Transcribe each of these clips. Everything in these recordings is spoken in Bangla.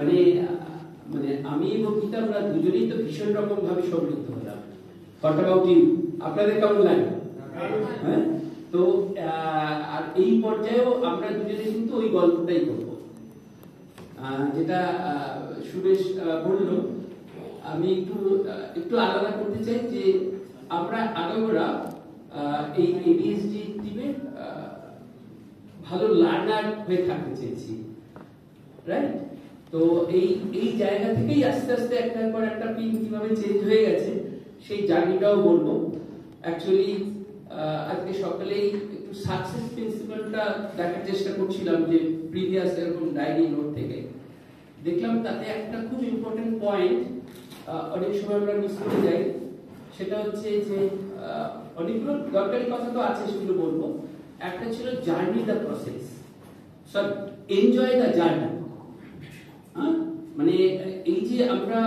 মানে মানে আমি এবং গীতা আমরা দুজনেই তো ভীষণ রকম ভাবে সম্পৃক্ত হলাম। What about you? আপনাদের কেমন লাগে? হ্যাঁ, তো আর এই পর্যায়েও আমরা দুজনে কিন্তু ওই গল্পটাই করব, যেটা সুরেশ বলল। আমি একটু আলাদা করতে চাই যে আমরা আগামীরা এই এডিএসডি টিমে ভালো লার্নার হয়ে থাকতে চেয়েছি, রাইট? তো এই জায়গা থেকেই আস্তে আস্তে একটার পর একটা পিন কিভাবে চেঞ্জ হয়ে গেছে সেই জার্নিটাও বলবো। অ্যাকচুয়ালি আজকে সকালেই একটু সাকসেস প্রিন্সিপালটা দেখার চেষ্টা করছিলাম, যে প্রিভিয়াস এরকম ডায়েরি নোট থেকে দেখলাম তাতে একটা খুব ইম্পর্টেন্ট পয়েন্ট অনেক সময় আমরা মিস করে যাই। সেটা হচ্ছে যে অনেকগুলো দরকারি কথা তো আছে, সেগুলো বলবো। একটা ছিল journey the process, sorry enjoy the journey. মানে এই যে আমরা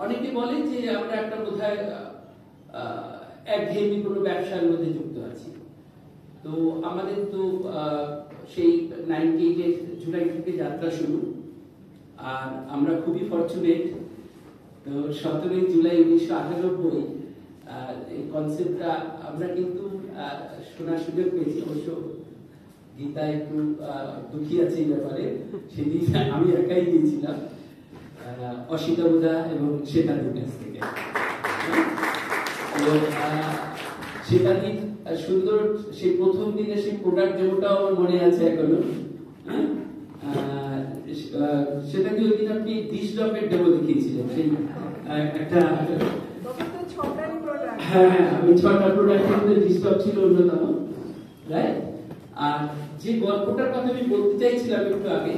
অনেকে বলে যে আমরা একটা বোধহয় একঘেয়েমি কোনো ব্যবসার মধ্যে যুক্ত আছি। তো আমাদের তো সেই 98 জুলাই থেকে যাত্রা শুরু, আর আমরা খুবই ফরচুনেট। তো 17 জুলাই 1998 এই কনসেপ্টটা আমরা কিন্তু শোনার সুযোগ পেয়েছি। অবশ্য গীতা একটু দুঃখী আছে এই ব্যাপারে, সেদিন আমি একাই গিয়েছিলাম অসিতা বুধা এবং শ্বেতাদির কাছ থেকে। শ্বেতাদির সুন্দর সেই প্রথম দিনে সেই প্রোডাক্ট ডেমোটাও আমার মনে আছে এখনো। সেটাকে ওই দিন আপনি ডিশ ড্রপের ডেমো দেখিয়েছিলেন, সেই একটা হ্যাঁ আমি 6টা প্রোডাক্টের মধ্যে ডিশ ড্রপ ছিল অন্যতম, রাইট? আর যে গল্পটার কথা আমি বলতে চাইছিলাম একটু আগে,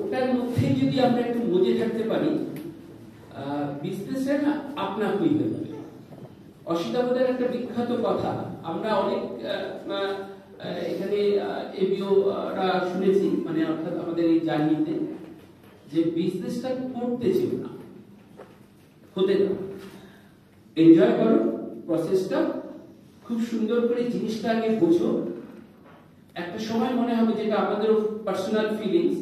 ওটার মধ্যে যদি আমরা একটু মজে থাকতে পারি, বিজনেসের আপনা হয়ে যাবে। অসিতাবোধের একটা বিখ্যাত কথা আমরা অনেক এখানে এবিওরা শুনেছি, মানে অর্থাৎ আমাদের এই জার্নিতে, যে বিজনেসটা করতে ছিল না, হতে দাও, এনজয় করো প্রসেসটা, খুব সুন্দর করে জিনিসটা আগে বোঝো। একটা সময় মনে হবে, যেটা আমাদেরও পার্সোনাল ফিলিংস,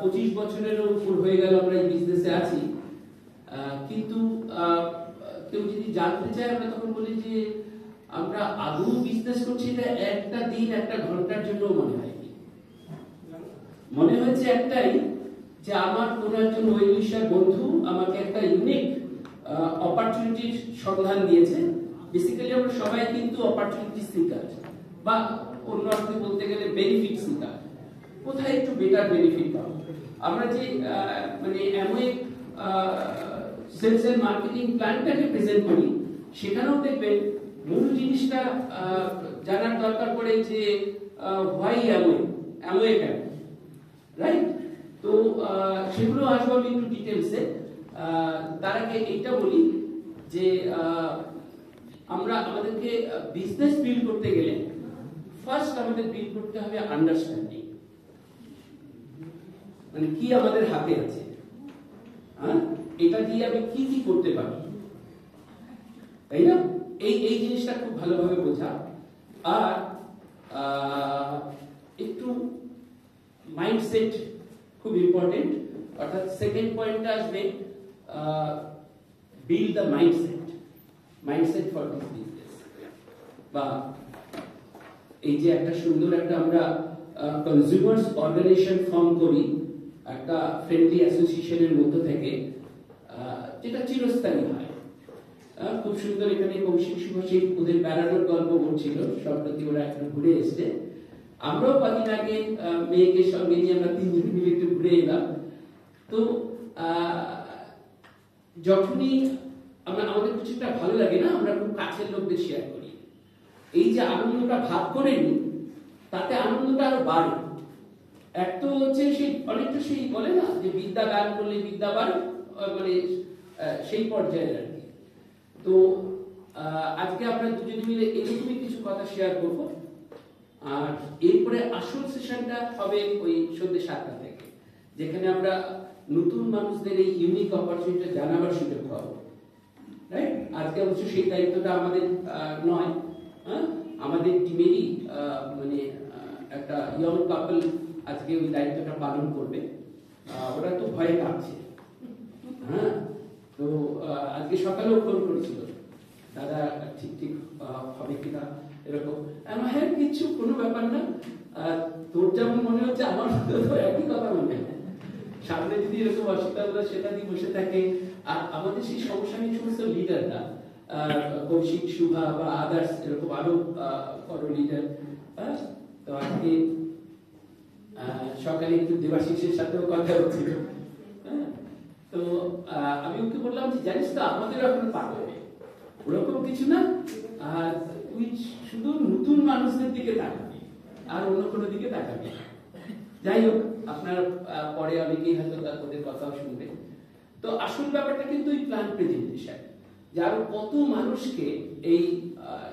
25 বছরের উপর হয়ে গেল আমরা এই বিজনেসে আছি, কিন্তু কেউ যদি জানতে চায় আমরা তখন বলি যে আমরা আদৌ বিজনেস করছি, এটা একটা দিন একটা ঘন্টার জন্য মনে হয়নি। মনে হয়েছে একটাই, যে আমার কোন একজন ওয়েলউইশার বন্ধু আমাকে একটা ইউনিক অপরচুনিটির সন্ধান দিয়েছে। বেসিক্যালি আমরা সবাই কিন্তু অপরচুনিটি সিকার, বা অন্য অর্থে বলতে গেলে বেনিফিট সিকার। কোথায় একটু বেটার বেনিফিট পাবো? আমরা যে মানে এমন সেলস এন্ড মার্কেটিং প্ল্যানটাকে প্রেজেন্ট করি, সেখানেও দেখবেন মূল জিনিসটা জানার দরকার পড়ে যে হোয়াই অ্যামওয়ে কেন, রাইট? তো সেগুলো আসবো আমি একটু ডিটেলসে। তার আগে এইটা বলি যে আমাদেরকে বিজনেস বিল্ড করতে গেলে ফার্স্ট আমাদের বিল্ড করতে হবে আন্ডারস্ট্যান্ডিং, মানে কি আমাদের হাতে আছে, এটা দিয়ে আমি কি কি করতে পারি, তাই না? এই জিনিসটা খুব ভালোভাবে বোঝা। আর একটু মাইন্ডসেট খুব ইম্পর্টেন্ট, অর্থাৎ সেকেন্ড পয়েন্টটা আসবে build the mindset for this business. বা এই যে একটা সুন্দর একটা আমরা কনজিউমার্স অর্গানাইজেশন ফর্ম করি একটা ফ্রেন্ডলি অ্যাসোসিয়েশনের মধ্যে থেকে, যেটা চিরস্থায়ী হয়। খুব সুন্দর এখানে কৌশিক শুভাশিক ওদের বেড়ানোর গল্প বলছিল, সম্প্রতি ওরা একটু ঘুরে এসছে। আমরাও কদিন আগে মেয়েকে সঙ্গে নিয়ে আমরা 3 জন মিলে একটু ঘুরে এলাম। তো যখনই আমাদের কিছুটা ভালো লাগে না, আমরা খুব কাছের লোকদের শেয়ার করি। এই যে আনন্দটা ভাগ করে নি, তাতে আনন্দটা আরো বাড়ে। এক তো হচ্ছে সেই অনেকটা সেই বলে না যে বিদ্যা দান করলে বিদ্যা বাড়ে, মানে সেই পর্যায়ে আর কি। তো আজকে আমরা দুজনে মিলে এরকমই কিছু কথা শেয়ার করব। আর এরপরে আসল সেশনটা হবে ওই সন্ধ্যে 7টা থেকে, যেখানে আমরা নতুন মানুষদের এই ইউনিক অপরচুনিটি জানাবার সুযোগ পাবো, রাইট? আজকে অবশ্য সেই দায়িত্বটা আমাদের নয়, আমাদের টিমেরই মানে একটা ইয়ং কাপল আজকে ওই দায়িত্বটা পালন করবে। ওরা তো ভয়ে কাঁপছে। হ্যাঁ, তো আজকে সকালেও ফোন করেছিল, দাদা ঠিক ঠিক হবে কিনা এরকম। হ্যাঁ, কিছু কোনো ব্যাপার না, তোর যেমন মনে হচ্ছে আমার একই কথা মনে হয়। সামনে যদি এরকম অসুবিধা সেটা দিয়ে বসে থাকে, আর আমাদের সেই সমসাময়িক সমস্ত লিডাররা, কৌশিক, শুভা বা আদার্স এরকম আরো বড় লিডার, তো আজকে সকালে একটু দেবাশিসের সাথেও কথা হচ্ছিল। তো আমি ওকে বললাম যে জানিস তো আমাদের এখন পারবে ওরকম কিছু না, আর তুই শুধু নতুন মানুষদের দিকে তাকাবি আর অন্য কোনো দিকে তাকাবি। যাই হোক, আপনার পরে অনেকেই হয়তো ওদের কথাও শুনবে। তো আসল ব্যাপারটা কিন্তু এই প্ল্যান প্রেজেন্টেশন, যে আরো কত মানুষকে এই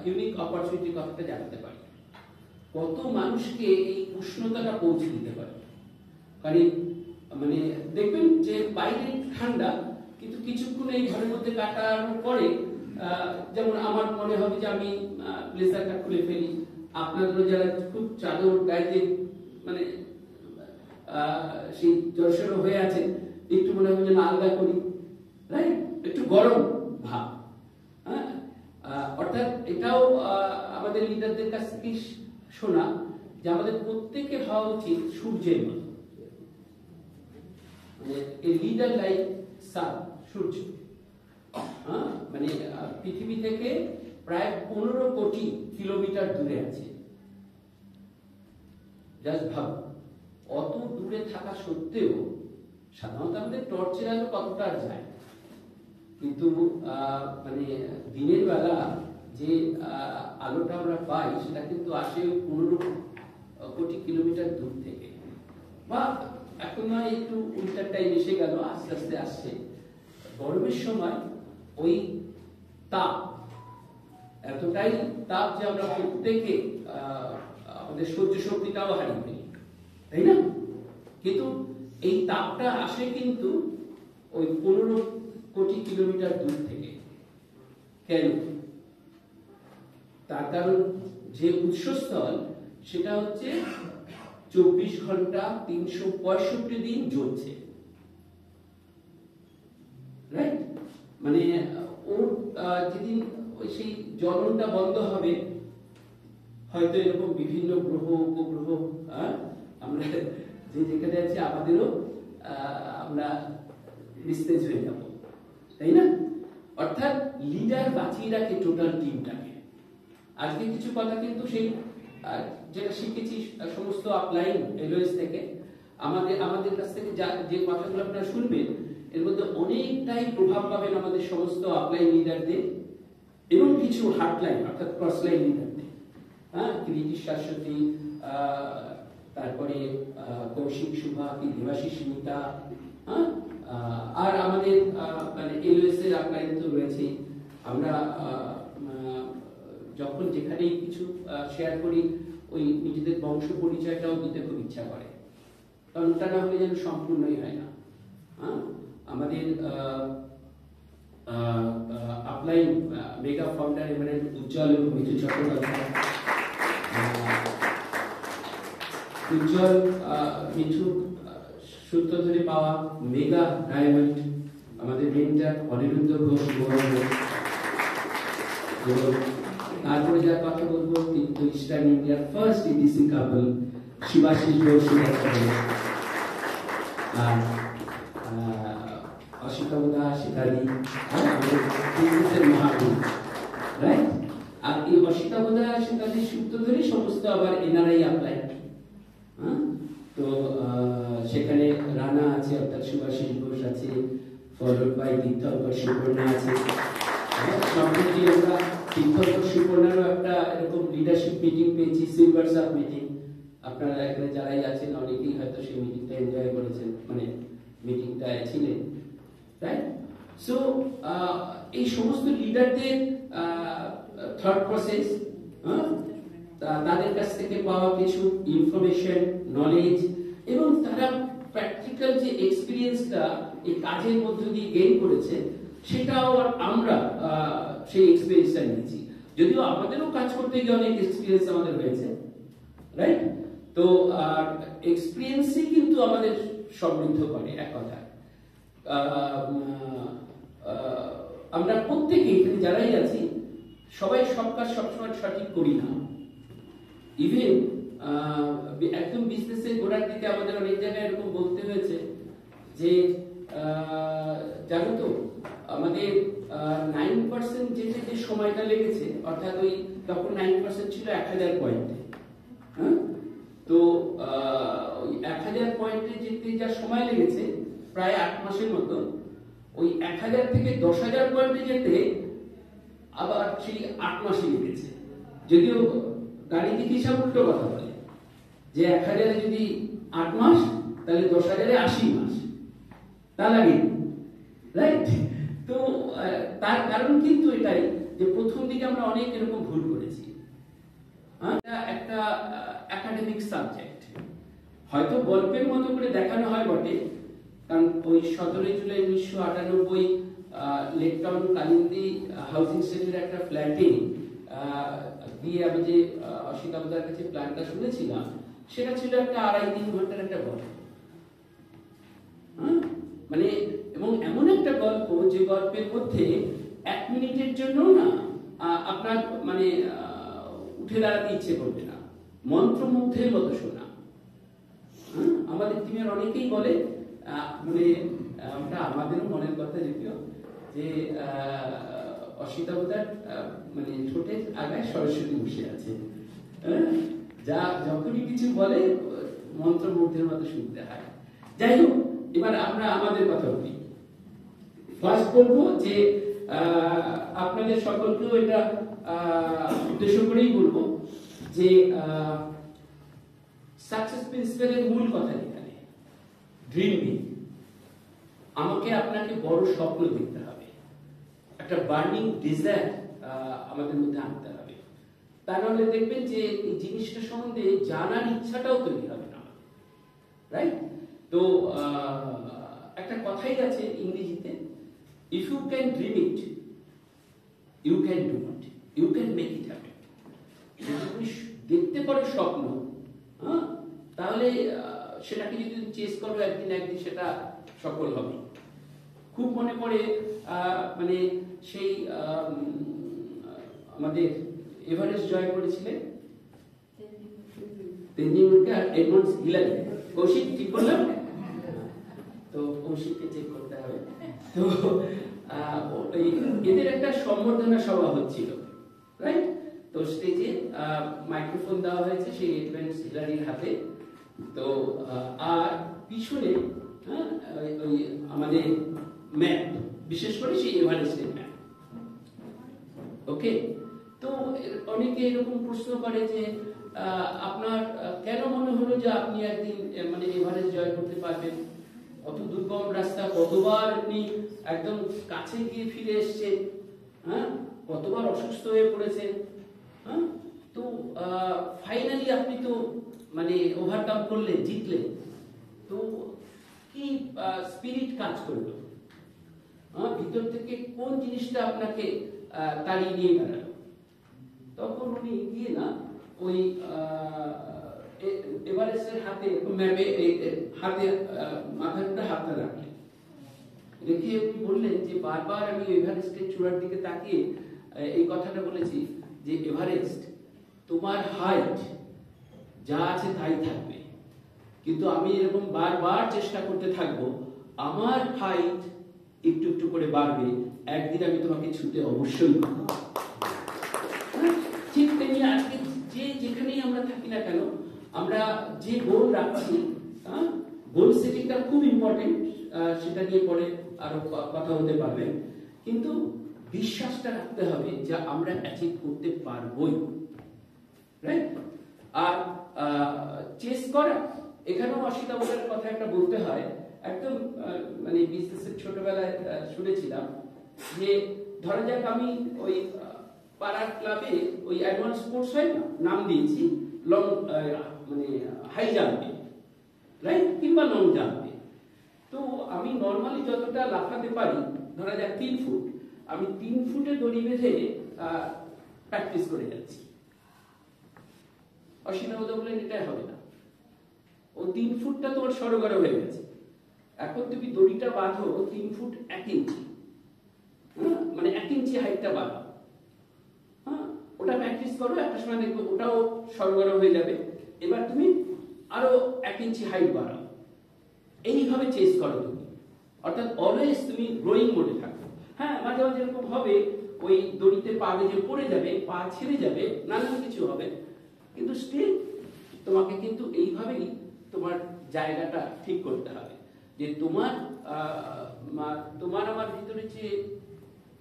ইউনিক অপরচুনিটির কথাটা জানাতে পারে, কত মানুষকে এই উষ্ণতাটা পৌঁছে দিতে পারে। মানে দেখবেন যে বাইরে ঠান্ডা, কিন্তু কিছুক্ষণ এই ঘরের মধ্যে কাটানোর পরে যেমন আমার মনে হবে যে আমি ব্লেজারটা খুলে ফেলি, আপনাদেরও যারা খুব চাদর গাইতে মানে সেই জড়সড় হয়ে আছে, একটু মনে হবে যেন আলগা করি, রাইট, একটু গরম ভাব। হ্যাঁ, অর্থাৎ এটাও আমাদের লিডারদের কাছ থেকে শোনা যে আমাদের প্রত্যেকের হওয়া উচিত সূর্যের মতো, মানে লিডার লাইক সান, সূর্য। মানে পৃথিবী থেকে প্রায় 15 কোটি কিলোমিটার দূরে আছে। জাস্ট ভাব, অত দূরে থাকা সত্ত্বেও সাধারণত আমাদের টর্চের আলো কতটা যায়, কিন্তু মানে দিনের বেলা যে আলোটা আমরা পাই সেটা কিন্তু আসে 15 কোটি কিলোমিটার দূর থেকে। বা এখন নয়, একটু উইন্টার টাইম এসে গেল, আস্তে আস্তে আসছে। গরমের সময় ওই তাপ, এতটাই তাপ যে আমরা প্রত্যেকে আমাদের সহ্য শক্তিটাও হারিয়ে ফেলি, তাই না? কিন্তু এই তাপটা আসে কিন্তু ওই 15 কোটি কিলোমিটার দূর থেকে। কেন? তার কারণ যে উৎসস্থল সেটা হচ্ছে 24 ঘন্টা 365 দিন জ্বলছে, রাইট? মানে ওর যেদিন সেই জ্বলনটা বন্ধ হবে, হয়তো এরকম বিভিন্ন গ্রহ উপগ্রহ আমরা যে যেখানে আছি আমাদেরও আমরা নিস্তেজ হয়ে যাব, তাই না? অর্থাৎ লিডার বাঁচিয়ে রাখে টোটাল টিমটাকে। আজকে কিছু কথা কিন্তু সেই যেটা শিখেছি সমস্ত আপলাইন এলওএস থেকে, আমাদের কাছ থেকে যে কথাগুলো আপনারা শুনবেন এর মধ্যে অনেকটাই প্রভাব পাবেন আমাদের সমস্ত আপলাইন লিডারদের এবং কিছু হার্টলাইন অর্থাৎ ক্রসলাইন লিডারদের। কৃতি শাশ্বতী, তারপরে কৌশিক, শুভা, দেবাশিস, মিতা, আর আমাদের মানে এলওএস এর আপলাইন তো রয়েছে। আমরা যখন যেখানেই কিছু শেয়ার করি ওই নিজেদের বংশ পরিচয়টাও দিতে খুব ইচ্ছা করে, কারণ ওটা না হলে যেন সম্পূর্ণই হয় না। আমাদের আপলাইন মেগা ফাউন্ডার এমারেন্ট উজ্জ্বল এবং মিঠু চট্টোপাধ্যায়, উজ্জ্বল মিঠু সূত্র ধরে পাওয়া মেগা ডায়মন্ড, আমাদের মেন্টার অনিরুদ্ধ ঘোষ, তারপরে যা কথা বলবো কিন্তু ইস্টার্ন ইন্ডিয়ার ফার্স্ট ইডিসি কাপল শিবাশিস ঘোষ, আর অশিকাবদা শিকারি, মহাবীর, রাইট? আর এই অশিকাবদা শিকারি সূত্র ধরে সমস্ত আবার এনআরআই আপলাই। তো সেখানে রানা আছে, অর্থাৎ সুভাষিস ঘোষ আছে, ফলোড বাই তীর্থঙ্কর সুপর্ণা আছে। সম্প্রতি আমরা তীর্থঙ্কর সুপর্ণারও একটা এরকম লিডারশিপ মিটিং পেয়েছি, সিলভার সাব মিটিং। আপনারা এখানে যারাই আছেন অনেকেই হয়তো সেই মিটিংটা এনজয় করেছেন, মানে মিটিংটা ছিলেন, রাইট? সো এই সমস্ত লিডারদের থট প্রসেস, তাদের কাছ থেকে পাওয়া কিছু ইনফরমেশন, নলেজ এবং তারা প্র্যাকটিক্যাল যে এক্সপিরিয়েন্সটা এই কাজের মধ্য দিয়ে গেইন করেছে, সেটাও আমরা সেই এক্সপিরিয়েন্সটা নিয়েছি। যদিও আমাদেরও কাজ করতে গিয়ে অনেক এক্সপিরিয়েন্স আমাদের হয়েছে, রাইট? তো এক্সপিরিয়েন্সই কিন্তু আমাদের সমৃদ্ধ করে এক কথায়। আমরা প্রত্যেকেই এখানে যারাই আছি সবাই সব কাজ সবসময় সঠিক করি না। ইভেন একদম বিজনেসে গোড়ার দিকে আমাদের অনেক জায়গায় এরকম বলতে হয়েছে যে জানো তো আমাদের 9% যেতে যে সময়টা লেগেছে, অর্থাৎ ওই তখন 9% ছিল 1000 পয়েন্টে। হ্যাঁ, তো ওই 1000 পয়েন্টে যেতে যা সময় লেগেছে প্রায় 8 মাসের মতো, ওই 1000 থেকে 10,000 পয়েন্টে যেতে আবার সেই 8 মাসই লেগেছে। যদিও গাণিতিক হিসাব উল্টো কথা বলে যে 1000-এ যদি 8 মাস তাহলে 10,000-এ 80 মাস, তা লাগে, রাইট? তো তার কারণ কিন্তু এটাই যে প্রথম দিকে আমরা অনেক এরকম ভুল করেছি। একটা একাডেমিক সাবজেক্ট হয়তো গল্পের মতো করে দেখানো হয় বটে, কারণ ওই 17 July 1998 lake town Kalindi housing সেটের একটা ফ্ল্যাটে গিয়ে আমি যে অসিত আবুদার কাছে প্ল্যানটা শুনেছিলাম, সেটা ছিল একটা 2.5-3 ঘন্টার একটা গল্প। মানে এবং এমন একটা গল্প যে গল্পের মধ্যে 1 মিনিটের জন্য না আপনার মানে উঠে দাঁড়াতে ইচ্ছে করবে না, মন্ত্রমুগ্ধের মতো শোনা। আমাদের টিমের অনেকেই বলে, মানে আমরা আমাদেরও মনের কথা যদিও, যে অসিতাবতার মানে ঠোঁটের আগায় সরস্বতী বসে আছে, যা যখনই কিছু বলে মন্ত্রমুগ্ধের মতো শুনতে হয়। যাই হোক, এবার আমরা আমাদের কথা বলি। ফার্স্ট বলবো যে আপনাদের সকলকেও এটা উদ্দেশ্য করেই বলবো যে সাকসেস প্রিন্সিপালের মূল কথা এখানে ড্রিম বিগ। আমাকে আপনাকে বড় স্বপ্ন দেখতে হবে, একটা বার্নিং ডিজায়ার আমাদের মধ্যে আনতে হবে। তা নাহলে দেখবেন যে এই জিনিসটা সম্বন্ধে জানার ইচ্ছাটাও তৈরি হবে না, রাইট? তো একটা কথাই আছে ইংরেজিতে, if you can dream it you can do it, you can make it happen. যদি তুমি দেখতে পারো স্বপ্ন, তাহলে সেটাকে যদি চেস করো একদিন একদিন সেটা সফল হবে। খুব মনে পড়ে মানে সেই আমাদের এভারেস্ট জয় করেছিলেন তেনজিং নোরকে আর এডমন্ড হিলারি। কৌশিক ঠিক করলাম? তো কৌশিককে চেক করতে হবে। তো এদের একটা সম্বর্ধনা সভা হচ্ছিল, রাইট? তো স্টেজে মাইক্রোফোন দেওয়া হয়েছে সেই এডমন্ড হিলারির হাতে। তো আর পিছনে ওই আমাদের ম্যাপ, বিশেষ করে সেই এভারেস্টের ম্যাপ। ওকে, তো অনেকে এরকম প্রশ্ন করে যে আপনার কেন মনে হলো যে আপনি একদিন মানে এভারেস্ট জয় করতে পারবেন? অত দুর্গম রাস্তা, কতবার আপনি একদম কাছে গিয়ে ফিরে এসেছেন, কতবার অসুস্থ হয়ে পড়েছেন, তো ফাইনালি আপনি তো মানে ওভারকাম করলেন, জিতলেন, তো কি স্পিরিট কাজ করলো? ভিতর থেকে কোন জিনিসটা আপনাকে তাড়িয়ে নিয়ে বেড়ালো? তখন উনি গিয়ে না ওই এভারেস্টের হাতে ম্যাপে হাতে মাথাটা হাতটা রাখলেন, রেখে উনি বললেন যে বারবার আমি এভারেস্টের চূড়ার দিকে তাকিয়ে এই কথাটা বলেছি যে এভারেস্ট, তোমার হাইট যা আছে তাই থাকবে, কিন্তু আমি এরকম বারবার চেষ্টা করতে থাকবো, আমার হাইট একটু একটু করে বাড়বে, একদিন আমি তোমাকে ছুতে অবশ্যই পাবো। ঠিক তেমনি আজকে যে যেখানেই আমরা থাকি না কেন, আমরা যে গোল রাখছি, গোল সেটিংটা খুব ইম্পর্টেন্ট, সেটা নিয়ে পরে আরো কথা হতে পারবে, কিন্তু বিশ্বাসটা রাখতে হবে যে আমরা অ্যাচিভ করতে পারবোই, রাইট? আর চেস করা, এখানেও অসিতা বলার কথা একটা বলতে হয়। একদম মানে বিজনেসের ছোটবেলায় শুনেছিলাম যে ধরা যাক আমি ওই পাড়ার ক্লাবে ওই অ্যাডভান্স স্পোর্টস হয় না, নাম দিয়েছি লং মানে হাই জাম্পে, রাইট, কিংবা লং জাম্পে। তো আমি নর্মালি যতটা লাফাতে পারি, ধরা যাক 3 ফুট, আমি 3 ফুটে দড়ি বেঁধে প্র্যাকটিস করে যাচ্ছি। অসিতা বললেন এটাই হবে না, ও 3 ফুটটা তোমার সরগর হয়ে গেছে। এখন তুমি দড়িটা বাঁধো 3 ফুট 1 ইঞ্চি, মানে 1 ইঞ্চি হাইটটা বাঁধো, ওটা প্র্যাকটিস করো, একটা সময় দেখবে ওটাও সরগর হয়ে যাবে। এবার তুমি আরো 1 ইঞ্চি হাইট বাড়াও, এইভাবে চেস করো তুমি, অর্থাৎ অলওয়েজ তুমি গ্রোয়িং মোডে থাকো। হ্যাঁ, মাঝে মাঝে এরকম হবে ওই দড়িতে পা বেজে পড়ে যাবে, পা ছেড়ে যাবে, নানান কিছু হবে, কিন্তু স্টিল তোমাকে কিন্তু এইভাবেই তোমার জায়গাটা ঠিক করতে হবে, যে তোমার আমার ভিতরে যে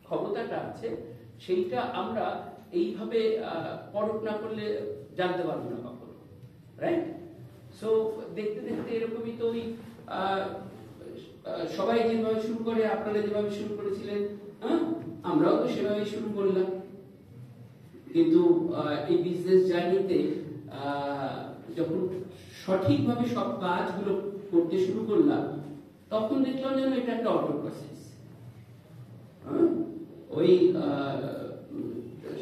ক্ষমতাটা আছে সেইটা আমরা এইভাবে পরখ না করলে জানতে পারবো না কখনো, রাইট? সো দেখতে দেখতে এরকমই তো ওই সবাই যেভাবে শুরু করে, আপনারা যেভাবে শুরু করেছিলেন, আমরাও তো সেভাবে শুরু করলাম, কিন্তু এই বিজনেস জার্নিতে যখন সঠিকভাবে সব কাজগুলো করতে শুরু করলাম, তখন দেখলাম যেন এটা একটা অটো প্রসেস। ওই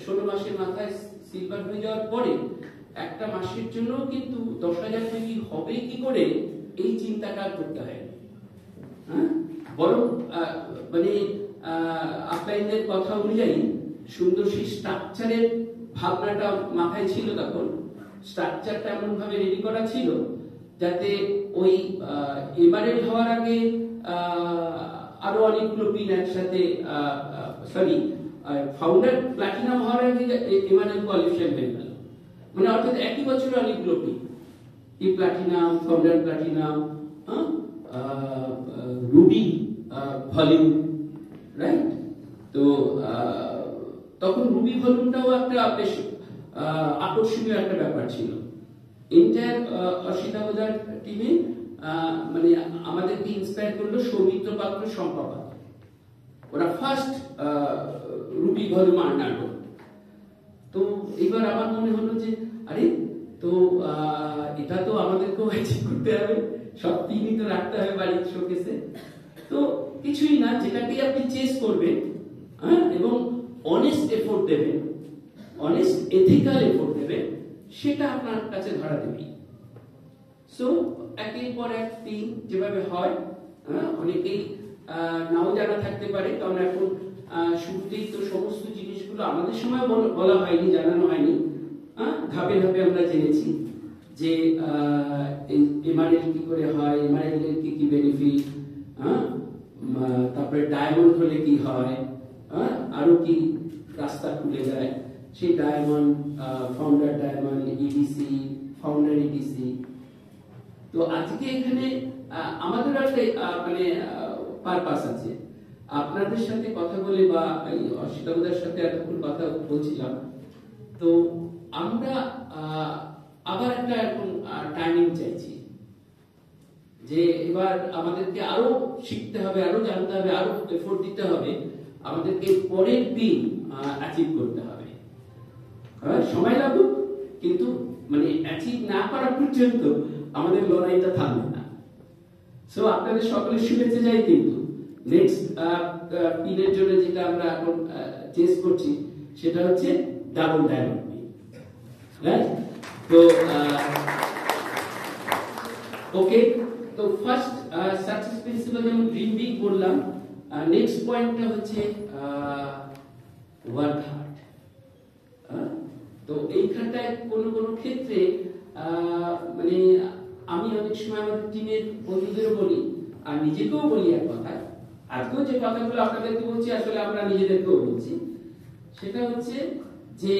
16 মাসের মাথায় সিলভার হয়ে যাওয়ার পরে একটা মাসের জন্য কিন্তু 10,000 টাকা হবে কি করে এই চিন্তাটা করতে হয়, বরং মানে আপনাদের কথা অনুযায়ী সুন্দর সেই স্ট্রাকচারের ভাবনাটা মাথায় ছিল। তখন স্ট্রাকচারটা এমন ভাবে রেডি করা ছিল যাতে ওই এমআরএল হওয়ার আগে আরো অনেকগুলো পিন একসাথে, সরি, ফাউন্ডার প্লাটিনাম হওয়ার আগে এমআরএল কোয়ালিফিকেশন হয়ে গেল, মানে অর্থাৎ একই বছরে অনেকগুলো পিন, এই platinum, founder platinum, Ruby volume, right? তো তখন রুবি ভলিউমটাও একটা বেশ আকর্ষণীয় একটা ব্যাপার ছিল। এন্টায়ার অসিতাবদার টিমে মানে আমাদেরকে ইন্সপায়ার করলো সৌমিত্র পাত্র, শম্পা পাত্র, ওরা ফার্স্ট রুবি ভলিউম আর্নার। তো এবার আমার মনে হলো যে আরে, তো এটা তো আমাদেরকেও অ্যাচিভ করতে হবে, সব তিনই তো রাখতে হবে বাড়ির শোকেসে। তো কিছুই না, যেটাকে আপনি চেস করবেন, এবং অনেস্ট এফোর্ট দেবেন, অনেস্ট এথিক্যাল এফোর্ট দেবেন, সেটা আপনার কাছে ধরা দেবে। সো একের পর এক তিন যেভাবে হয়, অনেকেই নাও জানা থাকতে পারে, কারণ এখন শুরুতেই তো সমস্ত জিনিসগুলো আমাদের সময় বলা হয়নি, জানানো হয়নি, ধাপে ধাপে আমরা জেনেছি যে এমআরএল কি করে হয়, এমআরএল এর কি কি বেনিফিট, তারপরে ডায়মন্ড হলে কি হয়, আরো কি রাস্তা খুলে যায়, সেই diamond, founder diamond, EDC, founder EDC. তো আজকে এখানে আমাদের একটা মানে পারপাস আছে, আপনাদের সাথে কথা বলে বা অসিতাবদার সাথে এতক্ষণ কথা বলছিলাম, তো আমরা আবার একটা এখন টাইমিং চাইছি যে এবার আমাদেরকে আরো শিখতে হবে, আরো জানতে হবে, আরো এফোর্ট দিতে হবে, আমাদেরকে পরের দিন অ্যাচিভ করতে হবে। সময় লাগুক, কিন্তু মানে অ্যাচিভ না করা পর্যন্ত আমাদের লড়াইটা থামবে না। সো আপনাদের সকলের শুভেচ্ছা চাই, কিন্তু নেক্সট পিনের জন্য যেটা আমরা এখন চেস করছি সেটা হচ্ছে ডাবল ডায়মন্ড পিন, রাইট? তো ওকে, তো ফার্স্ট সাকসেস প্রিন্সিপাল যেমন ড্রিম বিগ বললাম, নেক্সট পয়েন্টটা হচ্ছে ওয়ার্ক হার্ড। তো এইখানটায় কোন ক্ষেত্রে মানে আমি অনেক সময় আমাদের টিমের বন্ধুদেরও বলি, আর নিজেকেও বলি এক কথা, আজকেও যে কথাগুলো আপনাদেরকে বলছি আসলে আমরা নিজেদেরকেও বলছি, সেটা হচ্ছে যে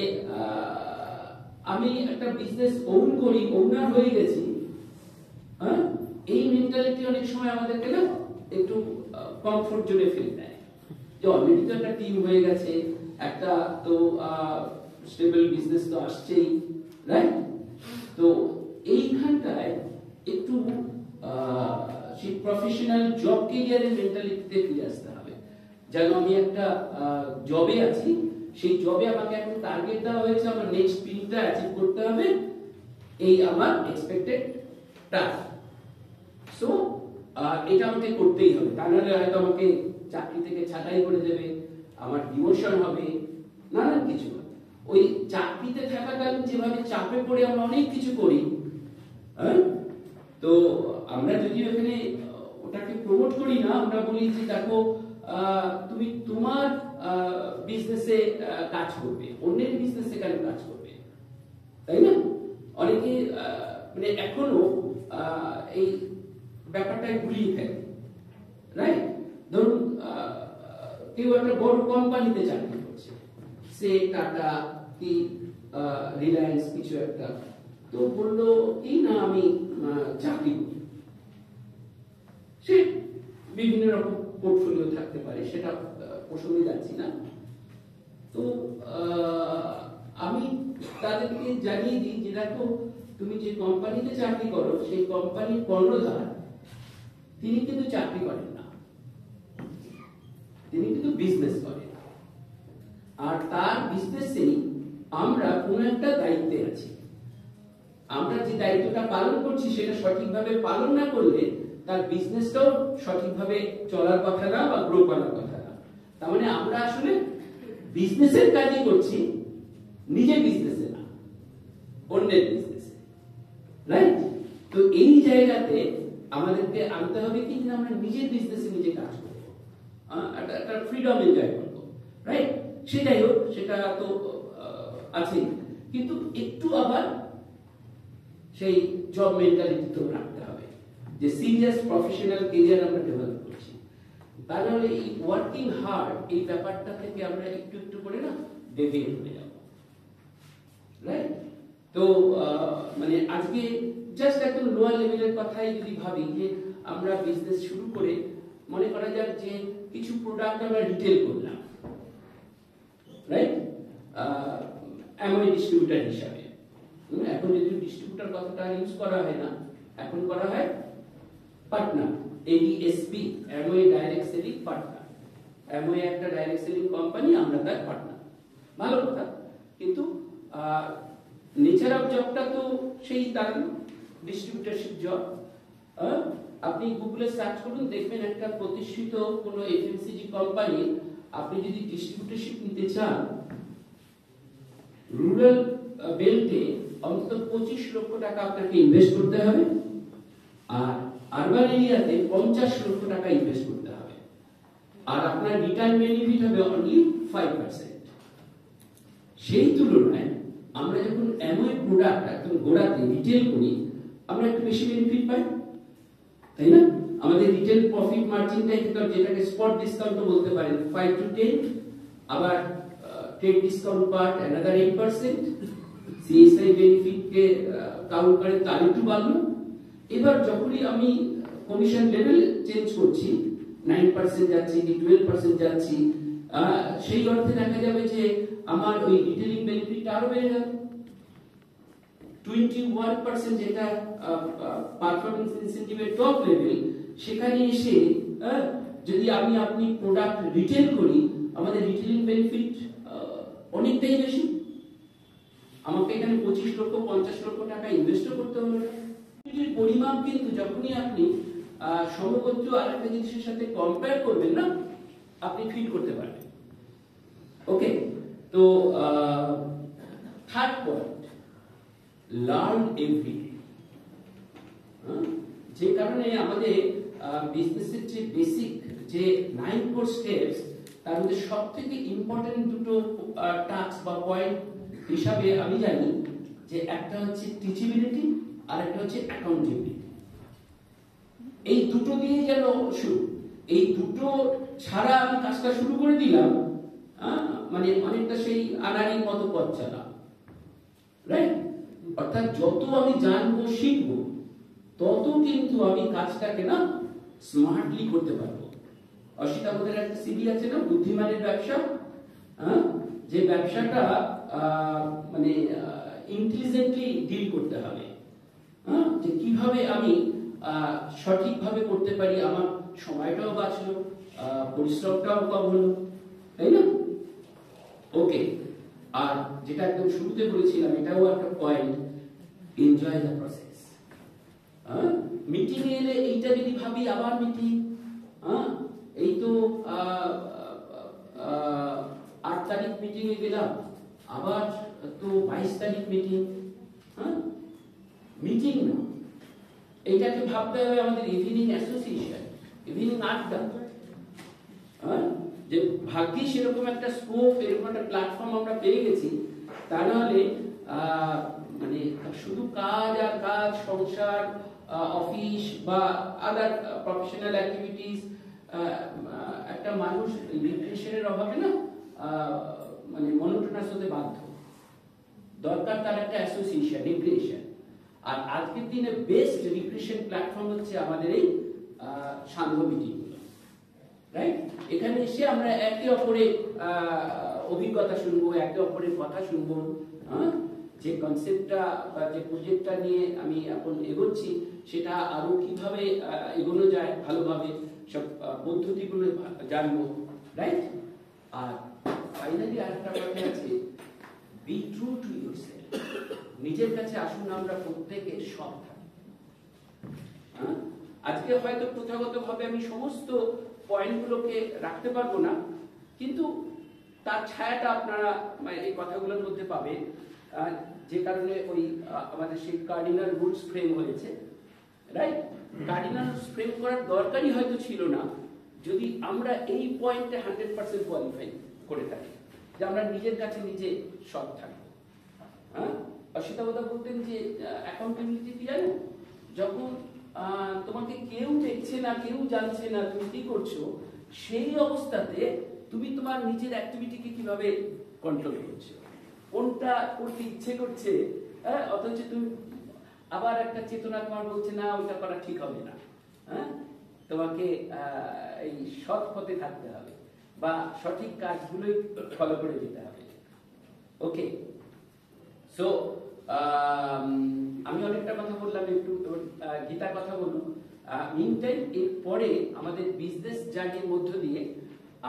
আমি একটা বিজনেস ওন করি, ওনার হয়ে গেছি, এই মেন্টালিটি অনেক সময় আমাদেরকে না একটু কমফোর্ট জোনে ফেলে দেয়, যে অলরেডি তো একটা টিম হয়ে গেছে, একটা তো স্টেবল বিজনেস তো আসছেই, রাইট? তো এইখানটায় একটু সেই প্রফেশনাল জব ক্যারিয়ারের মেন্টালিটিতে ফিরে আসতে হবে, যেন আমি একটা জবে আছি, সেই জবে আমাকে এখন টার্গেট দেওয়া হয়েছে, আমার নেক্সট পিনটা অ্যাচিভ করতে হবে, এই আমার এক্সপেক্টেড টাস্ক। সো এটা আমাকে করতেই হবে, তা নাহলে হয়তো আমাকে চাকরি থেকে ছাঁটাই করে দেবে, আমার ডিমোশন হবে, নানান কিছু। ওই চাকরিতে থাকাকালীন যেভাবে চাপে পড়ে আমরা অনেক কিছু করি, তো আমরা যদি এখানে ওটাকে প্রমোট করি না, আমরা বলি যে দেখো তুমি তোমার বিজনেসে কাজ করবে, অন্যের বিজনেসে কেন কাজ করবে, তাই না? অনেকে মানে এখনো এই ব্যাপারটাই ভুলিয়ে ফেলে, রাইট? ধরুন কেউ একটা বড় কোম্পানিতে চাকরি করছে, সে টাটা কি রিলায়েন্স কিছু একটা, তো বললো এই না আমি চাকরি করি, সে বিভিন্ন রকম পোর্টফোলিও থাকতে পারে, সেটা প্রসঙ্গে যাচ্ছি না। তো আমি তাদেরকে জানিয়ে দিই যে দেখো তুমি যে কোম্পানিতে চাকরি করো সেই কোম্পানির কর্ণধার তিনি কিন্তু চাকরি করেন না, তিনি কিন্তু বিজনেস করেন, আর তার বিজনেসেই আমরা কোনো একটা দায়িত্বে আছি। আমরা যে দায়িত্বটা পালন করছি সেটা সঠিকভাবে পালন না করলে তার বিজনেসটাও সঠিকভাবে চলার কথা না বা গ্রো করার কথা না। তার মানে আমরা আসলে বিজনেসের কাজই করছি, নিজের বিজনেসে না, অন্যের বিজনেসে, রাইট? তো এই জায়গাতে আমাদেরকে আনতে হবে কি যে আমরা নিজের বিজনেসে নিজে কাজ করবো, একটা ফ্রিডম এনজয় করবো, রাইট? সেটাই হোক, সেটা তো আছে, কিন্তু একটু আবার সেই জব মেন্টালিটি তো রাখতে হবে যে সিরিয়াস প্রফেশনাল ক্যারিয়ার আমরা ডেভেলপ করছি। তাহলে এই ওয়ার্কিং হার্ড এই ব্যাপারটা থেকে আমরা একটু একটু করে না ডেভিয়েট হয়ে যাব, রাইট? তো মানে আজকে জাস্ট একদম লোয়ার লেভেলের কথাই যদি ভাবি যে আমরা বিজনেস শুরু করে মনে করা যাক যে কিছু প্রোডাক্ট আমরা রিটেল করলাম, রাইট? এমন ডিস্ট্রিবিউটর হিসাবে, এখন যদি ডিস্ট্রিবিউটর কথাটা ইউজ করা হয় না, এখন করা হয় partner, ADSP, Amway direct selling partner. Amway একটা ডাইরেক্ট সেলিং কোম্পানি, আমরা তার পার্টনার, ভালো কথা। কিন্তু নেচার অফ জবটা তো সেই তার ডিস্ট্রিবিউটরশিপ জব। আপনি গুগলে সার্চ করুন, দেখবেন একটা প্রতিষ্ঠিত কোনো এফএমসিজি কোম্পানি আপনি যদি ডিস্ট্রিবিউটরশিপ নিতে চান, রুরাল বেল্টে অন্তত 25 লক্ষ টাকা আপনাকে ইনভেস্ট করতে হবে, আর আরবান এরিয়াতে 50 লক্ষ টাকা ইনভেস্ট করতে হবে, আর আপনার রিটার্ন বেনিফিট হবে অনলি 5%। সেই তুলনায় আমরা যখন অ্যামওয়ে প্রোডাক্ট একদম গোড়াতে রিটেল করি, আমরা একটু বেশি বেনিফিট পাই, তাই না? আমাদের রিটেল প্রফিট মার্জিনটা যেটাকে স্পট ডিসকাউন্ট বলতে পারেন 5 to 10, আবার trade discount part another 8%, CSI benefit কে কাউন্ট করে তার একটু বাড়লো। এবার যখনই আমি কমিশন লেভেল চেঞ্জ করছি, 9% যাচ্ছি কি 12% যাচ্ছি, সেই অর্থে দেখা যাবে যে আমার ওই রিটেলিং বেনিফিটটা আরো বেড়ে গেল 21%, যেটা পারফরম্যান্স ইনসেন্টিভের টপ লেভেল। সেখানে এসে যদি আপনি প্রোডাক্ট রিটেল করি, আমাদের রিটেলিং বেনিফিট অনেকটাই বেশি। আমাকে এখানে 25 লক্ষ 50 লক্ষ টাকা ইনভেস্ট করতে হলো না। পরিমাপ কিন্তু যখনই আপনি সমগোত্র আরেকটা জিনিসের সাথে কম্পেয়ার করবেন না, আপনি ফিল করতে পারবেন। ওকে, তো থার্ড পয়েন্ট, লার্ন এভরিডে। যে কারণে আমাদের বিজনেসের যে বেসিক যে 9 কোর স্টেপস, তার মধ্যে সবথেকে ইম্পর্টেন্ট দুটো টাস্ক বা পয়েন্ট হিসাবে আমি জানি যে একটা হচ্ছে টিচিবিলিটি আর একটা হচ্ছে অ্যাকাউন্টেবিলিটি। এই দুটো দিয়ে যেন শুরু, এই দুটো ছাড়া আমি কাজটা শুরু করে দিলাম, মানে অনেকটা সেই আনাড়ির মতো পথ চালা, রাইট? অর্থাৎ যত আমি জানবো শিখবো, তত কিন্তু আমি কাজটাকে না স্মার্টলি করতে পারবো। অসিতাবোধের একটা সিডি আছে না, বুদ্ধিমানের ব্যবসা, যে ব্যবসাটা মানে ইন্টেলিজেন্টলি ডিল করতে হবে, যে কিভাবে আমি সঠিকভাবে করতে পারি, আমার সময়টাও বাঁচলো, পরিশ্রমটাও কম হলো, তাই না? ওকে, আর যেটা একদম শুরুতে বলেছিলাম, এটাও একটা point, enjoy the process. Meeting এ এলে এইটা যদি ভাবি আবার মিটিং, এই তো 8 তারিখ মিটিং এ গেলাম, আবার তো 22 তারিখ মিটিং, মিটিং না, এইটাকে ভাবতে হবে আমাদের ইভিনিং অ্যাসোসিয়েশন, ইভিনিং আড্ডা, যে ভাগ্যে সেরকম একটা স্কোপ, এরকম একটা প্ল্যাটফর্ম আমরা পেয়ে গেছি। তা নাহলে মানে শুধু কাজ আর কাজ, সংসার, অফিস বা আদার প্রফেশনাল অ্যাক্টিভিটিস, একটা মানুষ রিফ্রেশনের অভাবে না মানে মনোটোনাস হতে বাধ্য। দরকার তার একটা অ্যাসোসিয়েশন, রিক্রিয়েশন। আর আজকের দিনে বেস্ট রিক্রিয়েশন প্ল্যাটফর্ম হচ্ছে আমাদের এই সান্ধ্য মিটিংগুলো, রাইট? এখানে এসে আমরা একে অপরে অভিজ্ঞতা শুনবো, একে অপরের কথা শুনবো, যে কনসেপ্টটা বা যে প্রজেক্টটা নিয়ে আমি এখন এগোচ্ছি সেটা আরো কিভাবে এগোনো যায় ভালোভাবে, সব পদ্ধতিগুলো জানবো, রাইট? আর ফাইনালি আরেকটা কথা আছে, বি ট্রু টু ইয়োরসেলফ। নিজের কাছে আসুন আমরা প্রত্যেকে সৎ থাকি। আজকে হয়তো প্রথাগতভাবে আমি সমস্ত পয়েন্টগুলোকে রাখতে পারবো না, কিন্তু তার ছায়াটা আপনারা এই কথাগুলোর মধ্যে পাবেন, যে কারণে ওই আমাদের সেই কার্ডিনাল রুটস ফ্রেম হয়েছে, রাইট? কার্ডিনাল রুটস ফ্রেম করার দরকারই হয়তো ছিল না যদি আমরা এই পয়েন্টে 100% কোয়ালিফাই করে থাকি, যে আমরা নিজের কাছে নিজে সৎ থাকবো। অসিতাবদা বলতেন যে অ্যাকাউন্টেবিলিটি কি জানো, যখন তোমাকে কেউ দেখছে না, কেউ জানছে না তুমি কি করছো, সেই অবস্থাতে তুমি তোমার নিজের অ্যাক্টিভিটিকে কিভাবে কন্ট্রোল করছো, কোনটা করতে ইচ্ছে করছে, অথচ তুমি আবার একটা চেতনা তোমার বলছে না ওইটা করা ঠিক হবে না। তোমাকে এই সৎ পথে থাকতে হবে বা সঠিক কাজগুলোই ফলো করে যেতে হবে। ওকে, সো আমি অনেকটা কথা বললাম, একটু গীতার কথা বলুন। মিন টাইম এর পরে আমাদের বিজনেস জার্নির মধ্য দিয়ে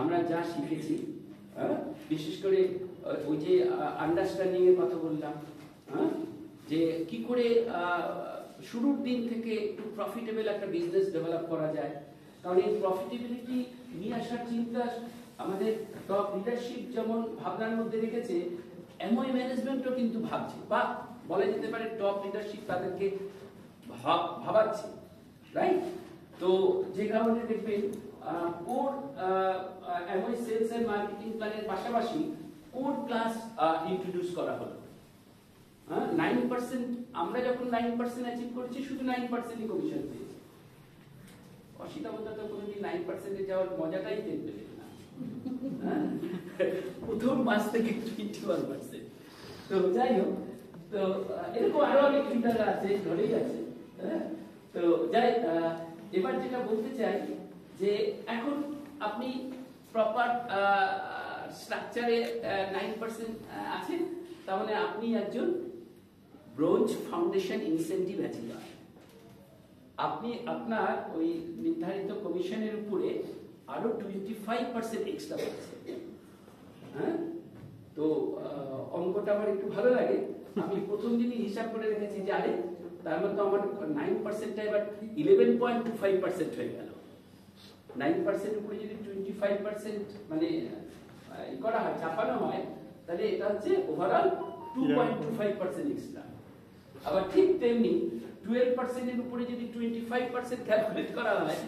আমরা যা শিখেছি, বিশেষ করে ওই যে আন্ডারস্ট্যান্ডিং এর কথা বললাম, যে কি করে শুরুর দিন থেকে একটু প্রফিটেবল একটা বিজনেস ডেভেলপ করা যায়। কারণ এই প্রফিটেবিলিটি নিয়ে আসার চিন্তা আমাদের টপ লিডারশিপ যেমন ভাবনার মধ্যে রেখেছে, এমওই ম্যানেজমেন্টও কিন্তু ভাবছে, বা বলা যেতে পারে টপ লিডারশিপ তাদেরকে ভাবাচ্ছে, রাইট? তো যে কারণে দেখবেন core MOE sales and marketing প্ল্যানের পাশাপাশি কোর ক্লাস ইন্ট্রোডিউস করা হলো। 9% আমরা যখন 9% অ্যাচিভ করেছি, শুধু 9%ই কমিশন পেয়েছি। অসিতাবদা তো কোনোদিন 9% যাওয়ার মজাটাই পেলেন না, প্রথম মাস থেকে 21%। তো যাই হোক, তো এরকম আরো অনেক চিন্তাধারা আছে, ধরেই আছে। তো যাই, এবার যেটা বলতে চাই যে এখন আপনি প্রপার স্ট্রাকচারে 9% আছেন, তার মানে আপনি একজন ব্রোঞ্জ ফাউন্ডেশন ইনসেন্টিভ অ্যাচিভার। আপনি আপনার ওই নির্ধারিত কমিশনের উপরে আরো 25% এক্সট্রা পাচ্ছেন। তো অঙ্কটা আমার একটু ভালো লাগে। আমি প্রথম দিনই হিসাব করে রেখেছি যে আরে তার মধ্যে আমার 9%টা এবার 11.25% হয়ে গেল। 9% উপরে যদি 25% মানে করা হয়, চাপানো হয়, তাহলে এটা হচ্ছে ওভারঅল 2.25% এক্সট্রা। আবার ঠিক তেমনি 12% এর উপরে যদি 25% ক্যালকুলেট করা হয়,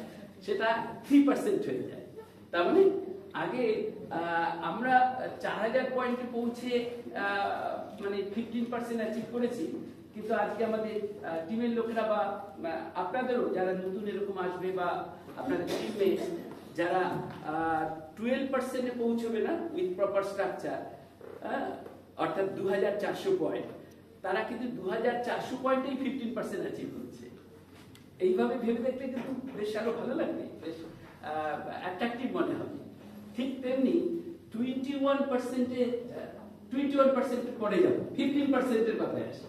সেটা 3% হয়ে যায়। তার মানে আগে আমরা 4000 পয়েন্টে পৌঁছে মানে 15% অ্যাচিভ করেছি, কিন্তু আজকে আমাদের টিমের লোকেরা বা আপনাদেরও যারা নতুন এরকম আসবে বা আপনাদের টিমমেট যারা 12% এ পৌঁছবে না উইথ প্রপার স্ট্রাকচার, অর্থাৎ 2400 পয়েন্ট, তারা কিন্তু 2400 পয়েন্টেই 15% অ্যাচিভ করছে। এইভাবে ভেবে দেখলে কিন্তু বেশ আরো ভালো লাগবে, বেশ অ্যাট্রাকটিভ মনে হবে। ঠিক তেমনি 21% পরে যাবো, 15% এর কথায় আসে।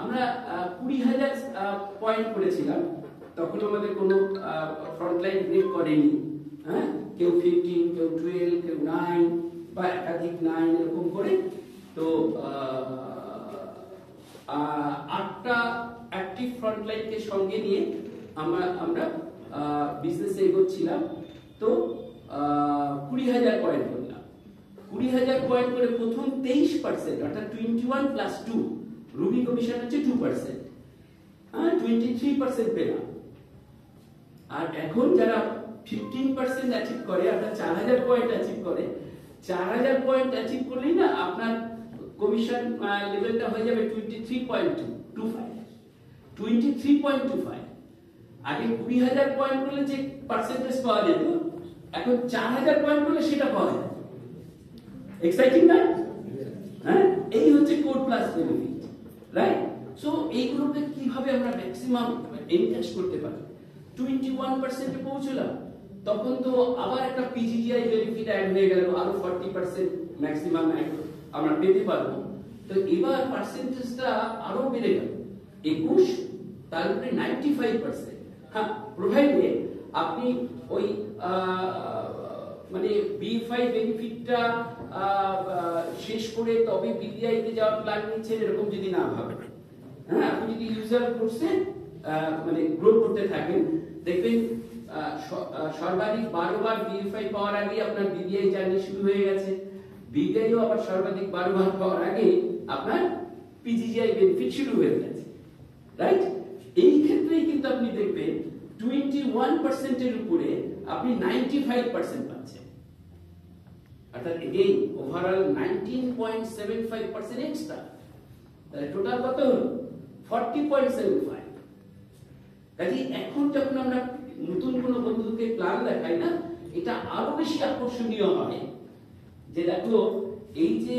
আমরা 20,000 পয়েন্ট করেছিলাম, তখন আমাদের কোনো ফ্রন্টলাইন ব্রেক করেনি। কেউ 15, কেউ 12, কেউ 9 বা একাধিক 9 এরকম করে। তো 8টা অ্যাক্টিভ ফ্রন্টলাইনকে সঙ্গে নিয়ে আমরা বিজনেসে এগোচ্ছিলাম। তো 20,000 পয়েন্ট করলাম। 20,000 পয়েন্ট করে প্রথম 23%, অর্থাৎ 21 + 2, রুবি কমিশন হচ্ছে 2%। 23% পেলাম। আর এখন যারা 15% অ্যাচিভ করে, আপনার 4000 পয়েন্ট অ্যাচিভ করে, 4000 পয়েন্ট অ্যাচিভ করলেই না আপনার কমিশন লেভেলটা হয়ে যাবে 23.25। 23.25 আগে 20000 পয়েন্ট করলে যে পার্সেন্টেজ পাওয়া যেত, এখন 4000 পয়েন্ট করলে সেটা পাওয়া যায়। এক্সাইটিং না? হ্যাঁ, এই হচ্ছে code plus benefit, right? So এইগুলোকে কিভাবে আমরা ম্যাক্সিমাম এনক্যাশ করতে পারি? 21% এ পৌঁছলাম, তখন তো আবার একটা পিজিজিআই বেনিফিট অ্যাড হয়ে গেল, আরো 40% ম্যাক্সিমাম আমরা পেতে পারবো। তো এবার পার্সেন্টেজটা আরো বেড়ে গেল 21, তারপরে 95%। হ্যাঁ, প্রোভাইডে আপনি ওই মানে বিএফআই বেনিফিটটা শেষ করে তবে বিডিআইতে যাওয়ার প্ল্যান নিচ্ছেন, এরকম যদি না ভাবেন। হ্যাঁ, আপনি যদি ইউজার কোর্সে মানে গ্রো করতে থাকেন, দেখবেন সর্বাধিক 12 বার বিএফআই পাওয়ার আগে আপনার বিডিআই জার্নি শুরু হয়ে গেছে। বিডিআইও আবার সর্বাধিক 12 বার পাওয়ার আগে আপনার পিজিজিআই বেনিফিট শুরু হয়ে গেছে, রাইট? এই ক্ষেত্রেই কিন্তু আপনি দেখবেন 21% এর উপরে আপনি 95% পাচ্ছেন, অর্থাৎ এগেইন ওভারঅল 19.75% এক্সট্রা। তাহলে টোটাল কত হলো? 40.75। কাজে এখন যখন আমরা নতুন কোন বন্ধুকে প্ল্যান দেখাই না, এটা আরো বেশি আকর্ষণীয় হয় যে দেখো এই যে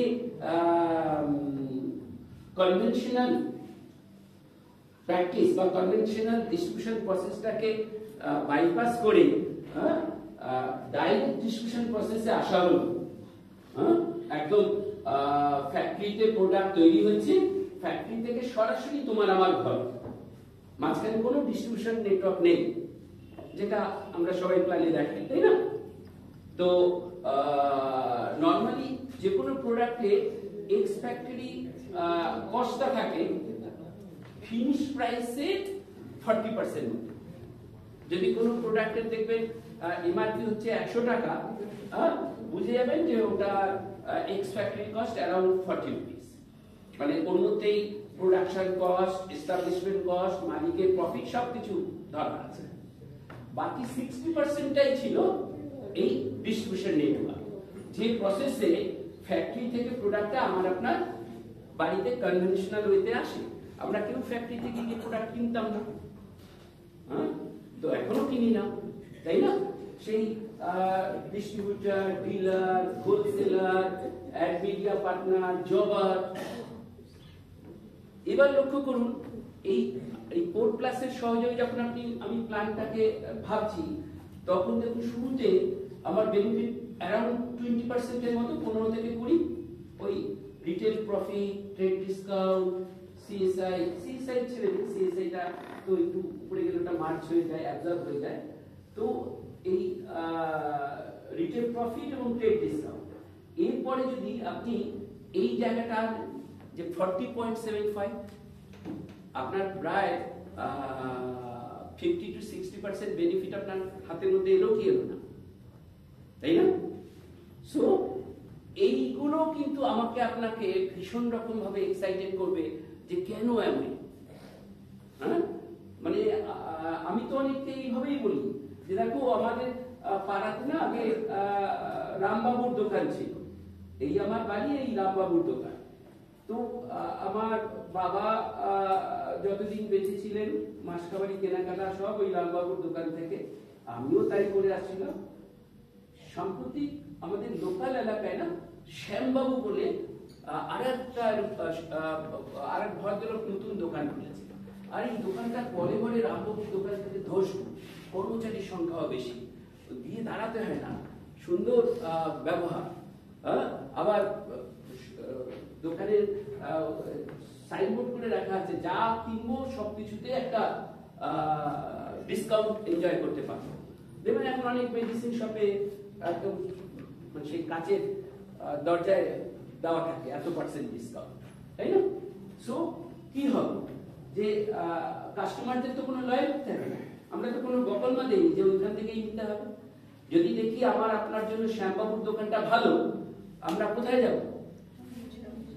কনভেনশনাল প্র্যাকটিস বা কনভেনশনাল ডিস্ট্রিবিউশন প্রসেসটাকে বাইপাস করে ডাইরেক্ট ডিস্ট্রিবিউশন প্রসেসে আসা হলো। একদম ফ্যাক্টরিতে প্রোডাক্ট তৈরি হচ্ছে, ফ্যাক্টরি থেকে সরাসরি তোমার আমার ঘর, মাঝখানে কোনো ডিস্ট্রিবিউশন নেটওয়ার্ক নেই, যেটা আমরা সবাই প্ল্যানে দেখি, তাই না? তো নরমালি যে কোনো প্রোডাক্টে এক্স ফ্যাক্টরি কস্টটা থাকে ফিনিশ প্রাইসে 40%। যদি কোনো প্রোডাক্টের দেখবেন এমআরপি হচ্ছে 100 টাকা, বুঝে যাবেন যে ওটা x factory cost around 40 rupees. মানে ওর মধ্যেই প্রোডাকশন কস্ট, এস্টাবলিশমেন্ট কস্ট, মালিকের প্রফিট সবকিছু ধরা আছে। বাকি 60%টাই ছিল এই ডিস্ট্রিবিউশন নেটওয়ার্ক, যে প্রসেসে ফ্যাক্টরি থেকে প্রোডাক্টটা আমার আপনার বাড়িতে কনভেনশনাল ওয়েতে আসে। আমরা কেউ ফ্যাক্টরি থেকে গিয়ে প্রোডাক্ট কিনতাম না, হ্যাঁ, তো এখনো কিনি না, তাই না? সেই distributor, dealer, wholesaler, ad media partner, jobber. এবার লক্ষ্য করুন, এই কোড প্লাসের সহযোগে যখন আমি প্ল্যানটাকে ভাবছি, তখন দেখুন শুরুতে আমার বেনিফিট অ্যারাউন্ড 20% এর মতো, 15 থেকে 20। ওই retail profit, trade discount, CSI ছেড়ে দিন, সিএসআইটা তো একটু উপরে গেলে ওটা মার্চ হয়ে যায়, অ্যাবজর্ব হয়ে যায়। তো এই রিটেল প্রফিট এবং ট্রেড ডিসকাউন্ট, এরপরে যদি আপনি এই জায়গাটা যে 40.75, আপনার প্রায় 50 to 60% বেনিফিট আপনার হাতের মধ্যে এলো কি এলো না, তাই না? সো এইগুলো কিন্তু আমাকে আপনাকে ভীষণ রকম ভাবে এক্সাইটেড করবে যে কেন এমন। হ্যাঁ, মানে আমি তো অনেককে এইভাবেই বলি যে দেখো আমাদের পাড়াতে না আগে রামবাবুর দোকান ছিল, এই আমার বাড়ি, এই রামবাবুর দোকান। তো আমার বাবা যতদিন বেঁচে ছিলেন মাসকাবারি কেনাকাটা সব ওই রামবাবুর দোকান থেকে, আমিও তাই করে আসছিলাম। সম্প্রতি আমাদের লোকাল এলাকায় না শ্যামবাবু বলে আরেক ভদ্রলোক নতুন দোকান খুলেছে, আর এই দোকানটা পরে পরে রামবাবুর দোকান থেকে ধস, কর্মচারীর সংখ্যাও বেশি, দিয়ে দাঁড়াতে হয় না, সুন্দর ব্যবহার। আবার দোকানের সাইনবোর্ড করে রাখা আছে যা কিনবো সবকিছুতে একটা ডিসকাউন্ট এনজয় করতে পারবো। দেখবেন এখন অনেক মেডিসিন শপে একদম মানে সেই কাচের দরজায় দেওয়া থাকে এত % ডিসকাউন্ট, তাই না? সো কি হবে যে কাস্টমারদের তো কোনো লয়ালিটি থাকে না, আমরা তো কোনো গপলমা দেই যে ওইখান থেকেই নিতে হবে। যদি দেখি আমার আপনার জন্য শ্যামবাবুর দোকানটা ভালো, আমরা কোথায় যাব?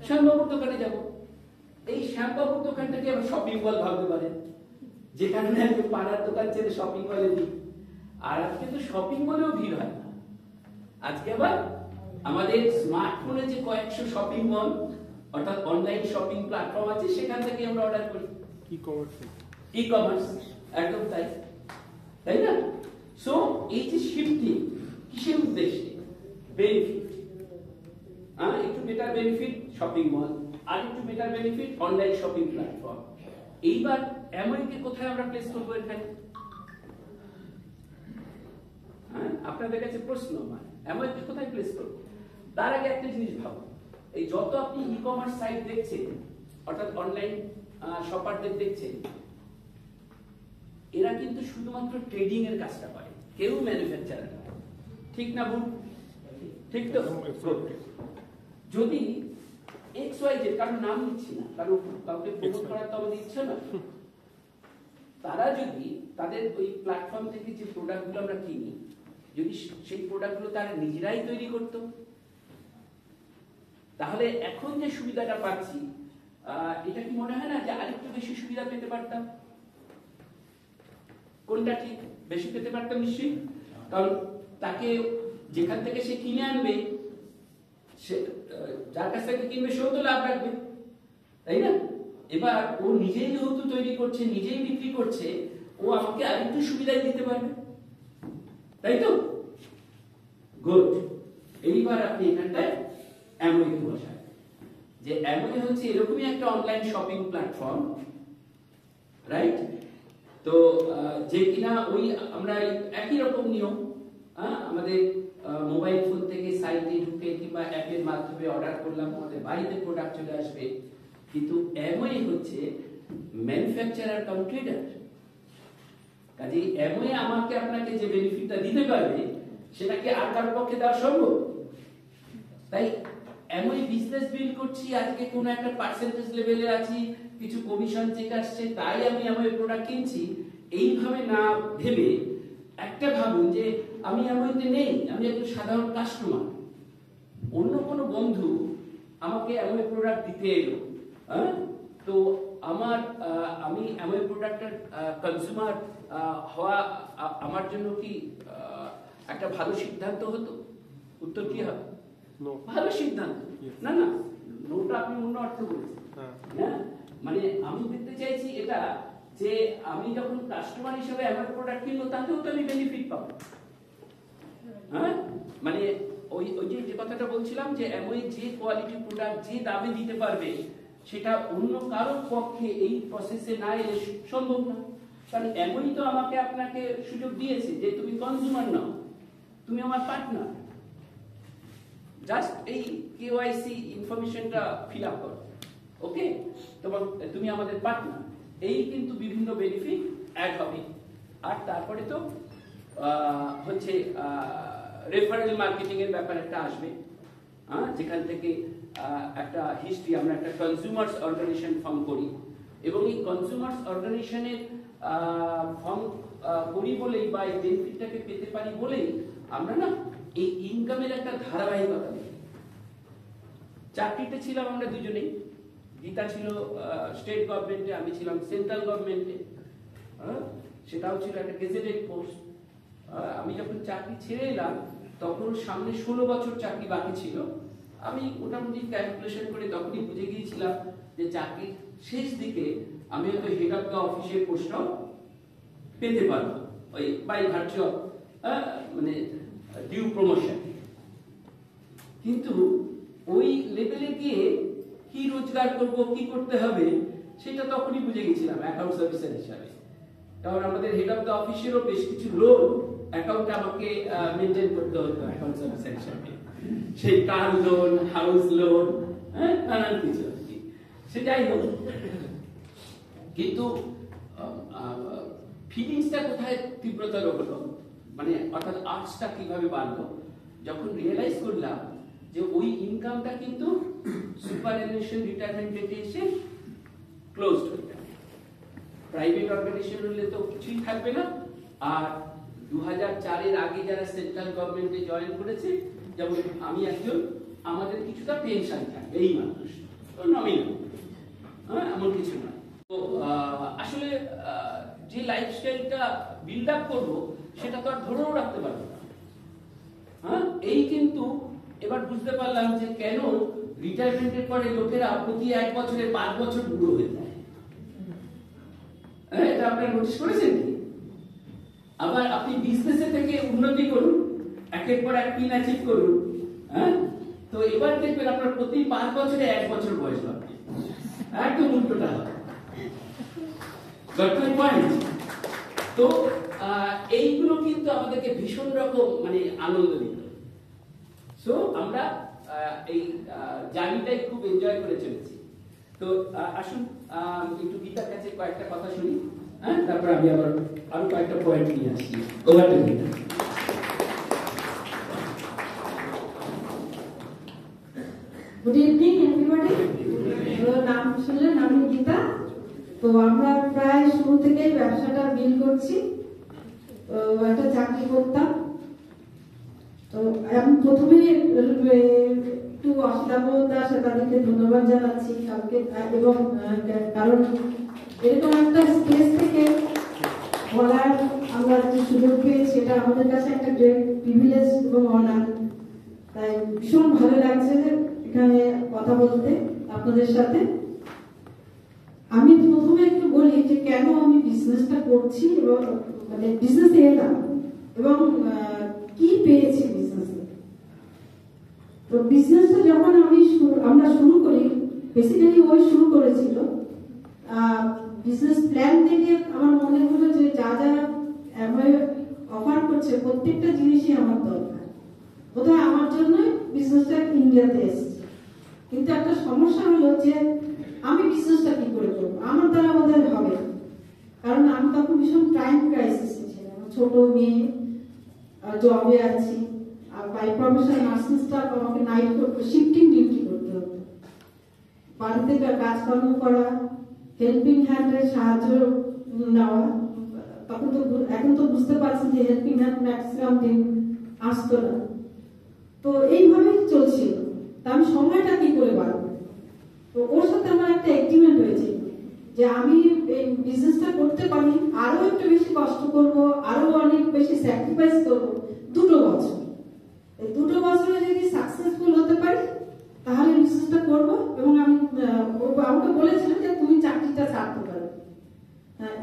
শ্যামবাবুর দোকানে যাব। এই শ্যামবাবুর দোকানটাকে আমরা শপিং মল ভাবতে পারেন, যেখানে আজকে পাড়ার দোকান ছেড়ে শপিং মলে দিই। আর আজকে তো শপিং মলেও ভিড় হয় না, আজকে আবার আমাদের স্মার্টফোনে যে কয়েকশো শপিং মল অর্থাৎ অনলাইন শপিং প্ল্যাটফর্ম আছে, সেখান থেকে আমরা অর্ডার করি। ই কমার্স একদম তাই, তাই না? সো এই যে শিফটিং কিসের উদ্দেশ্যে? বেনিফিট, একটু বেটার বেনিফিট শপিং মল, আর একটু better benefit online shopping platform. এইবার অ্যামওয়েকে কোথায় আমরা প্লেস করবো এখানে? আপনাদের কাছে প্রশ্ন, মানে অ্যামওয়েকে কোথায় প্লেস করবো? তার আগে একটা জিনিস ভাবো, এই যত আপনি ই কমার্স সাইট দেখছেন অর্থাৎ অনলাইন শপারদের দেখছেন, এরা কিন্তু শুধুমাত্র ট্রেডিং এর কাজটা করে, কেউ ম্যানুফ্যাকচারার না। ঠিক না ভুল? ঠিক তো? যদি এক্স ওয়াই জেড, কারণ নাম নিচ্ছি না, কারণ কাউকে প্রমোট করার তো আমাদের ইচ্ছা না, তারা যদি তাদের ওই প্ল্যাটফর্ম থেকে যে প্রোডাক্টগুলো আমরা কিনি, যদি সেই প্রোডাক্টগুলো তারা নিজেরাই তৈরি করতো, তাহলে এখন যে সুবিধাটা পাচ্ছি, এটা কি মনে হয় না যে আরেকটু বেশি সুবিধা পেতে পারতাম? কোনটা ঠিক? বেশি পেতে পারতাম নিশ্চয়ই, কারণ তাকে যেখান থেকে সে কিনে আনবে, সে যার কাছ থেকে কিনবে সেও তো লাভ রাখবে, তাই না? এবার ও নিজেই যেহেতু তৈরি করছে, নিজেই বিক্রি করছে, ও আমাকে আরেকটু সুবিধা দিতে পারবে, তাই তো? গুড। এইবার আপনি এখানটায় অ্যামওয়ে বসায়, যে অ্যামওয়ে হচ্ছে এরকমই একটা অনলাইন শপিং প্ল্যাটফর্ম, রাইট? তো যে কিনা ওই আমরা একই রকম নিয়ম, আমাদের মোবাইল ফোন থেকে সাইটে ঢুকে কিংবা অ্যাপের মাধ্যমে অর্ডার করলাম, আমাদের বাড়িতে প্রোডাক্ট চলে আসবে। কিন্তু অ্যামওয়ে হচ্ছে ম্যানুফ্যাকচারার কাম ট্রেডার। কাজে অ্যামওয়ে আমাকে আপনাকে যে বেনিফিটটা দিতে পারবে, সেটা কি আর কারোর পক্ষে দেওয়া সম্ভব? তাই অ্যামওয়ে বিজনেস বিল্ড করছি, আজকে কোনো একটা পার্সেন্টেজ লেভেলে আছি, কিছু কমিশন চেক আসছে, তাই আমি অ্যামওয়ে প্রোডাক্ট কিনছি, এইভাবে না ভেবে একটা ভাবুন যে আমি অ্যামওয়েতে নেই, আমি একজন সাধারণ কাস্টমার, অন্য কোনো বন্ধু আমাকে অ্যামওয়ে প্রোডাক্ট দিতে এলো, তো আমি অ্যামওয়ে প্রোডাক্টের কনজিউমার হওয়া আমার জন্য কি একটা ভালো সিদ্ধান্ত হতো? উত্তর কি হবে? ভালো সিদ্ধান্ত না। না, নোটা আপনি অন্য অর্থ বলেছেন। হ্যাঁ, মানে আমি দেখতে চাইছি এটা যে আমি যখন কাস্টমার হিসেবে অ্যামওয়ে প্রোডাক্ট কিনবো, তাতেও তো আমি বেনিফিট পাবো। হ্যাঁ, মানে ওই যে কথাটা বলছিলাম যে অ্যামওয়ে যে কোয়ালিটি প্রোডাক্ট যে দামে দিতে পারবে, সেটা অন্য কারোর পক্ষে এই প্রসেসে না এলে সম্ভব না। কারণ অ্যামওয়ে তো আমাকে আপনাকে সুযোগ দিয়েছে যে তুমি কনজিউমার নাও, তুমি আমার পার্টনার, জাস্ট এই কেওয়াইসি ইনফরমেশনটা ফিল আপ করো, ওকে, তোমার তুমি আমাদের পার্টনার, এই কিন্তু বিভিন্ন বেনিফিট অ্যাড হবে। আর তারপরে তো হচ্ছে রেফারেল মার্কেটিং এর ব্যাপার একটা আসবে, যেখান থেকে একটা হিস্ট্রি, আমরা একটা কনজিউমার্স অর্গানাইজেশন ফর্ম করি, এবং এই কনজিউমার্স অর্গানাইজেশনের ফর্ম করি বলেই বা এই বেনিফিটটাকে পেতে পারি বলেই আমরা না এই ইনকামের একটা ধারাবাহিকতা নেই। চাকরিতে ছিলাম আমরা দুজনেই, গীতা ছিল স্টেট গভর্নমেন্টে, আমি ছিলাম সেন্ট্রাল গভর্নমেন্টে, সেটাও ছিল একটা গেজেটেড পোস্ট। আমি যখন চাকরি ছেড়ে এলাম, তখন সামনে 16 বছর চাকরি বাকি ছিল। আমি মোটামুটি ক্যালকুলেশন করে তখনই বুঝে গিয়েছিলাম যে চাকরির শেষ দিকে আমি হয়তো হেড অফ দ্য অফিসের পোস্টটাও পেতে পারবো, ওই বাই ভার্চু অফ মানে ডিউ প্রমোশন। কিন্তু ওই লেভেলে গিয়ে কি রোজগার করব, কি করতে হবে, সেটা তখনই বুঝে গেছিলাম অ্যাকাউন্টস অফিসার হিসাবে। কারণ আমাদের হেড অফ দ্য অফিসেরও বেশ কিছু লোন অ্যাকাউন্ট আমাকে মেনটেন করতে হতো অ্যাকাউন্টস অফিসার হিসাবে, সেই কার লোন, হাউস লোন, নানান কিছু। সেটাই হোক, কিন্তু ফিলিংসটা কোথায় তীব্রতর হলো, মানে অর্থাৎ আর্টসটা কিভাবে বাড়লো, যখন রিয়েলাইজ করলাম যে ওই ইনকামটা কিন্তু সুপারঅ্যানুয়েশন রিটায়ারমেন্ট ডেটে এসে ক্লোজড হয়ে যাবে। প্রাইভেট অর্গানাইজেশন হলে তো কিছুই থাকবে না। আর 2004-এর আগে যারা সেন্ট্রাল গভর্নমেন্টে জয়েন করেছে, যেমন আমি একজন, আমাদের কিছুটা পেনশন থাকবে, এই মানুষ নমিনাল, এমন কিছু নয়। তো আসলে যে লাইফস্টাইলটা বিল্ড আপ করবো সেটা তো আর ধরেও রাখতে পারবো না। হ্যাঁ, এই কিন্তু এবার বুঝতে পারলাম যে কেন রিটায়ারমেন্টের পরে লোকেরা প্রতি 1 বছরে 5 বছর বুড়ো হয়ে যায়। এটা আপনারা নোটিস করেছেন কি? আবার আপনি বিজনেসে থেকে উন্নতি করুন, একের পর এক পিন অ্যাচিভ করুন, হ্যাঁ, তো এবার দেখবেন আপনার প্রতি 5 বছরে 1 বছর বয়স হবে, একদম উল্টোটা হবে। তো এইগুলো কিন্তু আমাদেরকে ভীষণ রকম মানে আনন্দ দিত। সো আমরা এই জার্নিটাই খুব এনজয় করে চলেছি। তো আসুন একটু গীতার কাছে কয়েকটা কথা শুনি, হ্যাঁ, তারপর আমি আবার আরো কয়েকটা পয়েন্ট নিয়ে আসছি। Over to Gita. Good evening everybody. নাম শুনলেন, আমি গীতা। তো আমরা প্রায় শুরু থেকেই ব্যবসাটা বিল্ড করছি। তো একটা চাকরি করতাম। তো আমি প্রথমে একটু অসিতাবদা তাদেরকে ধন্যবাদ জানাচ্ছি কালকে, এবং কারণ এরকম একটা স্পেস থেকে বলার আমরা যে সুযোগ পেয়েছি এটা আমাদের কাছে একটা গ্রেট প্রিভিলেজ এবং অনার। তাই ভীষণ ভালো লাগছে এখানে কথা বলতে আপনাদের সাথে। আমি প্রথমে একটু বলি যে কেন আমি বিজনেসটা করছি এবং মানে বিজনেসে এলাম এবং কি পেয়েছি বিজনেসে। তো বিজনেসটা যখন আমরা শুরু করি, বেসিক্যালি ওই শুরু করেছিল বিজনেস প্ল্যান থেকে। আমার মনে হলো যে যা যা অফার করছে প্রত্যেকটা জিনিসই আমার দরকার, বোধহয় আমার জন্য বিজনেসটা ইন্ডিয়াতে এসেছে। কিন্তু একটা সমস্যা হলো যে আমি বিজনেসটা কি করে করবো, আমার দ্বারা বোধহয় হবে, কারণ আমি তখন ভীষণ টাইম ক্রাইসিসে ছিলাম। ছোট মেয়ে, জবে আছি, আর বাই প্রফেশন নার্সিং স্টাফ, আমাকে নাইট শিফটিং ডিউটি করতে হতো, বাড়িতে কাজকর্ম করা, হেল্পিং হ্যান্ডের সাহায্য নেওয়া। তখন তো এখন তো বুঝতে পারছি যে হেল্পিং হ্যান্ড ম্যাক্সিমাম দিন আসতো না। তো এইভাবেই চলছিল। তা আমি সময়টা কি করে বাড়বো? তো ওর সাথে আমার একটা এগ্রিমেন্ট হয়েছে যে আমি এই বিজনেসটা করতে পারি, আরো একটু বেশি কষ্ট করব, আরো অনেক বেশি স্যাক্রিফাইস করব 2 বছর। এই 2 বছরে যদি সাকসেসফুল হতে পারি তাহলে বিজনেসটা করব। এবং আমি আমাকে বলেছিলাম যে তুমি চাকরিটা ছাড়তে পারো।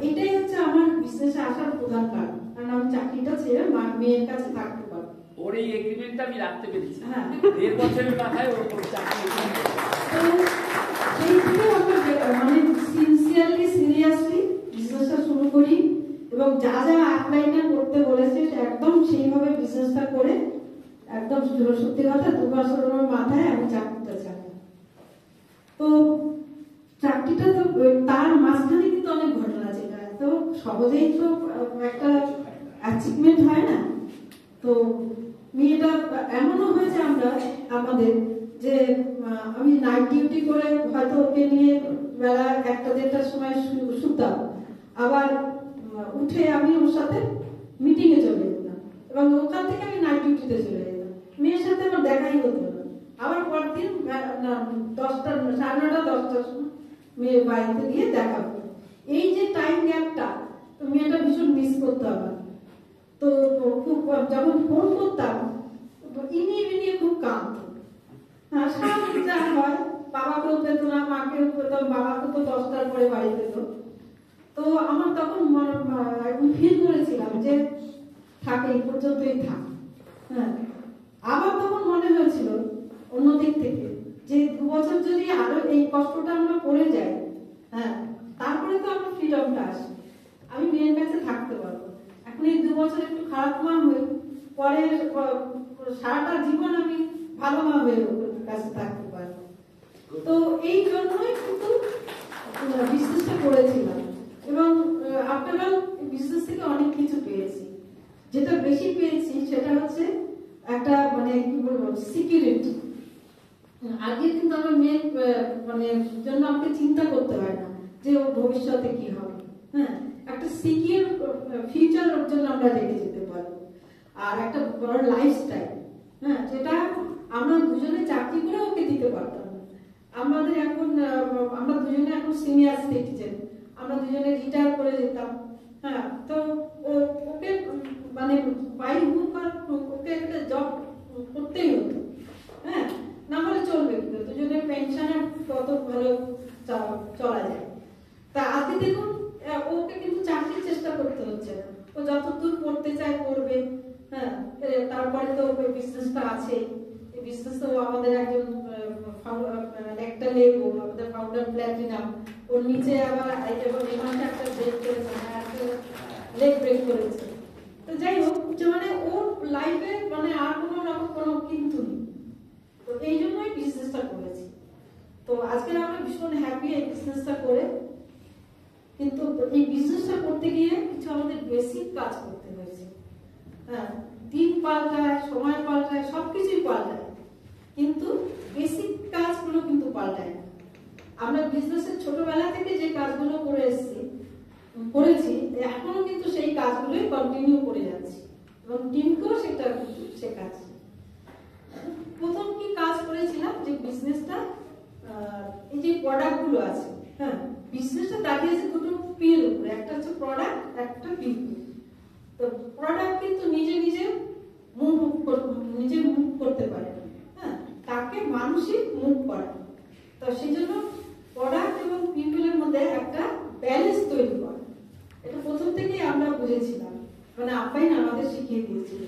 এটাই হচ্ছে আমার বিজনেসে আসার প্রধান কারণ, কারণ আমি চাকরিটা ছেড়ে মেয়ের কাছে থাকতে পারবো। ওর এই এগ্রিমেন্টটা আমি রাখতে পেরেছি। হ্যাঁ, 1.5 বছরের মাথায় ওর চাকরি। মানে সিনসিয়ারলি সিরিয়াসলি বিজনেসটা শুরু করি এবং যা যা আপলাইনে করতে বলেছে একদম সেইভাবে বিজনেসটা করে একদম সত্যি কথা 2 বছরের মাথায় আমি চাকরিটা চাই। তো চাকরিটা তো তার মাঝখানে কিন্তু অনেক ঘটনা আছে, তো সহজেই তো একটা অ্যাচিভমেন্ট হয় না। তো মেয়েটা এমনও হয়েছে আমাদের যে আমি নাইট ডিউটি করে হয়তো ওকে নিয়ে বেলা 1-1:30টার সময় শুতাম, আবার উঠে আমি ওর সাথে মিটিং এ চলে যেতাম এবং ওখান থেকে আমি নাইট ডিউটিতে চলে যেতাম। মেয়ের সাথে আমার দেখাই হতো না। আবার পরদিন 10টা 9:30-10টার সময় মেয়ের বাড়িতে গিয়ে দেখা হতো। এই যে টাইম গ্যাপটা, তো মেয়েটা ভীষণ মিস করতো আমার। তো খুব যখন ফোন করতাম ইনিয়ে খুব কাঁদতো। স্বাভাবিক যা হয়, বাবাকেও পেত না, মাকেও পেত, বাবাকে তো 10টার পরে বাড়ি পেত। তো আমার তখন ফিল করেছিলাম যে থাকে এই পর্যন্তই থাক। হ্যাঁ, আবার তখন মনে হয়েছিল অন্যদিক থেকে যে 2 বছর যদি আরো এই কষ্টটা আমরা করে যাই, হ্যাঁ, তারপরে তো আমার ফ্রিডমটা আসে, আমি মেয়ের কাছে থাকতে পারবো। এখন এই 2 বছর একটু খারাপ মা হই, পরে সারাটা জীবন আমি ভালো মা হয়ে কাছে থাকতে পারবো। তো এই জন্যই কিন্তু বিজনেসটা করেছিলাম এবং আপনারা বিজনেস থেকে অনেক কিছু পেয়েছি। যেটা বেশি পেয়েছি সেটা হচ্ছে একটা মানে কি বলবো সিকিউরিটি। আগে কিন্তু আমার মেয়ের মানে জন্য আমাকে চিন্তা করতে হয় না যে ও ভবিষ্যতে কি হবে। হ্যাঁ, একটা সিকিউর ফিউচার ওর জন্য আমরা রেখে যেতে পারবো, আর একটা বড় লাইফস্টাইল, হ্যাঁ, যেটা আমরা দুজনে চাকরি করে ওকে দিতে পারতাম না। আমরা দুজনে এখন সিনিয়র সিটিজেন, আমরা দুজনে রিটায়ার করে যেতাম, হ্যাঁ, তো ওকে মানে বাই হুক আর ওকে একটা জব করতেই হতো। হ্যাঁ, না হলে চলবে কি? দুজনের পেনশনে কত ভালো চলা যায়। তা আজকে দেখুন ওকে কিন্তু চাকরির চেষ্টা করতে হচ্ছে না, ও যতদূর করতে চায় করবে। হ্যাঁ, তারপরে তো বিজনেসটা আছে, এই বিজনেস তো আমাদের একজন একটা লেবু আমাদের ফাউন্ডার প্ল্যাটিনাম, ওর নিচে আবার এবং এই মাসে একটা ব্রেক করেছে, একটা লেগ ব্রেক করেছে। তো যাই হোক, যে মানে ওর লাইফে মানে আর কোনো রকম কোনো কিন্তু নেই। তো এই জন্যই বিজনেসটা করেছি। তো আজকে আমরা ভীষণ হ্যাপি এই বিজনেসটা করে। কিন্তু এই বিজনেসটা করতে গিয়ে কিছু আমাদের বেসিক কাজ করতে হয়েছে। হ্যাঁ, দিন পাল্টায়, সময় পাল্টায়, সবকিছুই পাল্টায়, কিন্তু বেসিক কাজগুলো কিন্তু পাল্টায় না। আমরা বিজনেসের ছোটবেলা থেকে যে কাজগুলো করেছি এখনো কিন্তু সেই কাজগুলোই কন্টিনিউ করে যাচ্ছি এবং টিমকেও সেটা শেখাচ্ছি। প্রথম কি কাজ করেছিলাম, যে বিজনেসটা এই যে প্রোডাক্টগুলো আছে, হ্যাঁ, বিজনেসটা দাঁড়িয়েছে দুটো পির উপরে, একটা হচ্ছে প্রোডাক্ট, একটা পিপল। তো প্রোডাক্ট কিন্তু নিজে মুভ করতে পারে, হ্যাঁ, তাকে মানুষই মুভ করে। তো সেই জন্য প্রোডাক্ট এবং পিপলের মধ্যে একটা ব্যালেন্স তৈরি করে, এটা প্রথম থেকেই আমরা বুঝেছিলাম, মানে আপাই আমাদের শিখিয়ে দিয়েছিল।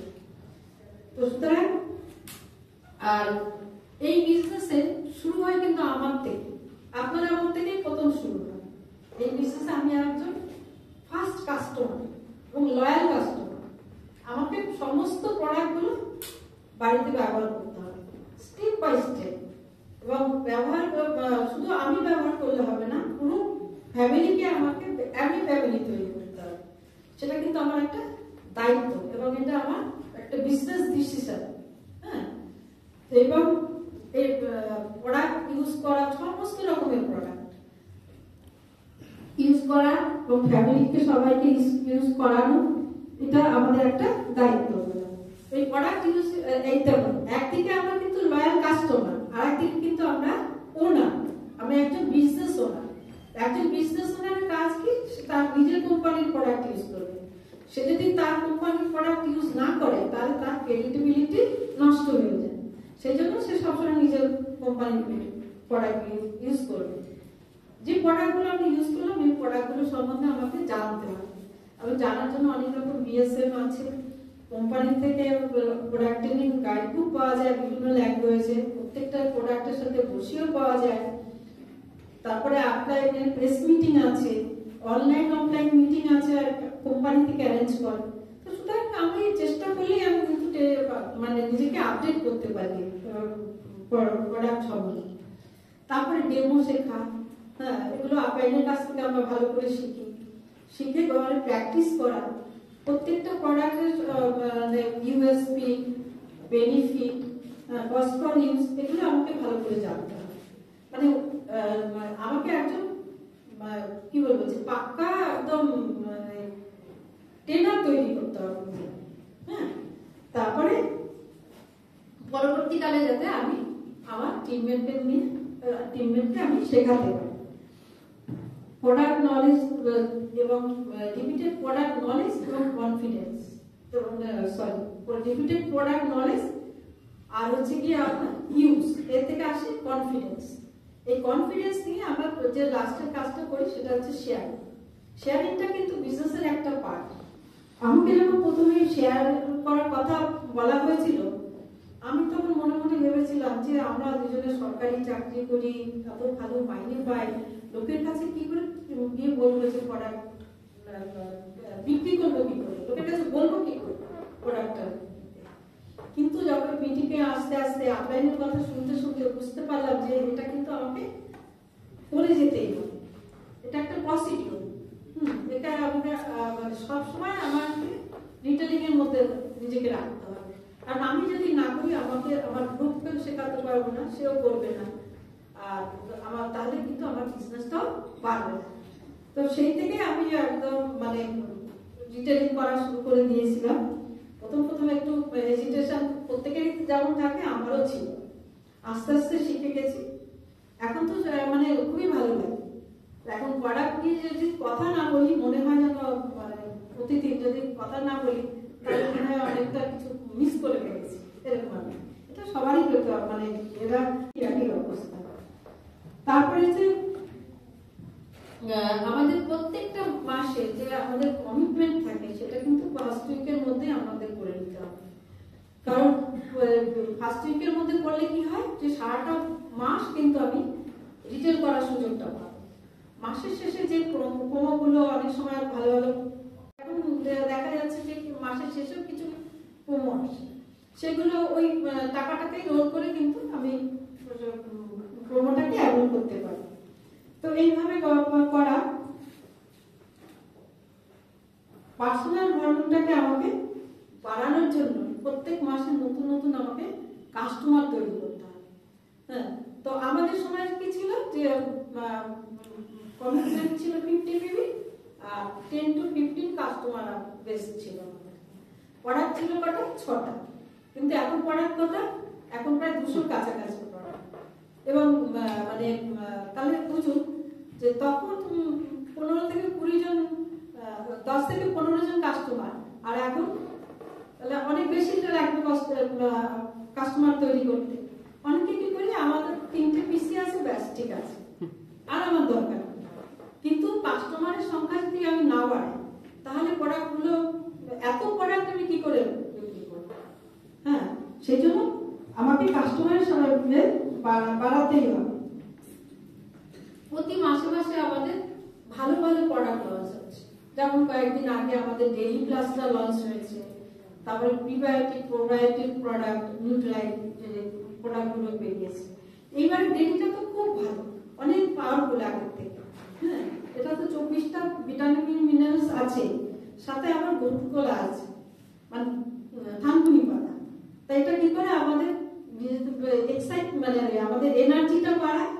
তো সুতরাং আর এই বিজনেসে শুরু হয় কিন্তু আমার থেকে, আপনার আমার থেকেই প্রথম শুরু হয়। এই বিজনেসে আমি একজন ফার্স্ট কাস্টমার এবং লয়াল কাস্টমার। আমাকে সমস্ত প্রোডাক্টগুলো বাড়িতে ব্যবহার করতে হবে স্টেপ বাই স্টেপ, এবং ব্যবহার শুধু আমি ব্যবহার করলে হবে না, পুরো ফ্যামিলিকে আমাকে ফ্যামিলি তৈরি করতে হবে। সেটা কিন্তু আমার একটা দায়িত্ব এবং এটা আমার একটা বিজনেস ডিসিশন। হ্যাঁ, এবং এই প্রোডাক্ট ইউজ করা, সমস্ত রকমের প্রোডাক্ট ইউজ করা এবং ফ্যামিলিকে সবাইকে ইউজ করানো, এটা আমাদের একটা দায়িত্ব। এই প্রোডাক্ট ইউজ এইটা একদিকে আমরা কিন্তু লয়াল কাস্টমার, আর একদিকে কিন্তু আমরা ওনার, আমি একজন বিজনেস ওনার। একজন বিজনেস ওনারের কাজ কি, তার নিজের কোম্পানির প্রোডাক্ট ইউজ করবে। সে যদি তার কোম্পানির প্রোডাক্ট ইউজ না করে তাহলে তার ক্রেডিবিলিটি নষ্ট হয়ে যায়। সেই জন্য সে সবসময় নিজের কোম্পানির প্রোডাক্ট ইউজ করবে। যে প্রোডাক্টগুলো আমি ইউজ করলাম, এই প্রোডাক্টগুলো সম্বন্ধে আমাকে জানতে হবে। আমি জানার জন্য অনেক রকম বিএসএম আছে, কোম্পানি থেকে প্রোডাক্ট ট্রেনিং গাইড বুক পাওয়া যায় বিভিন্ন ল্যাঙ্গুয়েজে, প্রত্যেকটা প্রোডাক্টের সাথে বসিয়েও পাওয়া যায়। তারপরে অফলাইনে প্রেস মিটিং আছে, অনলাইন অফলাইন মিটিং আছে, কোম্পানি থেকে অ্যারেঞ্জ করে। তো সুতরাং আমি চেষ্টা করলেই আমি কিন্তু মানে নিজেকে আপডেট করতে পারি প্রোডাক্ট সম্বন্ধে। তারপরে ডেমো শেখা, হ্যাঁ, এগুলো আপাইনের কাছ থেকে আমরা ভালো করে শিখে ঘরে প্র্যাকটিস করা। প্রত্যেকটা প্রোডাক্টের USP, benefit, cost for use, এগুলো আমাকে ভালো করে জানতে হবে। মানে আমাকে একজন কি বলবো, যে পাক্কা একদম ট্রেনার তৈরি করতে হবে। হ্যাঁ, তারপরে পরবর্তীকালে যাতে আমি আমার টিমমেটকে আমি শেখাতে পারি। প্রোডাক্ট নলেজ এবং লিমিটেড প্রোডাক্ট নলেজ এবং কনফিডেন্স, এবং লিমিটেড প্রোডাক্ট নলেজ আর হচ্ছে কি আপনার ইউজ, এর থেকে আসে কনফিডেন্স। এই কনফিডেন্স নিয়ে আমরা যে লাস্টের কাজটা করি সেটা হচ্ছে শেয়ারিংটা কিন্তু বিজনেসের একটা পার্ট। আমাকে যখন প্রথমে শেয়ার করার কথা বলা হয়েছিল, আমি তখন মনে মনে ভেবেছিলাম যে আমরা দুজনে সরকারি চাকরি করি, এত ভালো মাইনে পাই, লোকের কাছে কি করে গিয়ে বলবো যে প্রোডাক্ট বিক্রি করবো কি করে, লোকের কাছে বলবো কি করে প্রোডাক্টটা। কিন্তু যখন মিটিংয়ে আস্তে আস্তে অফলাইনের কথা শুনতে বুঝতে পারলাম যে এটা কিন্তু আমাকে করে যেতেই হবে, এটা একটা প্রসিডিউর। এটা আমাকে মানে সবসময় আমাকে রিটেলিং এর মধ্যে নিজেকে রাখতে হবে। কারণ আমি যদি না করি, আমাকে আমার গ্রুপকেও শেখাতে পারবো না, সেও করবে না, আর আমার তাহলে কিন্তু আমার বিজনেসটাও বাড়বে না। তো সেই থেকে আমি একদম মানে রিটেলিং করা শুরু করে দিয়েছিলাম। প্রথম একটু হেজিটেশন প্রত্যেকেরই যেমন থাকে, আমারও ছিল। আস্তে আস্তে শিখে গেছি, এখন তো মানে খুবই ভালো লাগে। এখন প্রোডাক্ট নিয়ে যদি কথা না বলি, মনে হয় যেন মানে যদি কথা না বলি তাহলে মনে হয় অনেকটা কিছু মিস করে ফেলেছি, এরকম আমি। এটা সবারই হতো, মানে এরা একই অবস্থা। তারপরে যে আমাদের প্রত্যেকটা মাসে যে আমাদের কমিটমেন্ট থাকে সেটা কিন্তু ফার্স্ট উইকের মধ্যে আমাদের করে নিতে হবে। কারণ ফার্স্ট উইকের মধ্যে করলে কি হয় যে সারাটা মাস কিন্তু আমি রিটেল করার সুযোগটা পাবো। মাসের শেষে যে প্রোমোগুলো অনেক সময় ভালো ভালো, এখন দেখা যাচ্ছে যে মাসের শেষেও কিছু প্রোমো আসে, সেগুলো ওই টাকাটাকেই রোল করে কিন্তু আমি প্রোমোটাকে অ্যাভয়েড করতে পারি। তো এইভাবে করা পার্সোনাল ব্র্যান্ডিংটাকে আমাকে বাড়ানোর জন্য প্রত্যেক মাসে নতুন নতুন আমাকে কাস্টমার তৈরি করতে হবে। হ্যাঁ, তো আমাদের সময় কি ছিল যে কমিটমেন্ট ছিল 50 পিবি আর 10 to 15 কাস্টমার বেস ছিল আমাদের। প্রোডাক্ট ছিল কটা? 6টা। কিন্তু এখন প্রোডাক্ট কটা? এখন প্রায় 200 কাছাকাছি প্রোডাক্ট। এবং মানে তাহলে বুঝুন যে তখন 15 থেকে 20 জন, 10 থেকে 15 জন কাস্টমার, আর এখন তাহলে অনেক বেশি লাগবে কাস্টমার তৈরি করতে। অনেকে কি করে, আমাদের 3টে পিসি আছে, ব্যাস ঠিক আছে, আর আমার দরকার। কিন্তু কাস্টমারের সংখ্যা যদি আমি না বাড়াই তাহলে প্রোডাক্টগুলো, এত প্রোডাক্ট আমি কি করে বিক্রি করব? হ্যাঁ, সেই জন্য আমাকে কাস্টমারের সংখ্যা বাড়াতেই হবে। প্রতি মাসে মাসে আমাদের ভালো ভালো প্রোডাক্ট লঞ্চ হচ্ছে। যেমন কয়েকদিন আগে আমাদের ডেইলি প্লাসটা লঞ্চ হয়েছে, তারপরে প্রিবায়োটিক প্রোবায়োটিক প্রোডাক্ট, নিউট্রাইট যে প্রোডাক্টগুলো বেরিয়েছে। এইবার ডেইলিটা তো খুব ভালো, অনেক পাওয়ারফুল আগের থেকে। হ্যাঁ, এটা তো 24টা ভিটামিন মিনারেলস আছে, সাথে আবার গরুকলা আছে, মানে থানকুনি পাতা। তাই এটা কি করে আমাদের এক্সাইট, মানে আমাদের এনার্জিটা বাড়ায়,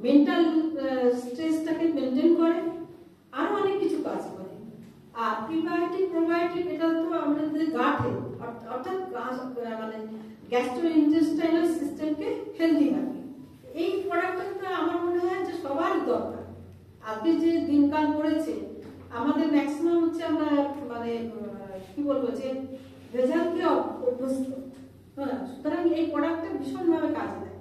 মেন্টাল স্ট্রেসটাকে মেনটেন করে, আরো অনেক কিছু কাজ করে। আর প্রিবায়োটিক প্রোবায়োটিক এটা তো আমাদের গাটে, অর্থাৎ মানে গ্যাস্ট্রোইন্টেস্টাইনাল সিস্টেমকে হেলদি রাখে। এই প্রোডাক্টটা আমার মনে হয় যে সবারই দরকার। আজকে যে দিনকাল পড়েছে, আমাদের ম্যাক্সিমাম হচ্ছে আমরা মানে কি বলবো যে রেজাল্টকে অভ্যস্ত। হ্যাঁ, সুতরাং এই প্রোডাক্টটা ভীষণভাবে কাজে দেয়।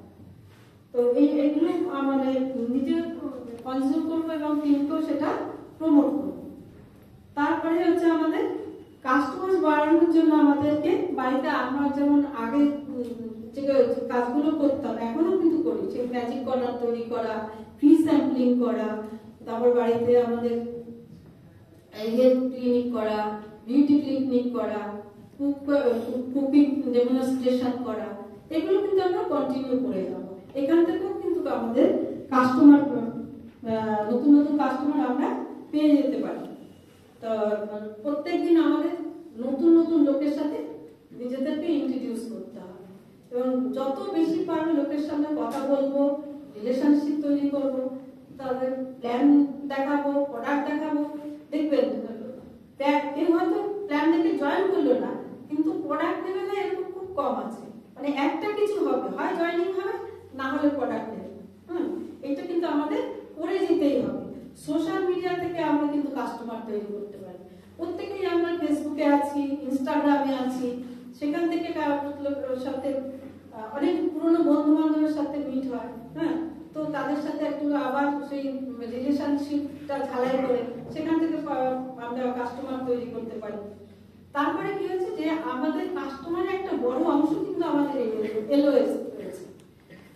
তো এইগুলো মানে নিজে কনজিউম করবো এবং টিমকেও সেটা প্রমোট করবো। তারপরে হচ্ছে আমাদের কাস্টমার বাড়ানোর জন্য আমাদেরকে বাড়িতে আমরা যেমন আগে যে কাজগুলো করতাম, এখনো কিন্তু করি, সেই ম্যাজিক কর্নার তৈরি করা, ফ্রি স্যাম্পলিং করা, তারপর বাড়িতে আমাদের হেলথ ক্লিনিক করা, বিউটি ক্লিনিক করা, কুকিং ডেমনস্ট্রেশন করা, এগুলো কিন্তু আমরা কন্টিনিউ করে যাবো। এখান থেকেও কিন্তু আমাদের কাস্টমার, নতুন নতুন কাস্টমার আমরা পেয়ে যেতে পারি। তো প্রত্যেকদিন আমাদের নতুন নতুন লোকের সাথে নিজেদেরকে ইন্ট্রোডিউস করতে হবে, এবং যত বেশি পারবো লোকের সামনে কথা বলবো, রিলেশনশিপ তৈরি করবো, তাদের প্ল্যান দেখাবো, প্রোডাক্ট দেখাবো। দেখবেন কেউ হয়তো প্ল্যান দেখে জয়েন করলো না, কিন্তু প্রোডাক্ট নেবে না এরকম খুব কম আছে। মানে একটা কিছু হবে, হয় জয়েনিং হবে, না হলে প্রোডাক্ট নেবে। এটা কিন্তু আমাদের করে যেতেই হবে। সোশ্যাল মিডিয়া থেকে আমরা কিন্তু কাস্টমার তৈরি করতে পারি। প্রত্যেকেই আমরা ফেসবুকে আছি, ইনস্টাগ্রামে আছি, সেখান থেকে কারোর সাথে অনেক পুরনো বন্ধু বান্ধবের সাথে মিট হয়। হ্যাঁ, তো তাদের সাথে একটু আবার সেই রিলেশনশিপটা ঝালাই করে সেখান থেকে আমরা কাস্টমার তৈরি করতে পারি। তারপরে কি হচ্ছে যে আমাদের কাস্টমারের একটা বড় অংশ কিন্তু আমাদের এলওএস রয়েছে।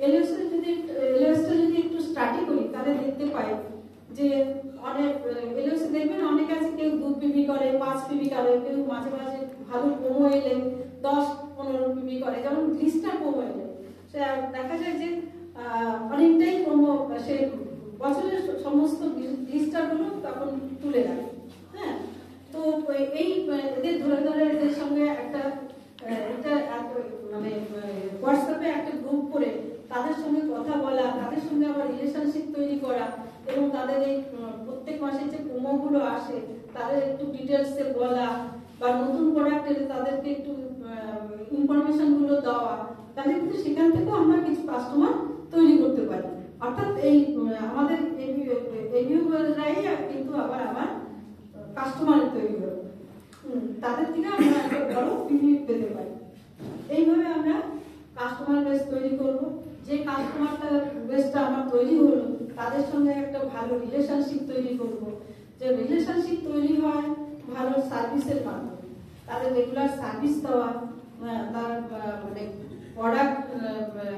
এলওএসটা যদি একটু স্টাডি করি তাহলে দেখতে পাই যে অনেক এলওএস দেখবেন অনেক আছে, কেউ 2 পিবি করে, 5 পিবি করে, কেউ মাঝে মাঝে ভালো প্রোমো এলে 10-15 পিবি করে। যেমন গ্লিস্টার প্রোমো এলে দেখা যায় যে অনেকটাই প্রোমো, সে বছরের সমস্ত গ্লিস্টার গুলো তখন তুলে রাখে। হ্যাঁ, তো এই এদের ধরে ধরে এদের সঙ্গে একটা মানে হোয়াটসঅ্যাপে একটা গ্রুপ করে তাদের সঙ্গে কথা বলা, তাদের সঙ্গে আবার রিলেশনশিপ তৈরি করা, এবং তাদের এই প্রত্যেক মাসে যে প্রোমোগুলো আসে তাদের একটু ডিটেলসে বলা, বা নতুন প্রোডাক্ট এলে তাদেরকে একটু ইনফরমেশন গুলো দেওয়া, তাহলে কিন্তু সেখান থেকেও আমরা কিছু কাস্টমার তৈরি করতে পারি। অর্থাৎ এই আমাদের রিভিউরাই কিন্তু আবার আমার কাস্টমার তৈরি করবে। তাদের থেকে আমরা একটা বড় পিকনিক পেতে পারি। এইভাবে আমরা কাস্টমার বেস তৈরি করব। যে কাস্টমারটা বেসটা আমার তৈরি হলো তাদের সঙ্গে একটা ভালো রিলেশনশিপ তৈরি করব। যে রিলেশনশিপ তৈরি হয় ভালো সার্ভিসের মাধ্যমে, তাদের রেগুলার সার্ভিস দেওয়া, তার মানে প্রোডাক্ট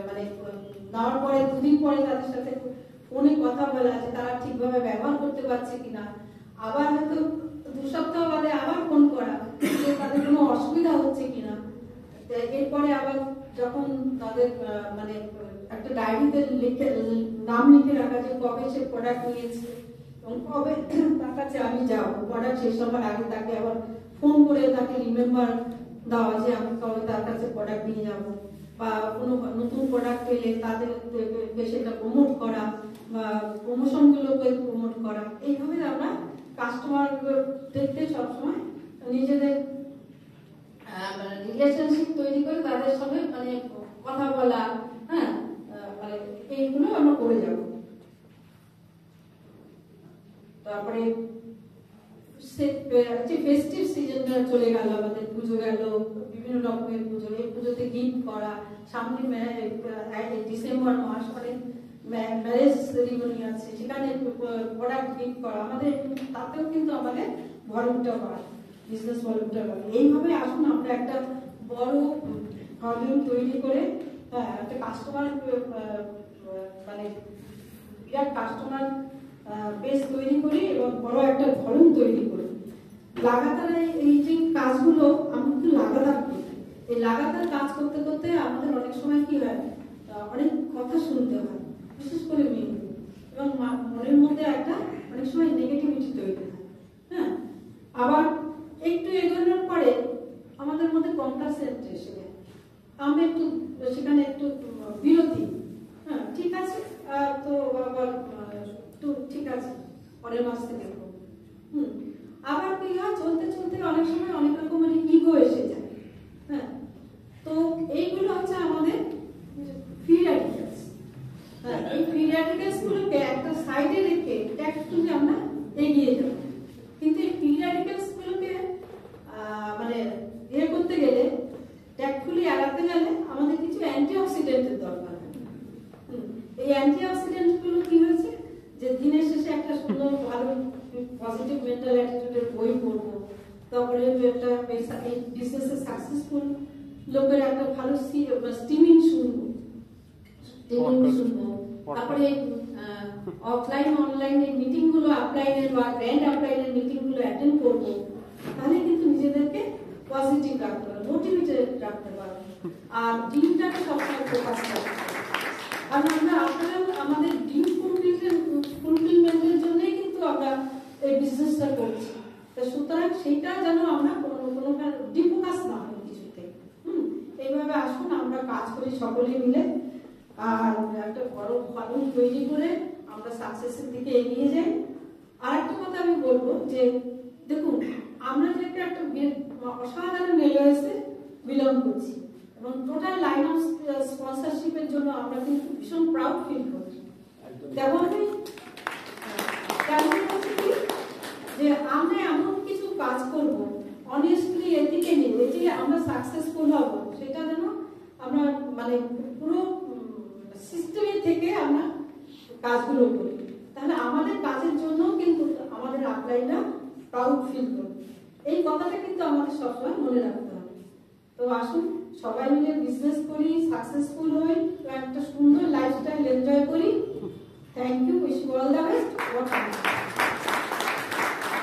মানে নেওয়ার পরে 2 দিন পরে তাদের সাথে ফোনে কথা বলা যে তারা ঠিকভাবে ব্যবহার করতে পারছে কিনা, আবার হয়তো 2 সপ্তাহ বাদে আবার ফোন করা যে তাদের কোনো অসুবিধা হচ্ছে কিনা। এরপরে আবার যখন তাদের মানে একটা ডায়েরিতে নাম লিখে রাখা যে কবে সে প্রোডাক্ট নিয়েছে এবং কবে তার কাছে আমি যাবো, প্রোডাক্ট শেষ হওয়ার আগে তাকে আবার ফোন করে তাকে রিমেম্বার দেওয়া যে আমি কবে তার কাছে প্রোডাক্ট নিয়ে যাবো, বা কোনো নতুন প্রোডাক্ট পেলে তাদের সেটা প্রমোট করা বা প্রমোশনগুলোকে প্রমোট করা। এইভাবে আমরা কাস্টমারদেরকে সবসময় নিজেদের রিলেশনশিপ তৈরি করে তাদের সঙ্গে মানে কথা বলা, হ্যাঁ, মানে এইগুলো আমরা করে যাব। তারপরে ফেস্টিভ সিজনটা চলে গেল, আমাদের পুজো গেল, বিভিন্ন রকমের পুজো, এই পুজোতে গিফট করা, সামনে ডিসেম্বর মাস অনেক ম্যারেজ সেরিমনি আছে, সেখানে প্রোডাক্ট গিফট করা, আমাদের তাতেও কিন্তু আমাদের ভলেন্টিয়ার করা, বিজনেস ভলেন্টিয়ার করা। এইভাবে আসুন আমরা একটা বড় ভলিউম তৈরি করে একটা কাস্টমার মানে বিরাট কাস্টমার বেস তৈরি করি এবং বড় একটা ভলিউম তৈরি করি। লাগাতার এই যে কাজগুলো আমরা কিন্তু লাগাতার করি। এই লাগাতার কাজ করতে করতে আমাদের অনেক সময় কি হয়, অনেক কথা শুনতে হয়, বিশেষ করে মেয়ে, এবং মনের মধ্যে একটা অনেক সময় নেগেটিভিটি তৈরি হয়। হ্যাঁ, আবার একটু এগোনোর পরে আমাদের মধ্যে কমপ্লেসেন্ট এসে যায়, আমরা একটু সেখানে একটু বিরতি, হ্যাঁ ঠিক আছে তো আবার একটু ঠিক আছে পরের মাস থেকে আবার কি হয়, চলতে চলতে অনেক সময় অনেক রকমের ইগো এসে যায়। হ্যাঁ, তো এইগুলো হচ্ছে আমাদের ফ্রি র্যাডিক্যালস। হ্যাঁ, এই ফ্রি র্যাডিক্যালস গুলোকে একটা সাইডে রেখে ট্যাক্টফুলি আমরা এগিয়ে যাব। কিন্তু এই ফ্রি র্যাডিক্যালস গুলোকে মানে ইয়ে করতে গেলে, ট্যাক্টফুলি এড়াতে গেলে আমাদের কিছু অ্যান্টিঅক্সিডেন্টের দরকার হয়। এই অ্যান্টিঅক্সিডেন্ট গুলো কি হয়েছে যে দিনের শেষে একটা সুন্দর ভালো পজিটিভ মেন্টাল অ্যাটিটিউডের বই পড়বো, তারপরে একটা বিজনেসে সাকসেসফুল লোকের একটা ভালো স্টিমিং শুনবো, তারপরে অফলাইন অনলাইন এই মিটিং গুলো আপলাইনের বা গ্র্যান্ড আপলাইনের মিটিং গুলো অ্যাটেন্ড করবো, তাহলে কিন্তু নিজেদেরকে পজিটিভ রাখতে পারবো, মোটিভেটেড রাখতে পারবো, আর ড্রিমটাকে সবসময় ফোকাস করতে পারবো। আর আপনারা আমাদের ড্রিম ফুলফিলমেন্টের জন্যই কিন্তু আমরা এই বিজনেসটা করছি। সুতরাং সেইটা যেন আমরা কোনো ডিফোকাস না হয় কিছুতে। এইভাবে আসুন আমরা কাজ করি সকলে মিলে, আর একটা বড় ফলন তৈরি করে আমরা সাকসেসের দিকে এগিয়ে যাই। আর একটা কথা আমি বলবো যে দেখুন, আমরা যে একটা অসাধারণ এলওএসে বিলং করছি এবং টোটাল লাইন অফ স্পন্সরশিপের জন্য আমরা কিন্তু ভীষণ প্রাউড ফিল করছি। তেমনই যে আমরা এমন কিছু কাজ করব অনেস্টলি, এথিক্যালি, যে আমরা সাকসেসফুল হব, সেটা যেন আমরা মানে পুরো সিস্টেমে থেকে আমরা কাজগুলো করি, তাহলে আমাদের কাজের জন্য কিন্তু আমাদের আপলাইনরা প্রাউড ফিল করবে। এই কথাটা কিন্তু আমাদের সবসময় মনে রাখতে হবে। তো আসুন সবাই মিলে বিজনেস করি, সাকসেসফুল হই, একটা সুন্দর লাইফস্টাইল এনজয় করি। Thank you, wish you all the best.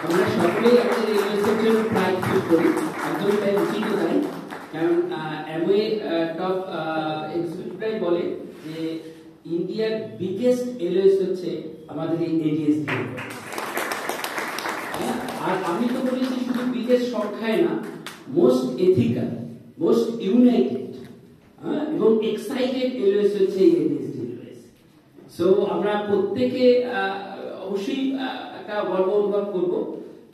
আমরা সকলেই আমাদের এলওএসের জন্য প্রাইড ফিল করি, একদমই তাই, উচিত তাই। কারণ অ্যামওয়ে টপ এক্সিকিউটিভরাই বলে যে ইন্ডিয়ার বিগেস্ট এলওএস হচ্ছে আমাদের এই এডিএসডি। আর আমি তো বলেছি শুধু বিগেস্ট সংখ্যায় না, মোস্ট এথিক্যাল, মোস্ট ইউনাইটেড এবং এক্সাইটেড এলওএস হচ্ছে এই এডিএসডি এলওএস। সো আমরা প্রত্যেকে অবশ্যই একটা গর্ব অনুভব করবো,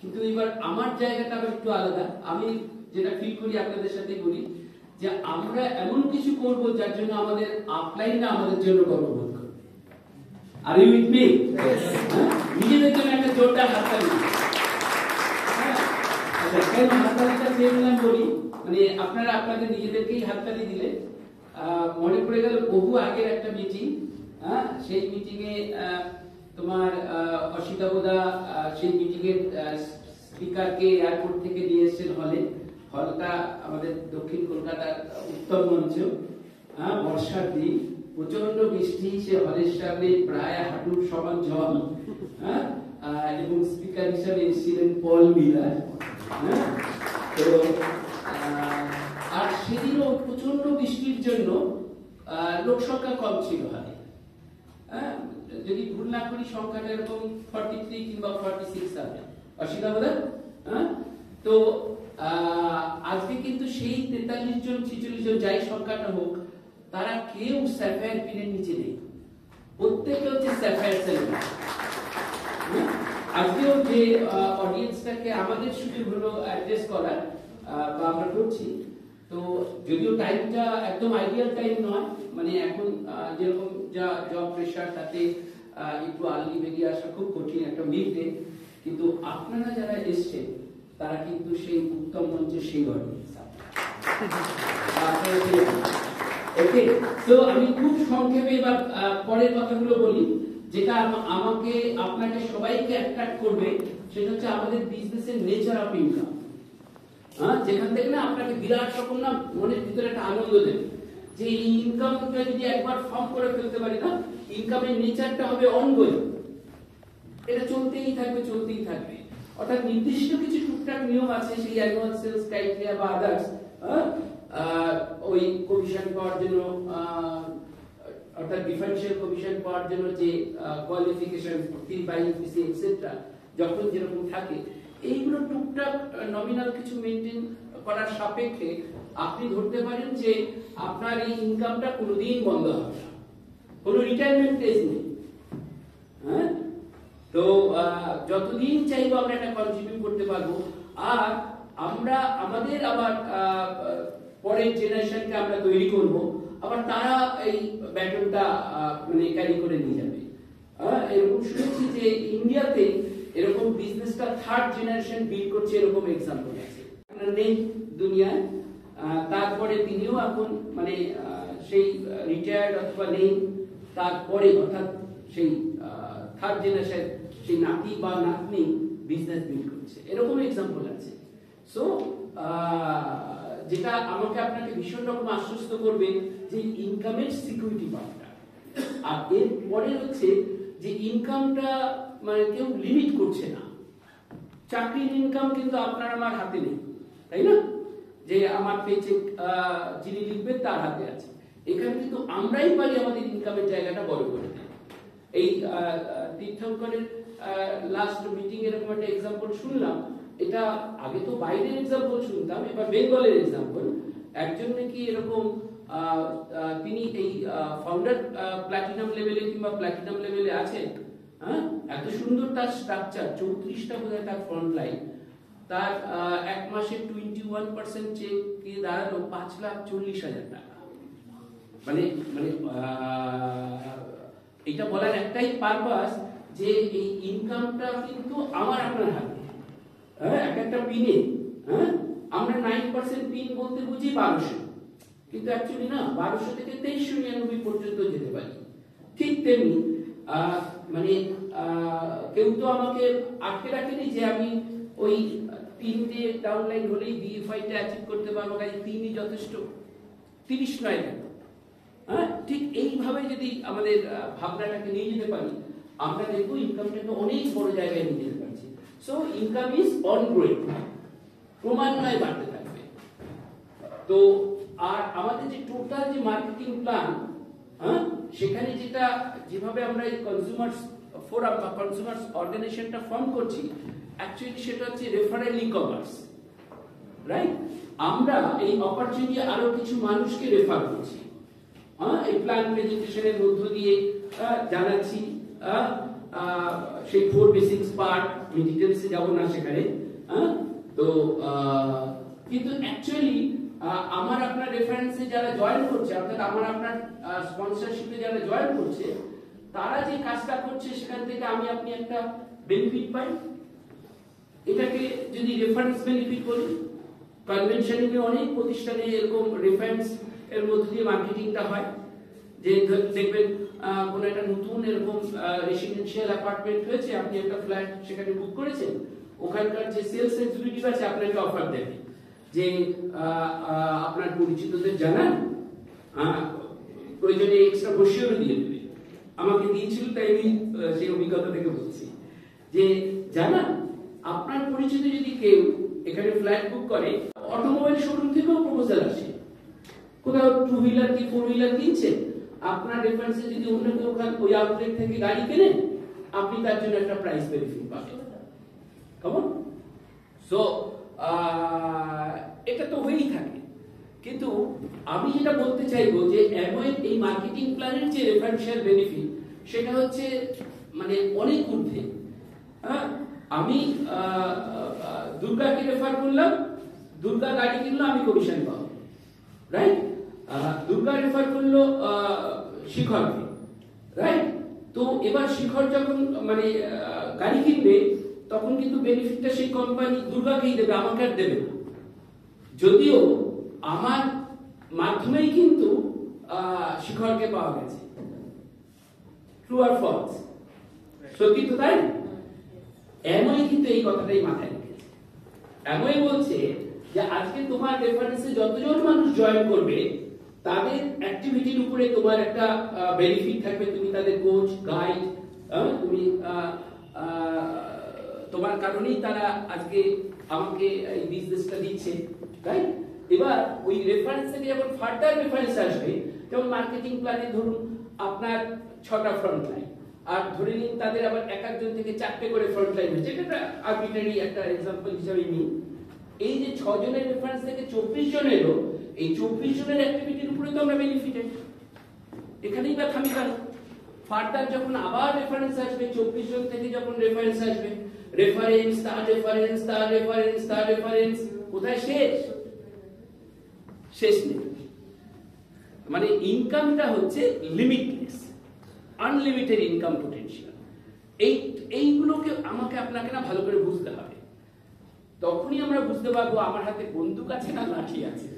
কিন্তু এবার আমার জায়গাটা আবার একটু আলাদা। আমি যেটা ফিল করি আপনাদের সাথে বলি যে আমরা এমন কিছু করব যার জন্য আমাদের আপলাইনরা আমাদের জন্য গর্ববোধ করবে। Are you with me? নিজেদের জন্য একটা জোরদার হাততালি। কেন হাততালিটা চেয়েছিলাম বলি, মানে আপনারা আপনাদের নিজেদেরকেই হাততালি দিলে। মনে পড়ে গেল বহু আগের একটা মিটিং, সেই মিটিং এ তোমার অসিতাবদা সেই মিটিং এর স্পিকারকে এয়ারপোর্ট থেকে নিয়ে এসেছেন হলে। হলটা আমাদের দক্ষিণ কলকাতার উত্তর মঞ্চ, বর্ষার দিন, প্রচন্ড বৃষ্টি, সে হলের সামনে প্রায় হাঁটুর সমান জল, এবং স্পিকার হিসাবে এসেছিলেন পল মিলার। তো আর সেদিনও প্রচন্ড বৃষ্টির জন্য লোক সংখ্যা কম ছিল হলে। যদি ভুল না করি সংখ্যাটা এরকম 43 কিংবা 46 হবে, অসুবিধা বোধ। তো আজকে কিন্তু সেই 43 জন 46 জন যাই সংখ্যাটা হোক, তারা কেউ স্যাফায়ার পিনের নিচে নেই, প্রত্যেকে হচ্ছে স্যাফায়ার সেলিব্রিটি। আজকেও যে অডিয়েন্সটাকে আমাদের সুযোগ হলো অ্যাড্রেস করার, বা আমরা করছি, তো যদিও টাইমটা একদম আইডিয়াল টাইম নয়, মানে এখন যেরকম যা জব প্রেশার, তাতে একটু আর্লি বেরিয়ে আসা খুব কঠিন একটা মিডডে, কিন্তু আপনারা যারা এসছেন তারা কিন্তু সেই উত্তম মঞ্চে সেই অডিয়েন্স। ওকে, তো আমি খুব সংক্ষেপে এবার পরের কথাগুলো বলি, যেটা আমাকে আপনাকে সবাইকে অ্যাট্রাক্ট করবে, সেটা হচ্ছে আমাদের বিজনেসের নেচার অফ ইনকাম। যেখান থেকে না আপনাকে বিরাট রকম না মনের ভিতরে একটা আনন্দ দেবে, যে এই ইনকামটা যদি একবার ফর্ম করে ফেলতে পারি না, ইনকামের নেচারটা হবে অনগোয়িং, এটা চলতেই থাকবে চলতেই থাকবে। অর্থাৎ নির্দিষ্ট কিছু টুকটাক নিয়ম আছে, সেই অ্যানুয়াল সেলস ক্রাইটেরিয়া বা আদার্স, ওই কমিশন পাওয়ার জন্য, অর্থাৎ ডিফারেন্সিয়াল কমিশন পাওয়ার জন্য যে কোয়ালিফিকেশন, ফি বাইং ফি এটসেট্রা যখন যেরকম থাকে, এইগুলো টুকটাক নমিনাল কিছু মেনটেন করার সাপেক্ষে আপনি ধরতে পারেন যে আপনার এই ইনকামটা কোনোদিন বন্ধ হবে না, কোনো রিটায়ারমেন্ট এজ নেই। তো যতদিন চাইবো আমরা এটা কন্টিনিউ করতে পারবো। আর আমরা আমাদের আবার পরের জেনারেশনকে আমরা তৈরি করব, আবার তারা এই ব্যাটনটা মানে ক্যারি করে নিয়ে যাবে। এরকম শুনেছি যে ইন্ডিয়াতে এরকম বিজনেসটা থার্ড জেনারেশন বিল্ড করছে, এরকম এক্সাম্পল আছে নেই দুনিয়ায়। তারপরে তিনিও এখন মানে সেই রিটায়ার্ড অথবা নেই, তারপরে অর্থাৎ সেই থার্ড জেনারেশন, সেই নাতি বা নাতনি বিজনেস বিল্ড করছে, এরকম এক্সাম্পল আছে। সো যেটা আমাকে আপনাকে ভীষণ রকম আশ্বস্ত করবে যে ইনকামের সিকিউরিটি পাওয়াটা। আর এর পরে হচ্ছে যে ইনকামটা মানে কেউ লিমিট করছে না। চাকরির ইনকাম কিন্তু আপনার আমার হাতে নেই, তাই না? যে আমার পেচেক যিনি লিখবেন তার হাতে আছে। এখানে কিন্তু আমরাই পারি আমাদের ইনকামের জায়গাটা বড় করে দিই। এই তীর্থঙ্করের লাস্ট মিটিং এরকম একটা এক্সাম্পল শুনলাম, এটা আগে তো বাইরের এক্সাম্পল শুনতাম, এবার বেঙ্গলের এক্সাম্পল। একজন নাকি এরকম তিনি এই ফাউন্ডার প্ল্যাটিনাম লেভেলে কিংবা প্ল্যাটিনাম লেভেলে আছেন। এত সুন্দর তার স্ট্রাকচার, 34টা বোধহয় তার ফ্রন্ট লাইন, তার এক মাসে 21% চেকে দাঁড়ালো 5,40,000 টাকা। মানে মানে এটা বলার একটাই পারপাস যে এই ইনকামটা কিন্তু আমার আপনার হাতে। এক একটা পিনে আমরা 9% পিন বলতে বুঝি 1200, কিন্তু অ্যাকচুয়ালি না, 1200 থেকে 2399 পর্যন্ত যেতে পারি। ঠিক তেমনি মানে কেউ তো আমাকে আটকে রাখেনি যে আমি ওই 3টে ডাউনলাইন হলেই বিএফআইটা অ্যাচিভ করতে পারবো, কাজে 3ই যথেষ্ট, 30 নয় কেন। ঠিক এইভাবে যদি আমাদের ভাবনাটাকে নিয়ে যেতে পারি, আমরা দেখবো ইনকামটাকে অনেক বড় জায়গায় নিয়ে যেতে পারছি। সো ইনকাম ইজ অনগোয়িং, ক্রমান্বয়ে বাড়তে থাকবে। তো আর আমাদের যে টোটাল যে মার্কেটিং প্ল্যান, সেখানে যেটা যেভাবে আমরা এই কনজিউমার্স ফোরাম বা কনজিউমার্স অর্গানাইজেশনটা ফর্ম করছি, অ্যাকচুয়ালি সেটা হচ্ছে রেফারেল ই কমার্স, রাইট? আমরা এই অপরচুনিটি আরো কিছু মানুষকে রেফার করছি, এই প্ল্যান প্রেজেন্টেশনের মধ্য দিয়ে জানাচ্ছি সেই 4 বেসিক্স পার্ট, আমি ডিটেলসে যাব না সেখানে। তো কিন্তু অ্যাকচুয়ালি আমার আপনার রেফারেন্সে যারা জয়েন করছে, অর্থাৎ আমার আপনার স্পন্সরশিপে যারা জয়েন করছে, তারা যে কাজটা করছে সেখান থেকে আমি আপনি একটা বেনিফিট পাই, এটাকে যদি রেফারেন্স বেনিফিট বলি, কনভেনশনালি অনেক প্রতিষ্ঠানে এরকম রেফারেন্স এর মধ্যে দিয়ে মার্কেটিংটা হয়। যে দেখবেন কোন একটা নতুন এরকম রেসিডেন্সিয়াল অ্যাপার্টমেন্ট হয়েছে, আপনি একটা ফ্ল্যাট সেখানে বুক করেছেন, ওখানকার যে সেলস এক্সিকিউটিভ আছে আপনাকে অফার দেবে যে আপনার পরিচিতদের জানান, প্রয়োজনে এক্সট্রা বসিয়েও দিয়ে দেবে। আমাকে দিয়েছিল, তাই আমি সেই অভিজ্ঞতা থেকে বলছি যে জানান আপনার পরিচিত যদি কেউ এখানে ফ্ল্যাট বুক করে, অটোমোবাইল শোরুম থেকেও প্রপোজাল আসে, কোথাও 2 হুইলার কি 4 হুইলার কিনছে, আপনার রেফারেন্সে যদি অন্য কেউ ওই আউটলেট থেকে গাড়ি কেনেন, আপনি তার জন্য একটা প্রাইস বেনিফিট পাবেন। কেমন? সো এটা তো হয়েই থাকে, কিন্তু আমি যেটা বলতে চাইবো যে অ্যামওয়ে এই মার্কেটিং প্ল্যানের যে রেফারেন্সিয়াল বেনিফিট সেটা হচ্ছে মানে অনেক ঊর্ধ্বে। আমি দুর্গাকে রেফার করলাম, দুর্গা গাড়ি কিনলো, আমি কমিশন পাবো, রাইট? দুর্গা রেফার করলো শিখরকে, রাইট? তো এবার শিখর যখন মানে গাড়ি কিনবে, তখন কিন্তু বেনিফিটটা সেই কোম্পানি দুর্গাকেই দেবে, আমাকে আর দেবে না, যদিও আমার মাধ্যমেই কিন্তু শিখরকে পাওয়া গেছে। ট্রু আর ফলস? সত্যি তো, তাই? অ্যামওয়ে কিন্তু এই কথাটাই মাথায় রেখেছে। অ্যামওয়ে বলছে যে আজকে তোমার রেফারেন্সে যতজন মানুষ জয়েন করবে, তাদের অ্যাক্টিভিটির উপরে তোমার একটা বেনিফিট থাকবে। তুমি তাদের কোচ, গাইড, তুমি তোমার কারণেই তারা আজকে আমাকে এই বিজনেসটা দিচ্ছে, তাই? এবার ওই রেফারেন্স থেকে যখন ফার্দার রেফারেন্স আসবে, যেমন মার্কেটিং প্ল্যানে ধরুন আপনার 6টা ফ্রন্ট লাইন, আর ধরে নিন তাদের আবার এক একজন থেকে 4টে করে ফ্রন্ট লাইন হয়েছে, এটা আরবিট্রারি একটা এক্সাম্পল হিসেবে নিই। এই যে 6 জনের রেফারেন্স থেকে 24 জন এলো, এই 24 জনের অ্যাক্টিভিটির উপরে তো আমরা বেনিফিটেড। এখানেই বা থামি কেন? ফার্দার যখন আবার রেফারেন্স আসবে, 24 জন থেকে যখন রেফারেন্স আসবে, রেফারেন্স তার রেফারেন্স তার রেফারেন্স তার রেফারেন্স, কোথায় শেষ? শেষ নেই। মানে ইনকামটা হচ্ছে লিমিটলেস, আনলিমিটেড ইনকাম পটেনশিয়াল। এইগুলোকে আমাকে আপনাকে না ভালো করে বুঝতে হবে, তখনই আমরা বুঝতে পারবো আমার হাতে বন্দুক আছে না লাঠি আছে।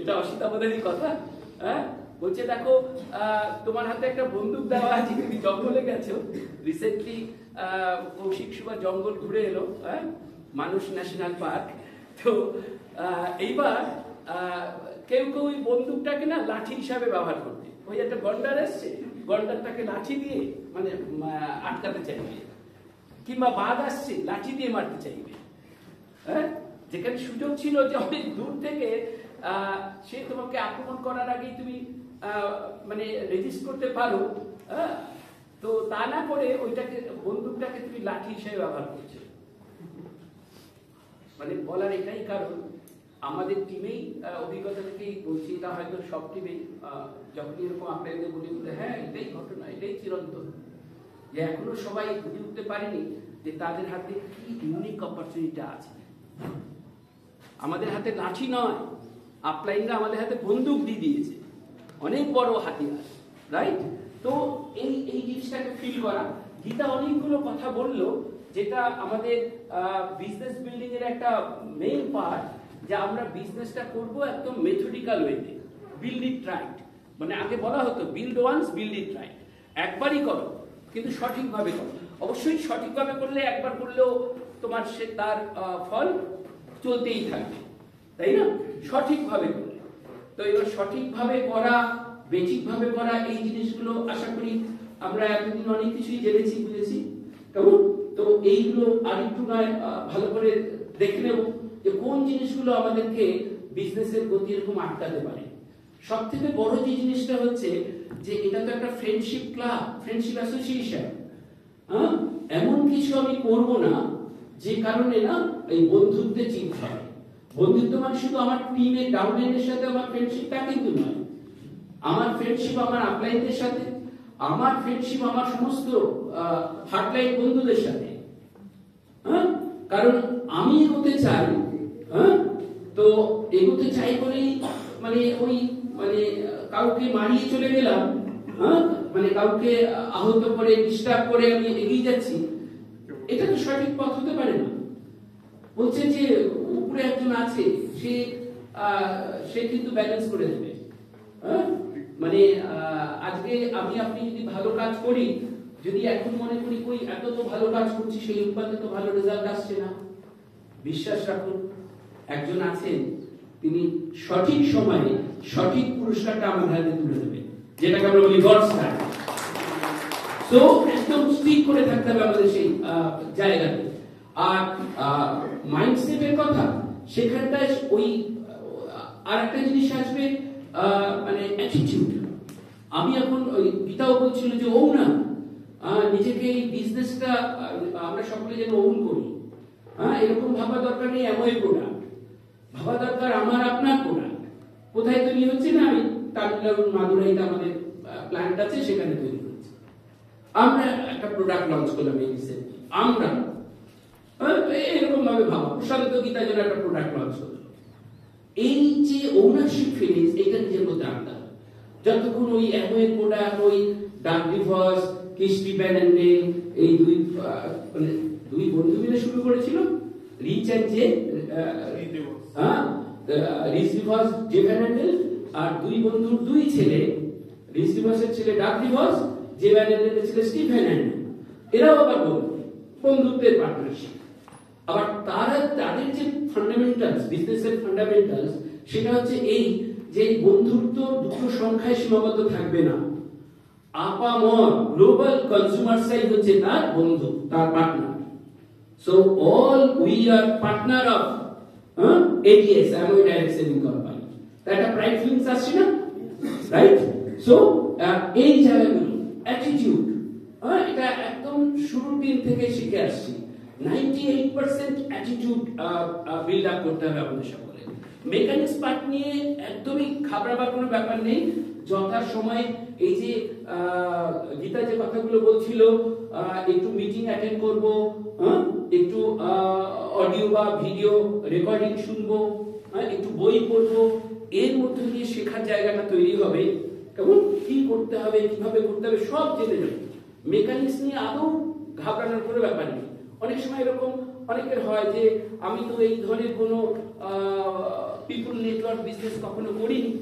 এটা অসিত আমাদেরই কথা। বলছে দেখো তোমার হাতে একটা বন্দুক দেওয়া আছে, তুমি জঙ্গলে গেছো, রিসেন্টলি কৌশিক সুবা জঙ্গল ঘুরে এলো, মানুষ ন্যাশনাল পার্ক। তো এইবার কেউ কেউ ওই বন্দুকটাকে না লাঠি হিসাবে ব্যবহার করবে। ওই একটা গন্ডার এসছে, গন্ডারটাকে লাঠি দিয়ে মানে আটকাতে চাইবে, কিংবা বাঘ আসছে লাঠি দিয়ে মারতে চাইবে। যেখানে সুযোগ ছিল যে অনেক দূর থেকে সে তোমাকে আক্রমণ করার আগেই তুমি মানে রেজিস্ট করতে পারো, তো তা না করে ওইটাকে বন্দুকটাকে তুমি লাঠি হিসেবে ব্যবহার করছো। মানে বলার এটাই কারণ, আমাদের টিমেই অভিজ্ঞতা থেকেই বলছি, এটা হয়তো সব টিমেই যখন এরকম আপনাদের বলি বলে হ্যাঁ এটাই ঘটনা, এটাই চিরন্তন, যে এখনো সবাই বুঝে উঠতে পারেনি যে তাদের হাতে কি ইউনিক অপরচুনিটি আছে। আমাদের হাতে লাঠি নয়, আপলাইনরা আমাদের হাতে বন্দুক দিয়ে দিয়েছে, অনেক বড় হাতিয়ার, রাইট? তো এই জিনিসটাকে ফিল করা। গীতা অনেকগুলো কথা বললো, যেটা আমাদের বিজনেস বিল্ডিং এর একটা মেইন পার্ট, যে আমরা বিজনেসটা করব একদম মেথডিক্যাল ওয়েতে, বিল্ড ইট রাইট। মানে আগে বলা হতো build once build it right, একবারই করো কিন্তু সঠিকভাবে করো। অবশ্যই সঠিকভাবে করলে একবার করলেও তোমার সে তার ফল চলতেই থাকবে, তাই না? সঠিকভাবে করলে। তো এবার সঠিকভাবে করা, বেঠিকভাবে করা, এই জিনিসগুলো আশা করি আমরা এতদিন অনেক কিছুই জেনেছি, বুঝেছি, কেমন? তো এইগুলো আরেকটু নয় ভালো করে দেখে নেব যে কোন জিনিসগুলো আমাদেরকে বিজনেসের গতি এরকম আটকাতে পারে। সব থেকে বড় যে জিনিসটা হচ্ছে যে এটা তো একটা ফ্রেন্ডশিপ ক্লাব, ফ্রেন্ডশিপ অ্যাসোসিয়েশন। এমন কিছু আমি করব না যে কারণে না এই বন্ধুত্বে চিন্তা হবে। বন্ধুত্ব মানে শুধু আমার টিমের ডাউনলাইনের সাথে আমার ফ্রেন্ডশিপ, তা কিন্তু নয়। আমার ফ্রেন্ডশিপ আমার আপলাইনদের সাথে, আমার ফ্রেন্ডশিপ আমার সমস্ত হার্ডলাইন বন্ধুদের সাথে। কারণ আমি এগোতে চাই, তো এগোতে চাই বলেই মানে ওই মানে কাউকে মারিয়ে চলে গেলাম, মানে কাউকে আহত করে ডিস্টার্ব করে আমি এগিয়ে যাচ্ছি, এটা তো সঠিক পথ হতে পারে না। বলছে যে উপরে একজন আছে, সে কিন্তু ব্যালেন্স করে দেবে। মানে আজকে আপনি যদি ভালো কাজ করি, যদি এখন মনে করি কই এত তো ভালো কাজ করছি, সেই অনুপাতে তো ভালো রেজাল্ট আসছে না, বিশ্বাস রাখুন একজন আছেন, তিনি সঠিক সময়ে সঠিক পুরস্কারটা আমাদের হাতে তুলে দেবে, যেটাকে আমরা বলি গড স্টার। তো একদম স্টিক করে থাকতে হবে আমাদের সেই জায়গাতে। আর মাইন্ডসেটের কথা, সেখানটায় ওই আরেকটা জিনিস আসবে, মানে অ্যাটিটিউড। আমি এখন ওই গীতাও বলছিল যে ও না নিজেকে এই বিজনেসটা আমরা সকলে যেন ওন করি, এরকম ভাবা দরকার নেই এমন প্রোডাক্ট, ভাবা দরকার আমার আপনার প্রোডাক্ট কোথায় তৈরি হচ্ছে না, আমি তামিলনাড়ুর মাদুরাইতে আমাদের প্ল্যান্ট আছে, সেখানে তৈরি হচ্ছে। আমরা একটা প্রোডাক্ট লঞ্চ করলাম এই রিসেন্টলি, আমরা এরকম ভাবে ভাবা, প্রশান্ত গীতা যেন একটা প্রোডাক্ট লঞ্চ করলো। এই যে ওনারশিপ ফিলিংস, এটা নিজের মধ্যে আনতে হবে। যতক্ষণ ওই একই প্রোডাক্ট, ওই ডাক ডিভোর্স, কিস্টি ব্যান্ডে, এই দুই বন্ধু মিলে শুরু করেছিল, Rich and Jay, Rich DeVos Jay Van Andel, আর দুই বন্ধুর দুই ছেলে, রিচ ডিভোর্সের ছেলে ডাক ডিভোর্স, জে ভ্যান্ডেলের ছেলে স্টিভ ভ্যান্ডেল। এরাও আবার বন্ধুত্বের পার্টনারশিপ। আবার তাদের যে ফান্ডামেন্টালস, বিজনেসের ফান্ডামেন্টালস, সেটা হচ্ছে এই যে বন্ধুত্ব দুটো সংখ্যায় সীমাবদ্ধ থাকবে না। আপামর গ্লোবাল কনজিউমার সাইড হচ্ছে তার বন্ধু, তার partner. So all we R partner of ADS, Amway Direct Selling Company। একটা প্রাইড ফিলিংস আসছে না, রাইট? সো এই জায়গাগুলো অ্যাটিটিউড, এটা একদম শুরুর দিন থেকে শিখে আসছি। 98% অ্যাটিটিউড বিল্ড আপ করতে হবে আমাদের সকলে। মেকানিক্স পার্ট নিয়ে একদমই ঘাবড়াবার কোনো ব্যাপার নেই। যথার সময় এই যে গীতা যে কথাগুলো বলছিল, একটু মিটিং অ্যাটেন্ড করব, একটু অডিও বা ভিডিও রেকর্ডিং শুনবো, একটু বই পড়বো, এর মধ্যে দিয়ে শেখার জায়গাটা তৈরি হবে। কেমন কি করতে হবে, কিভাবে করতে হবে, সব জেনে যাবে। মেকানিক্স নিয়ে আদৌ ঘাবড়ানোর কোনো ব্যাপার নেই। অনেক সময় এরকম অনেকের হয় যে আমি তো এই ধরনের কোনো পিপল নেটওয়ার্ক বিজনেস কখনো করিনি,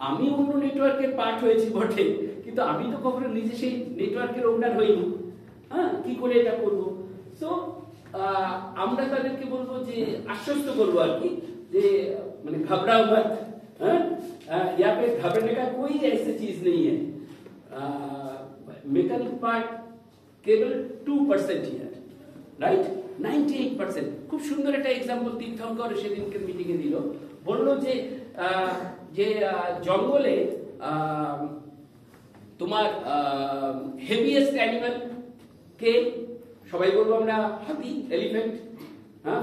আমি অন্য নেটওয়ার্কের পার্ট হয়েছি বটে, কিন্তু আমি তো কখনো নিজে সেই নেটওয়ার্কের ওনার হইনি, কি করে এটা করবো। সো আমরা তাদেরকে বলবো যে আশ্বস্ত করবো আর কি, যে মানে घबराओ मत, यहाँ पे घबराने का कोई ऐसी चीज नहीं है। मैकेनिक पार्ट केवल 2% ही है, राइट? 98%। খুব সুন্দর একটা एग्जांपल তীর্থঙ্কর সেদিনকার মিটিং এ দিল, বলল যে জঙ্গলে তোমার হেভিয়েস্ট অ্যানিমাল কে? সবাই বলবো আমরা হাতি, এলিফ্যান্ট।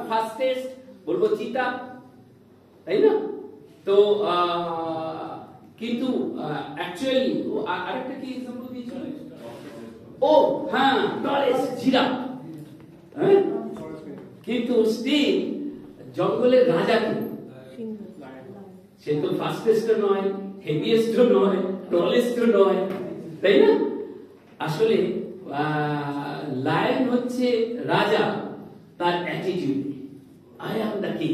ফাস্টেস্ট বলবো চিতা, তাই না? তো কিন্তু অ্যাকচুয়ালি আরেকটা কি एग्जांपल দিয়েছিল? ও হ্যাঁ, টলেস্ট জিরাফ। কিন্তু স্টিল জঙ্গলের রাজা কি? সে তো ফাস্টেস্ট নয়, হেভিয়েস্ট নয়, টলেস্ট নয়, তাই না? আসলে লায়ন হচ্ছে রাজা তার attitude, I am the king,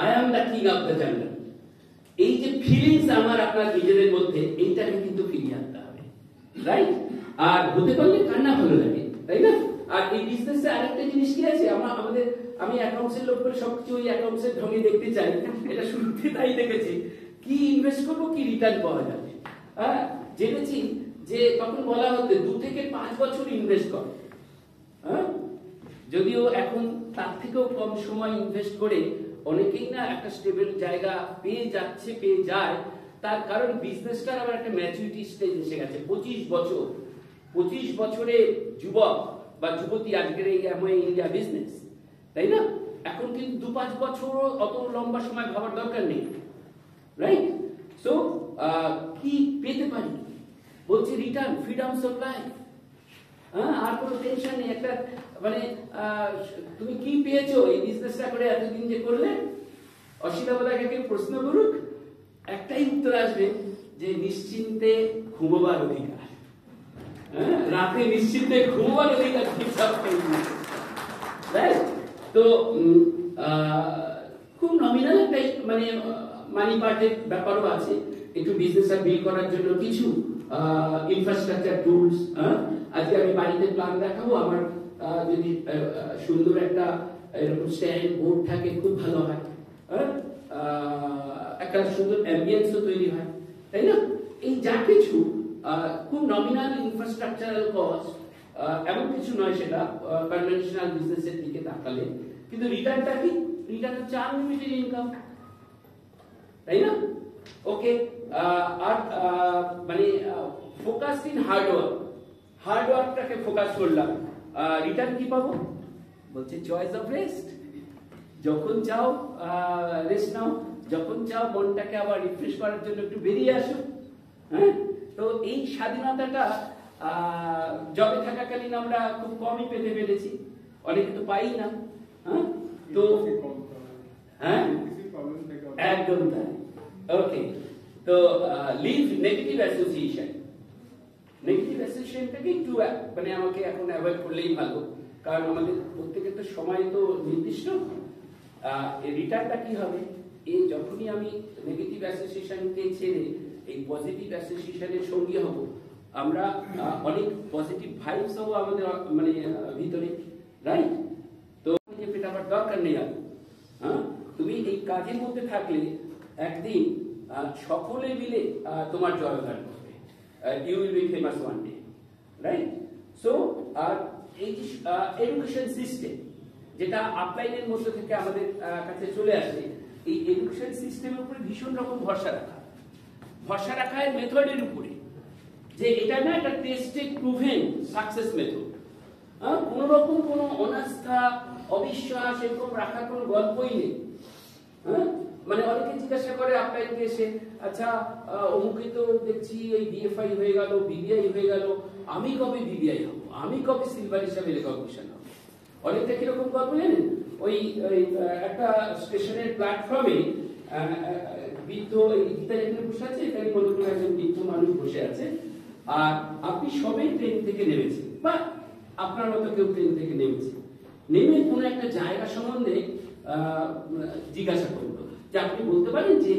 I am the king of the jungle. এই যে ফিলিংস আমার আপনার নিজেদের মধ্যে, এইটাকে কিন্তু ফিরিয়ে আনতে হবে, রাইট? আর হতে পারলে কান্না ভালো লাগে, তাই না? আর এই বিজনেসে আরেকটা জিনিস কি আছে, আমি অ্যাকাউন্টসের লোক করে সবকিছু ওই অ্যাকাউন্টসের ঢঙে দেখতে চাই, এটা শুরুতে তাই দেখেছি, কি ইনভেস্ট করবো, কি রিটার্ন পাওয়া যাবে। জেনেছি যে তখন বলা হতো 2 থেকে 5 বছর ইনভেস্ট কর, যদিও এখন তার থেকেও কম সময় ইনভেস্ট করে অনেকেই না একটা স্টেবল জায়গা পেয়ে যায়। তার কারণ বিজনেসটার আবার একটা ম্যাচুরিটি স্টেজ এসে গেছে। 25 বছরে যুবক বা যুবতী আজকের এই অ্যামওয়ে ইন্ডিয়া বিজনেস, তাই না? এখন কিন্তু 2-5 বছর অত লম্বা সময় ভাবার দরকার নেই, রাইট? সো কি পেতে পারি বলছি, রিটার্ন, ফ্রিডমস অফ লাইফ, আর কোনো টেনশন নেই। একটা মানে তুমি কি পেয়েছো এই বিজনেসটা করে, এতদিন যে করলে? অসিতাবদাকে কেউ প্রশ্ন করুক, একটাই উত্তর আসবে যে নিশ্চিন্তে ঘুমোবার অধিকার, রাতে নিশ্চিন্তে ঘুমোবার অধিকার। তো খুব নমিনাল একটা মানে মানি পার্টের ব্যাপারও আছে, একটু বিজনেস বিল্ড করার জন্য কিছু ইনফ্রাস্ট্রাকচার টুলস। আজকে আমি বাড়িতে প্ল্যান দেখাবো, আমার যদি সুন্দর একটা এরকম স্ট্যান্ড বোর্ড থাকে খুব ভালো হয়, একটা সুন্দর অ্যাম্বিয়েন্সও তৈরি হয়, তাই না? এই যা কিছু খুব নমিনাল ইনফ্রাস্ট্রাকচারাল কস্ট, এমন কিছু নয় সেটা কনভেনশনাল বিজনেসের দিকে তাকালে, কিন্তু রিটার্নটা কি? রিটার্ন হচ্ছে আনলিমিটেড ইনকাম, তাই না? ওকে, আর মানে ফোকাস ইন হার্ডওয়ার্কটাকে ফোকাস করলাম, রিটার্ন কি পাবো? বলছে চয়েস অফ রেস্ট। যখন চাও রেস্ট নাও, যখন চাও মনটাকে আবার রিফ্রেশ করার জন্য একটু বেরিয়ে আসো। হ্যাঁ, তো এই স্বাধীনতাটা জবে থাকাকালীন আমরা খুব কমই পেতে পেরেছি, অনেকে তো পাই না। হ্যাঁ, তো হ্যাঁ একদম তাই। ওকে, তো লিভ নেগেটিভ অ্যাসোসিয়েশন। নেগেটিভ অ্যাসোসিয়েশনটাকে একটু মানে আমাকে এখন অ্যাভয়েড করলেই ভালো, কারণ আমাদের প্রত্যেকের তো সময় তো নির্দিষ্ট। রিটার্নটা কি হবে? এই যখনই আমি নেগেটিভ অ্যাসোসিয়েশনকে ছেড়ে এই পজিটিভ অ্যাসোসিয়েশনের সঙ্গী হব, আমরা অনেক পজিটিভ ভাইবস হবো আমাদের মানে ভিতরে, রাইট? তো যে পেটাবার দরকার নেই আর। হ্যাঁ, তুমি এই কাজের মধ্যে থাকলে একদিন সকলে মিলে তোমার জয়গান করবে, you will be famous one day, right? So আর এই যে এডুকেশন সিস্টেম যেটা আপলাইনের মধ্যে থেকে আমাদের কাছে চলে আসে, এই এডুকেশন সিস্টেমের উপরে ভীষণ রকম ভরসা রাখা এর মেথডের উপরে, যে এটা না একটা টেস্টেড প্রুভেন সাকসেস মেথড। কোন রকম কোন অনাস্থা অবিশ্বাস এরকম রাখার কোন গল্পই নেই। মানে অনেকে জিজ্ঞাসা করে আপনাকে এসে, আচ্ছা অমুকে তো দেখছি এই বিএফআই হয়ে গেল, বিবিআই হয়ে গেল, আমি কবে বিবিআই হব, আমি কবে সিলভার হিসাবে রেকগনিশন হব? অনেকটা কিরকম গল্প জানেন? ওই একটা স্টেশনের প্ল্যাটফর্মে বৃদ্ধ গীতার এখানে বসে আছে, এখানে মনে করুন একজন বৃদ্ধ মানুষ বসে আছে, আর আপনি সবে ট্রেন থেকে নেমেছেন, বা আপনার মতো কেউ ট্রেন থেকে নেমেছে, নেমে কোনো একটা জায়গা সম্বন্ধে জিজ্ঞাসা করলো, যে আপনি বলতে পারেন যে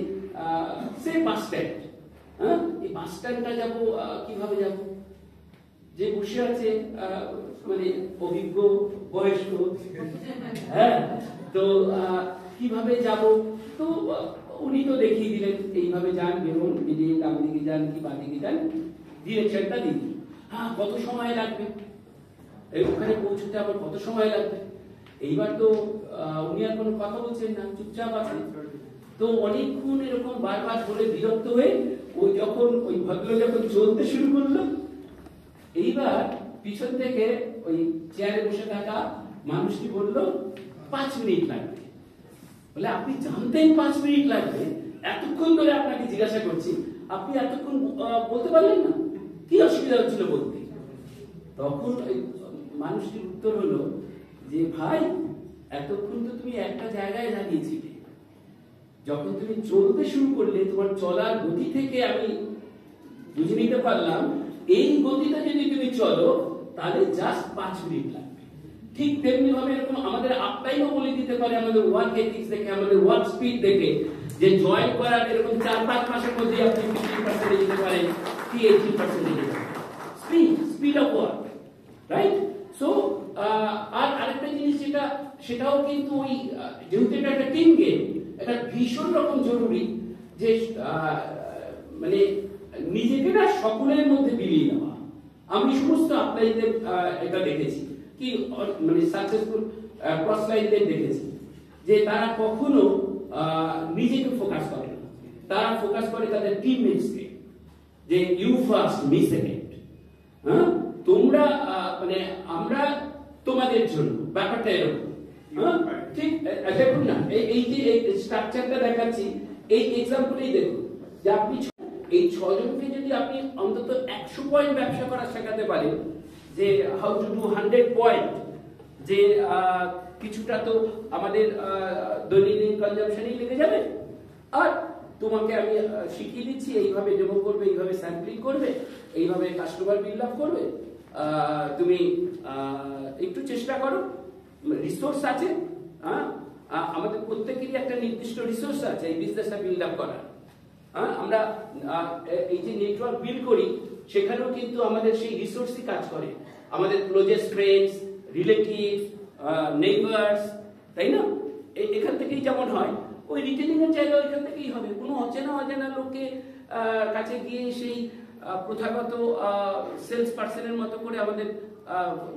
সে বাস স্ট্যান্ড, এই বাস স্ট্যান্ডটা যাবো কিভাবে যাব? যে বসে আছে মানে অভিজ্ঞ বয়স্ক, হ্যাঁ, তো কিভাবে যাব? তো উনি তো দেখিয়ে দিলেন, এইভাবে যান, বেরোন, বেরিয়ে ডান দিকে যান কি বাঁ দিকে যান, ডিরেকশনটা দিন। হ্যাঁ, কত সময় লাগবে ওখানে পৌঁছতে, আবার কত সময় লাগবে? এইবার তো উনি আর কোনো কথা বলছেন না, চুপচাপ আছেন। তো অনেকক্ষণ এরকম বারবার বলে বিরক্ত হয়ে ওই যখন ওই ভদ্র যখন চলতে শুরু করলো, এইবার পিছন থেকে ওই চেয়ারে বসে থাকা মানুষটি বলল 5 মিনিট লাগবে। বলে আপনি জানতেন 5 মিনিট লাগবে? এতক্ষণ ধরে আপনাকে জিজ্ঞাসা করছি, আপনি এতক্ষণ বলতে পারলেন না? কি অসুবিধা হচ্ছিল বলতে? তখন ওই মানুষটির উত্তর হলো যে, ভাই এতক্ষণ তো তুমি একটা জায়গায় দাঁড়িয়েছিলে, যখন তুমি চলতে শুরু করলে তোমার চলার গতি থেকে আমি বুঝে নিতে পারলাম এই গতিতে যদি তুমি চলো তাহলে জাস্ট 5 মিনিট লাগবে। ঠিক তেমনি ভাবে এরকম আমাদের আপলাইনও বলে দিতে পারে আমাদের ওয়ার্ক এথিক্স দেখে, আমাদের ওয়ার্ক স্পিড দেখে, যে জয়েন করার এরকম 4-5 মাসের মধ্যে আপনি 50% যেতে পারেন কি 80% যেতে পারেন। Speed of work, right? So আর আরেকটা জিনিস যেটা, সেটাও কিন্তু ওই যেহেতু এটা একটা টিম গেম, এটা ভীষণ রকম জরুরি যে মানে নিজেকে না সকলের মধ্যে বিলিয়ে নেওয়া। আমি সমস্ত আপলাইনদের এটা দেখেছি, কি মানে সাকসেসফুল ক্রস লাইনদের দেখেছি, যে তারা কখনো নিজেকে ফোকাস করে না, তারা ফোকাস করে তাদের টিমমেটসকে, যে ইউ ফার্স্ট মি সেকেন্ড। হ্যাঁ, তোমরা মানে আমরা তোমাদের জন্য, ব্যাপারটা এরকম। ঠিক দেখুন না, এই যে স্ট্রাকচারটা দেখাচ্ছি, এই এক্সাম্পলেই দেখুন যে আপনি এই 6 জনকে যদি আপনি অন্তত 100 পয়েন্ট ব্যবসা করা শেখাতে পারেন, যে হাউ টু ডু 100 পয়েন্ট, যে কিছুটা তো আমাদের দৈনন্দিন কনজাম্পশনেই লেগে যাবে। আর তোমাকে আমি শিখিয়ে দিচ্ছি এইভাবে ডেমো করবে, এইভাবে স্যাম্পলিং করবে, এইভাবে কাস্টমার বিল্ড আপ করবে, তুমি একটু চেষ্টা করো, রিসোর্স আছে, হ্যাঁ আমাদের প্রত্যেকেরই একটা নির্দিষ্ট রিসোর্স আছে এই বিজনেসটা বিল্ড আপ করার। হ্যাঁ আমরা এই যে নেটওয়ার্ক বিল্ড করি সেখানেও কিন্তু আমাদের সেই রিসোর্সই কাজ করে, আমাদের ক্লোজেস্ট ফ্রেন্ডস, রিলেটিভ, নেইবার্স, তাই না? এখান থেকেই যেমন হয় ওই রিটেলিং এর জায়গা ওইখান থেকেই হবে। কোনো অজানা লোকে কাছে গিয়ে সেই প্রথাগত সেলস পার্সনের মতো করে আমাদের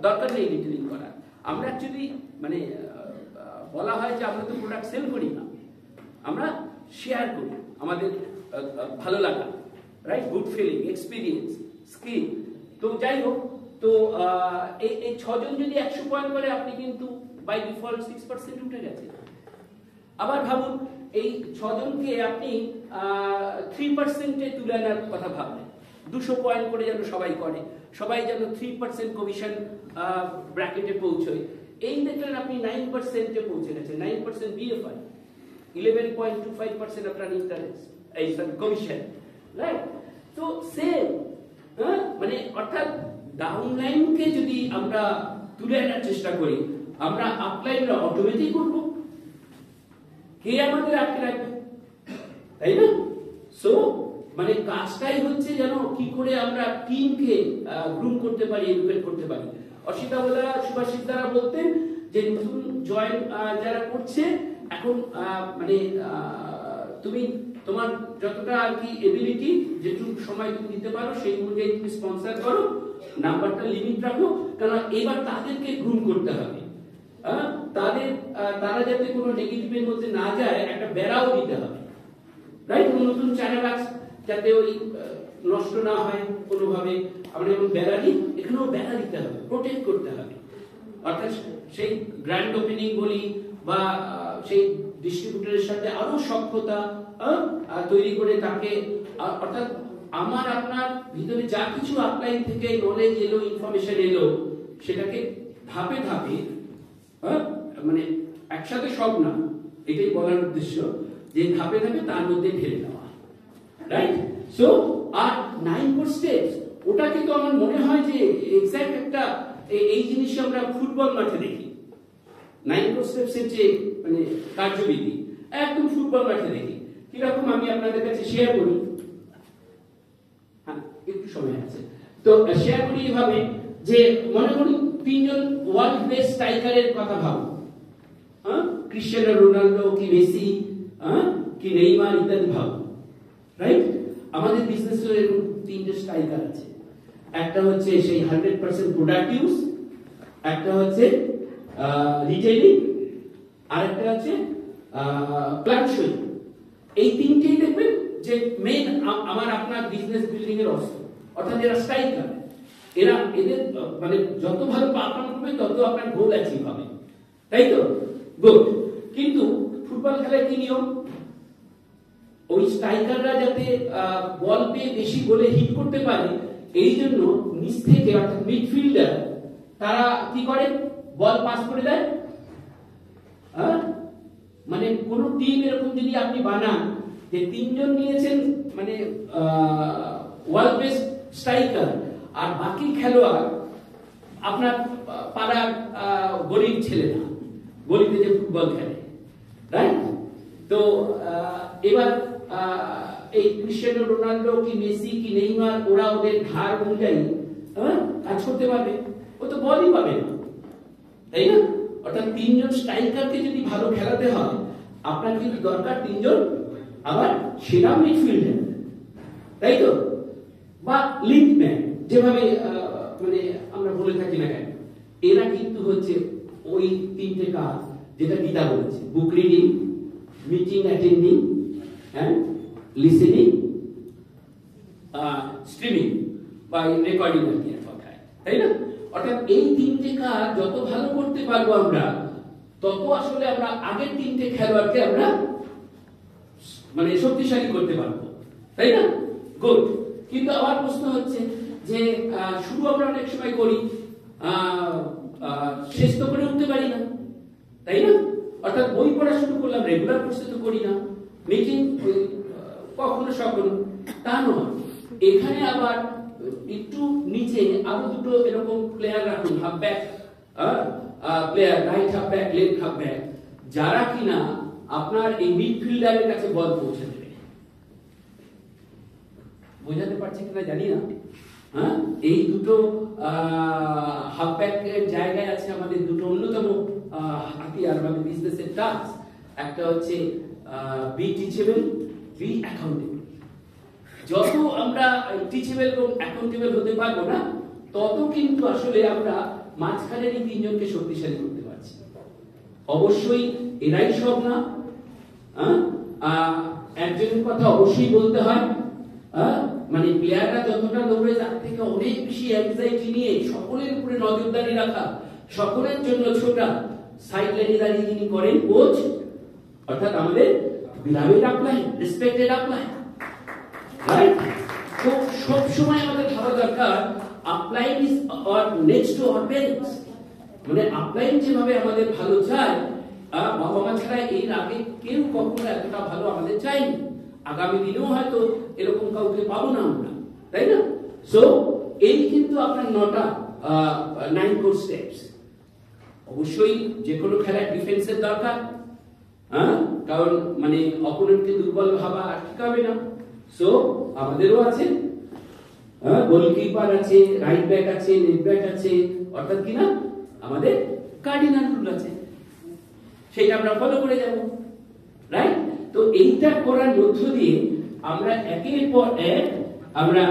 দরকার নেই রিটেলিং করার। আমরা অ্যাকচুয়ালি মানে বলা হয় যে আমরা তো প্রোডাক্ট সেল করি না, আমরা শেয়ার করি আমাদের ভালো লাগা, right, good feeling, experience, skill. তো যাই হোক, তো এই 6 জন যদি 100 পয়েন্ট করে আপনি কিন্তু বাই ডিফল্ট 6% উঠে গেছে। আবার ভাবুন এই 6 জনকে আপনি 3%-এ তুলে আনার কথা ভাবলেন, 200 পয়েন্ট করে যেন সবাই করে, সবাই যেন 3% কমিশন ব্র্যাকেটে পৌঁছয়। এই দেখলেন আপনি 9%-এ পৌঁছে গেছে, 9% BFI, 11.25% আপনার ইন্টারেস্ট, এই কমিশন, রাইট? তো সেম, মানে অর্থাৎ ডাউনলাইনকে যদি আমরা তুলে আনার চেষ্টা করি, আমরা আপলাইনরা অটোমেটিক করব, কে আমাদের আটকে রাখবে, তাই না? সো মানে কাজটাই হচ্ছে যেন কি করে আমরা টিমকে গ্রুম করতে পারি, এডুকেট করতে পারি। অসিতা বলা সুভাষিত দ্বারা বলতেন যে নতুন জয়েন যারা করছে এখন মানে তুমি তোমার যতটা আর কি এবিলিটি, যেটুকু সময় তুমি দিতে পারো সেই অনুযায়ী তুমি স্পন্সর করো, নাম্বারটা লিমিট রাখো, কারণ এবার তাদেরকে গ্রুম করতে হবে। তারা যাতে কোনো নেগেটিভের মধ্যে না যায় একটা বেড়াও দিতে হবে, রাইট? নতুন চ্যানেল যাতে ওই নষ্ট না হয় কোনোভাবে, আমরা যেমন বেড়া দিই এখানেও বেড়া দিতে হবে, প্রোটেক্ট করতে হবে। অর্থাৎ সেই গ্র্যান্ড ওপেনিং বলি বা সেই ডিস্ট্রিবিউটরের সাথে আরো সখ্যতা তৈরি করে তাকে, অর্থাৎ আমার আপনার ভিতরে যা কিছু আপলাইন থেকে নলেজ এলো, ইনফরমেশন এলো, সেটাকে ধাপে ধাপে মানে একসাথে সব না, এটাই বলার উদ্দেশ্য যে ধাপে ধাপে তার মধ্যে ঢেলে নেওয়া, রাইট? সো আর 9 স্টেপস, ওটা কিন্তু আমার মনে হয় যে এক্সাক্ট একটা এই জিনিস আমরা ফুটবল মাঠে দেখি, 9 স্টেপসের যে মানে কার্যবিধি একদম ফুটবল মাঠে দেখি। কিরকম আমি আপনাদের কাছে শেয়ার করি, হ্যাঁ একটু সময় আছে তো শেয়ার করি এইভাবে যে মনে করুন 3 জন ওয়ার্ল্ড বেস্ট স্ট্রাইকারের কথা ভাবুন, ক্রিশ্চিয়ানো রোনাল্ডো কি মেসি কি নেইমার ইত্যাদি ভাবুন, রাইট? আমাদের বিজনেসে এরকম 3টে স্ট্রাইকার আছে, একটা হচ্ছে সেই 100% প্রোডাক্ট ইউজ, একটা হচ্ছে রিটেইলিং, আর একটা হচ্ছে প্ল্যানশোয়িং। এই 3টেই দেখবেন যে মেইন আমার আপনার বিজনেস বিল্ডিং এর অস্ত্র, অর্থাৎ এরা স্ট্রাইকার, এদের মানে যত ভালো পারফর্ম করবে তত আপনার গোল অ্যাচিভ হবে, তাই তো? গুড। কিন্তু ফুটবল খেলায় কি নিয়ম, ওই স্ট্রাইকাররা যাতে বল পেয়ে বেশি গোলে হিট করতে পারে এই জন্য নিচ থেকে অর্থাৎ মিডফিল্ডার তারা কি করে, বল পাস করে দেয়। মানে কোন টিম এরকম যদি আপনি বানান যে 3 জন নিয়েছেন মানে ওয়ার্ল্ড বেস্ট স্ট্রাইকার, আর বাকি খেলোয়াড় আপনার পাড়ার গরিব ছেলে না, গলিতে যে ফুটবল খেলে, রাইট? তো এবার এই ক্রিশ্চিয়ানো রোনাল্ডো কি মেসি কি নেইমার ওরা ওদের ধার অনুযায়ী কাজ করতে পারবে, ও তো বলই পাবে না, তাই না? অর্থাৎ 3 জন স্ট্রাইকারকে যদি ভালো খেলাতে হয় আপনার কিন্তু দরকার 3 জন আবার সেরা মিডফিল্ডার, তাই তো? বা লিঙ্কম্যান যেভাবে মানে আমরা বলে থাকি না কেন, এরা কিন্তু হচ্ছে ওই 3টে কাজ যেটা গীতা বলেছে, book reading, meeting attending and listening, streaming বা রেকর্ডিং আর কি কথায়, তাই না? অর্থাৎ এই 3টে কাজ যত ভালো করতে পারবো আমরা তত আসলে আমরা আগের 3টে খেলোয়াড়কে আমরা মানে শক্তিশালী করতে পারবো, তাই না? গুড। কিন্তু আবার প্রশ্ন হচ্ছে যে শুরু আমরা অনেক সময় করি, শেষ তো করে উঠতে পারি না, তাই না? অর্থাৎ বই পড়া শুরু করলাম, রেগুলার কোর্সে তো করি না, মিটিং কখনো সকল তা নয়। এখানে আবার একটু নিচে আরো 2টো এরকম প্লেয়ার রাখুন, half back player, right half back, left half back, যারা কিনা আপনার এই মিডফিল্ডারের কাছে বল পৌঁছে দেবে। বোঝাতে পারছি কিনা জানি না। হ্যাঁ, এই দুটো হাফব্যাকের জায়গায় আছে আমাদের দুটো অন্যতম হাতিয়ার আমাদের বিজনেসের টাস্ক। একটা হচ্ছে বি টিচেবল, বি অ্যাকাউন্টেবল। যত আমরা টিচেবল এবং অ্যাকাউন্টেবল হতে পারবো না, তত কিন্তু আসলে আমরা মাঝখানের এই তিনজনকে শক্তিশালী করতে পারছি। অবশ্যই এরাই সব না, একজনের কথা অবশ্যই বলতে হয়। মানে প্লেয়াররা যতটা দৌড়ে তার থেকে অনেক বেশি অ্যাংজাইটি নিয়ে সকলের উপরে নজরদারি রাখা, সকলের জন্য ছোটা, সাইড লাইনে দাঁড়িয়ে যিনি করেন কোচ, অর্থাৎ আমাদের বিরামের আপলাইন, রেসপেক্টেড আপলাইন, রাইট? তো সব সময় আমাদের ভাবা দরকার upline is or next to our parents. মানে আপলাইন যেভাবে আমাদের ভালো চায়, বাবা মা ছাড়া এর আগে কেউ কখনো এতটা ভালো আমাদের চায়নি। আগামী দিনেও হয়তো এরকম কাউকে পাবো না আমরা, তাই না? সো এই কিন্তু আপনার 9 কোর স্টেপস। অবশ্যই যে কোনো খেলায় ডিফেন্সের দরকার, কারণ মানে অপোনেন্টকে দুর্বল ভাবা আর ঠিক হবে না। সো আমাদেরও আছে, গোলকিপার আছে, রাইট ব্যাক আছে, লেফট ব্যাক আছে, অর্থাৎ কিনা আমাদের কার্ডিনাল রুল আছে, সেটা আমরা ফলো করে যাব, রাইট? তো এইটা করার মধ্য দিয়ে আমরা একের পর এক আমরা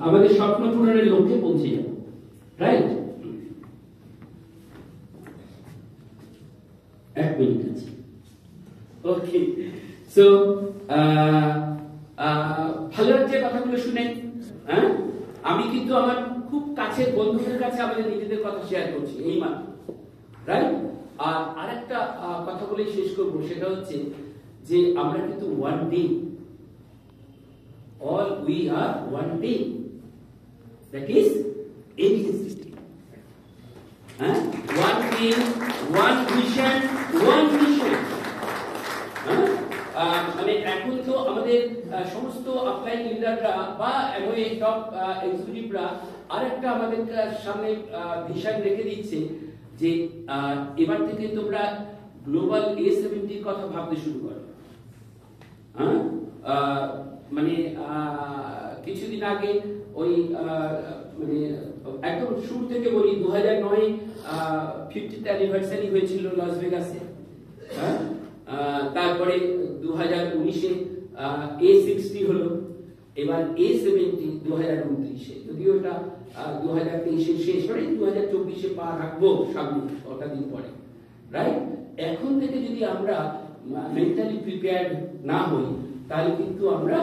আমাদের স্বপ্ন পূরণের লক্ষ্যে পৌঁছে যাব, রাইট? 1 মিনিট আছে, ওকে। সো ভালো লাগছে কথাগুলো শুনে। হ্যাঁ, আমি কিন্তু আমার খুব কাছের বন্ধুদের কাছে আমাদের নিজেদের কথা শেয়ার করছি এই মাত্র, রাইট? আর আরেকটা কথা বলেই শেষ করবো, সেটা হচ্ছে যে আমরা কিন্তু one team, all we are one team, that is NCC. হ্যাঁ, one team, one vision, one mission. মানে এখন তো আমাদের সমস্ত আপলাইন লিডাররা বা এমওএ টপ এক্সিকিউটিভরা আরেকটা আমাদের সামনে ভিশন রেখে দিচ্ছে যে এবার থেকে তোমরা গ্লোবাল A70 কথা ভাবতে শুরু করো। মানে কিছুদিন আগে ওই মানে একদম শুরু থেকে বলি 2009 50th অ্যানিভার্সারি হয়েছিল লস ভেগাসে। তারপরে 2019-এ A60 হলো, এবার A70 2029-এ, যদিও এটা 2023-এর শেষ, মানে 2024-এ পা রাখবো সামনে কটা দিন পরে, রাইট? এখন থেকে যদি আমরা মেন্টালি প্রিপেয়ার্ড না হই, তাহলে কিন্তু আমরা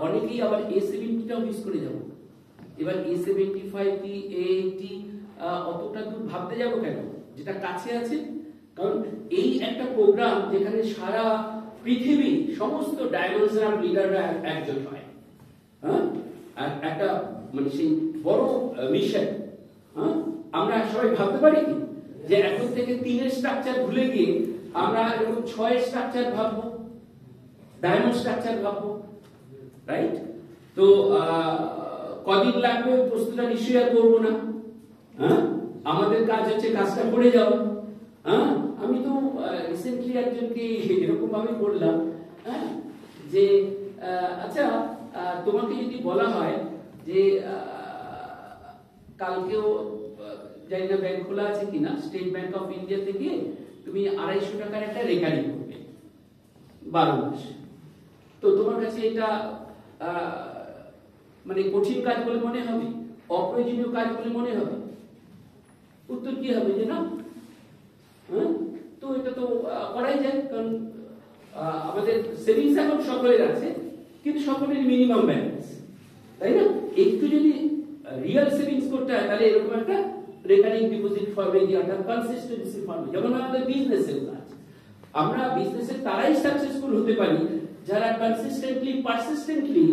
অনেকেই আবার A70টাও মিস করে যাব। এবার A75 কি A80 অতটা দূর ভাবতে যাব কেন, যেটা কাছে আছে? কারণ এই একটা প্রোগ্রাম যেখানে সারা পৃথিবী সমস্ত ডাইমেনশনাল লিডাররা একজন হয়, আর একটা মানে সেই বড় মিশন। আমরা সবাই ভাবতে পারি কি যে এখন থেকে 3-এর স্ট্রাকচার ভুলে গিয়ে আমরা এরকম 6-এর স্ট্রাকচার ভাববো, ডায়মন্ড স্ট্রাকচার ভাববো, রাইট? তো কদিন লাগবে প্রস্তুতটা নিশ্চয়ই আর করবো না। আমাদের কাজ হচ্ছে কাজটা করে যাও। আমি তো রিসেন্টলি একজনকে এরকম ভাবে বললাম যে আচ্ছা, তোমাকে যদি বলা হয় যে কালকেও জানি না ব্যাংক খোলা আছে কিনা, স্টেট ব্যাংক অফ ইন্ডিয়া থেকে তুমি 250 টাকার একটা রেকারিং করবে 12 মাস, তো তোমার কাছে এটা মানে কঠিন কাজ বলে মনে হবে, অপ্রয়োজনীয় কাজ বলে মনে হবে? উত্তর কি হবে যে না, তো এটা তো করাই যায়, কারণ আমাদের সেভিংস অ্যাকাউন্ট সকলের আছে, কিন্তু সকলের মিনিমাম ব্যালেন্স, তাই না? একটু যদি রিয়েল সেভিংস করতে হয়, তাহলে এরকম একটা রেকারিং ডিপোজিট ফর্মে দিয়ে, অর্থাৎ কনসিস্টেন্সি ফর্মে, যেমন আমাদের বিজনেসের কাজ। আমরা বিজনেসে তারাই সাকসেসফুল হতে পারি যারা কনসিস্টেন্টলি, পারসিস্টেন্টলি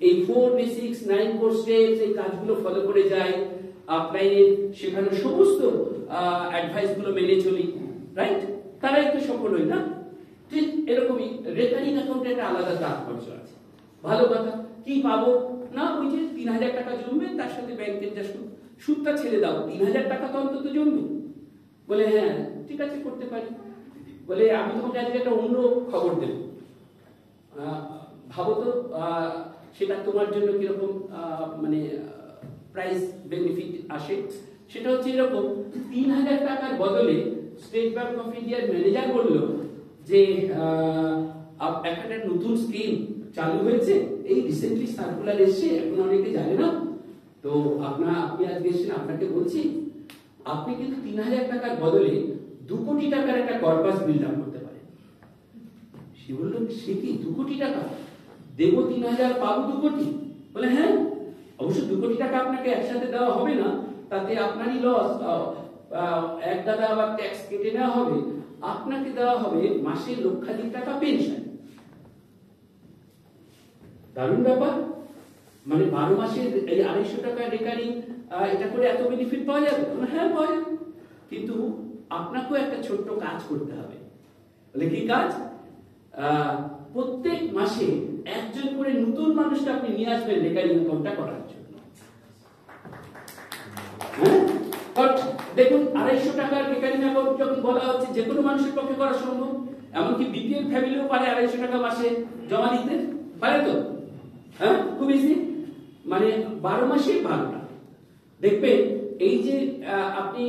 এই 4 বেসিক্স, 9 কোর স্টেপস, এই কাজগুলো ফলো করে যায়, আপলাইনে শেখানো সমস্ত অ্যাডভাইস গুলো মেনে চলি, রাইট? তারাই তো সফল হয় না? ঠিক এরকমই রেকারিং অ্যাকাউন্টে একটা আলাদা তাৎপর্য আছে। ভালো কথা, কি পাবো না, ওই যে 3000 টাকা জমবে, তার সাথে ব্যাংকের যা সুদটা ছেড়ে দাও, 3000 টাকা তো অন্তত জমবে। বলে হ্যাঁ ঠিক আছে, করতে পারি। বলে আমি তোমাকে আজকে একটা অন্য খবর দেব, ভাবো তো সেটা তোমার জন্য কিরকম মানে প্রাইস বেনিফিট আসে। সেটা হচ্ছে এরকম, 3000 টাকার বদলে স্টেট ব্যাংক অফ ইন্ডিয়ার ম্যানেজার বললো যে একটা নতুন স্কিম চালু হয়েছে, এই রিসেন্টলি সার্কুলার এসেছে, এখন অনেকে জানে না, তো আপনি আজকে এসেছেন, আপনাকে বলছি আপনি কিন্তু 3000 টাকার বদলে 2 কোটি টাকার একটা কর্পাস বিল্ড আপ করতে পারেন। সে বলল সে কি 2 কোটি টাকা দেব, 3000 পাবো 2 কোটি? বলে হ্যাঁ, অবশ্য 2 কোটি টাকা আপনাকে একসাথে দেওয়া হবে না, তাতে আপনারই লস, এক দাদা আবার ট্যাক্স কেটে নেওয়া হবে, আপনাকে দেওয়া হবে মাসে লক্ষাধিক টাকা পেনশন। দারুণ ব্যাপার, মানে 12 মাসে এই 250 টাকা রেকারিং, এটা করে এত বেনিফিট পাওয়া যাবে? হ্যাঁ পাওয়া যাবে, কিন্তু আপনাকেও একটা ছোট্ট কাজ করতে হবে। বলে কি কাজ? প্রত্যেক মাসে একজন করে নতুন মানুষকে আপনি নিয়ে আসবেন রেকারিং অ্যাকাউন্টটা করার জন্য। হ্যাঁ, দেখুন 250 টাকার রেকারিং অ্যাকাউন্ট যখন বলা হচ্ছে, যে কোনো মানুষের পক্ষে করা সম্ভব, এমনকি বিপিএল ফ্যামিলিও পারে 250 টাকা মাসে জমা দিতে পারে, তো হ্যাঁ খুব ইজি, মানে 12 মাসে 12টা। দেখবেন এই যে আপনি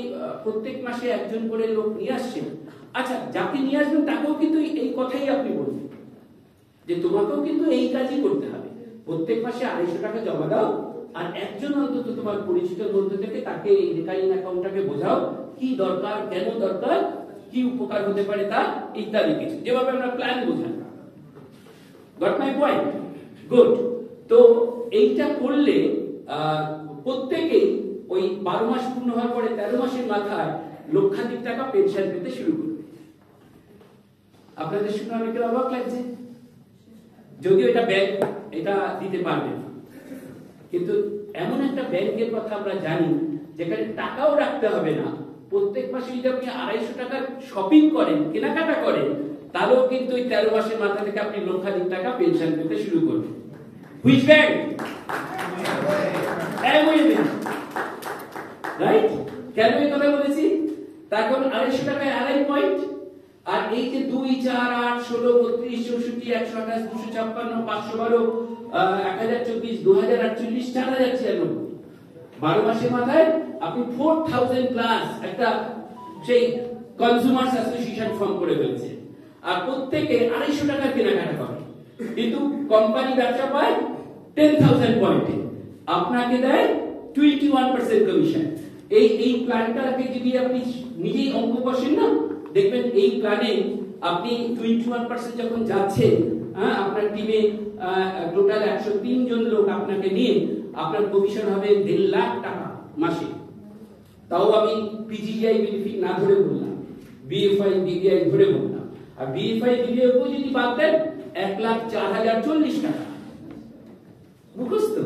প্রত্যেক মাসে একজন করে লোক নিয়ে আসছেন, আচ্ছা যাকে নিয়ে আসবেন তাকেও কিন্তু এই কথাই আপনি বলবেন যে তোমাকেও কিন্তু এই কাজই করতে হবে, প্রত্যেক মাসে 250 টাকা জমা দাও, আর একজন অন্তত তোমার পরিচিত বন্ধু থেকে তাকে এই রেকারিং অ্যাকাউন্টটাকে বোঝাও কি দরকার, কেন দরকার, কি উপকার হতে পারে তা ইত্যাদি কিছু, যেভাবে আমরা প্ল্যান বোঝাই। Got my point? গুড। তো এইটা করলে প্রত্যেকেই ওই 12 মাস পূর্ণ হওয়ার পরে 13 মাসের মাথায় লক্ষাধিক টাকা পেনশন পেতে শুরু করবে। আপনাদের শুনে অনেকের অবাক লাগছে, যদিও এটা ব্যাংক এটা দিতে পারবে না, কিন্তু এমন একটা ব্যাংকের কথা আমরা জানি যেখানে টাকাও রাখতে হবে না, প্রত্যেক মাসে যদি আপনি 250 টাকার শপিং করেন, কেনাকাটা করেন, তাহলেও কিন্তু ওই 13 মাসের মাথা থেকে আপনি লক্ষাধিক টাকা পেনশন পেতে শুরু করবেন। Which bank? রাইট? কেন এই কথা বলেছি? তার কারণ 250 টাকায় 2.5 পয়েন্ট, আর এই যে 2, 4, 8, 16, 32, 64, 128, 256, 512, 1024, 2048, 4096, 12 মাসের মাথায় আপনি 4000 প্লাস একটা সেই কনজিউমার্স অ্যাসোসিয়েশন ফর্ম করে ফেলছে, আর প্রত্যেকে 250 টাকা কেনাকাটা করে, কিন্তু কোম্পানি ব্যবসা পায় 10,000 পয়েন্টে, আপনাকে দেয় 21% কমিশন। এই প্ল্যানটাকে যদি আপনি নিজেই অঙ্ক কষেন না, দেখবেন এই প্ল্যানে আপনি 21% যখন যাচ্ছে, আপনার টিমে টোটাল 103 জন লোক আপনাকে নিয়ে আপনার কমিশন হবে 1.5 লাখ টাকা মাসে। তাও আমি পিজিআই বেনিফিট না ধরে বললাম, বিএফআই বিবিআই ধরে বললাম, আর বিএফআই বিবিআই ও যদি বাদ দেন 1,04,040 টাকা। মুখস্থ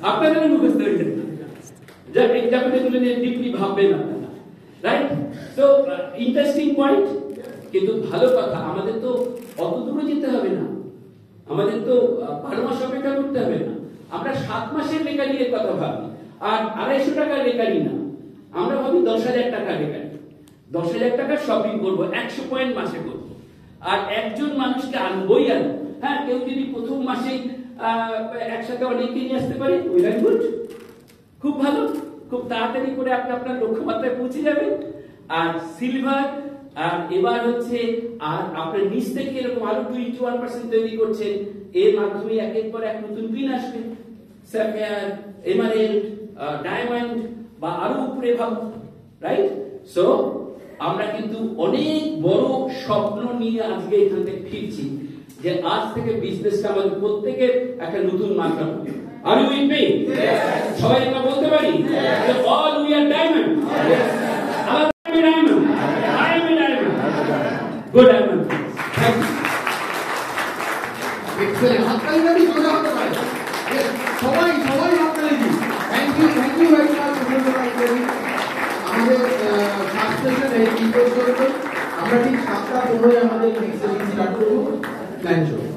আপনাদের মুখস্থ হয়ে যাবে, যা এক্সাম্পল গুলো নিয়ে ডিপলি ভাববেন আপনারা, রাইট? সো ইন্টারেস্টিং পয়েন্ট, কিন্তু ভালো কথা, আমাদের তো অত দূরে যেতে হবে না, আমাদের তো 12 মাস অপেক্ষা করতে হবে না, আমরা 7 মাসের রেকারিং এর কথা ভাবি, আর 250 টাকার রেকারিং না, আমরা ভাবি 10,000 টাকার রেকারিং। 10,000 টাকার শপিং করবো, 100 পয়েন্ট মাসে করবো, আর একজন মানুষকে আনবোই আনবো। হ্যাঁ, কেউ যদি প্রথম মাসেই একসাথে অনেককে নিয়ে আসতে পারে, ওয়েল গুড, খুব ভালো, খুব তাড়াতাড়ি করে আপনি আপনার লক্ষ্যমাত্রায় পৌঁছে যাবেন। আর সিলভার, আর এবার হচ্ছে আর আপনার নিচ থেকে এরকম আরো 21% তৈরি করছেন, এর মাধ্যমে একের পর এক নতুন পিন আসবে, স্যাফায়ার, এমারেল্ড, ডায়মন্ড, বা আরো উপরে ভাবুন, রাইট? সো আমরা কিন্তু অনেক বড় স্বপ্ন নিয়ে আজকে এখান থেকে ফিরছি, যে আজ থেকে বিজনেসটা আমাদের প্রত্যেকের একটা নতুন মাত্রা হবে। Are you with me? সবাই আমরা বলতে পারি all we are diamond. Good diamond. Thank you. Excellent. হাততালিটা কি জোরে হতে পারে? সবাই হাততালি দিন। Thank you very much. আমাদের ফার্স্ট সেশনে কি করতে হবে? আমরা ঠিক 7টা 15 আমাদের নেক্সট সেশন স্টার্ট করব, প্ল্যান চলবে।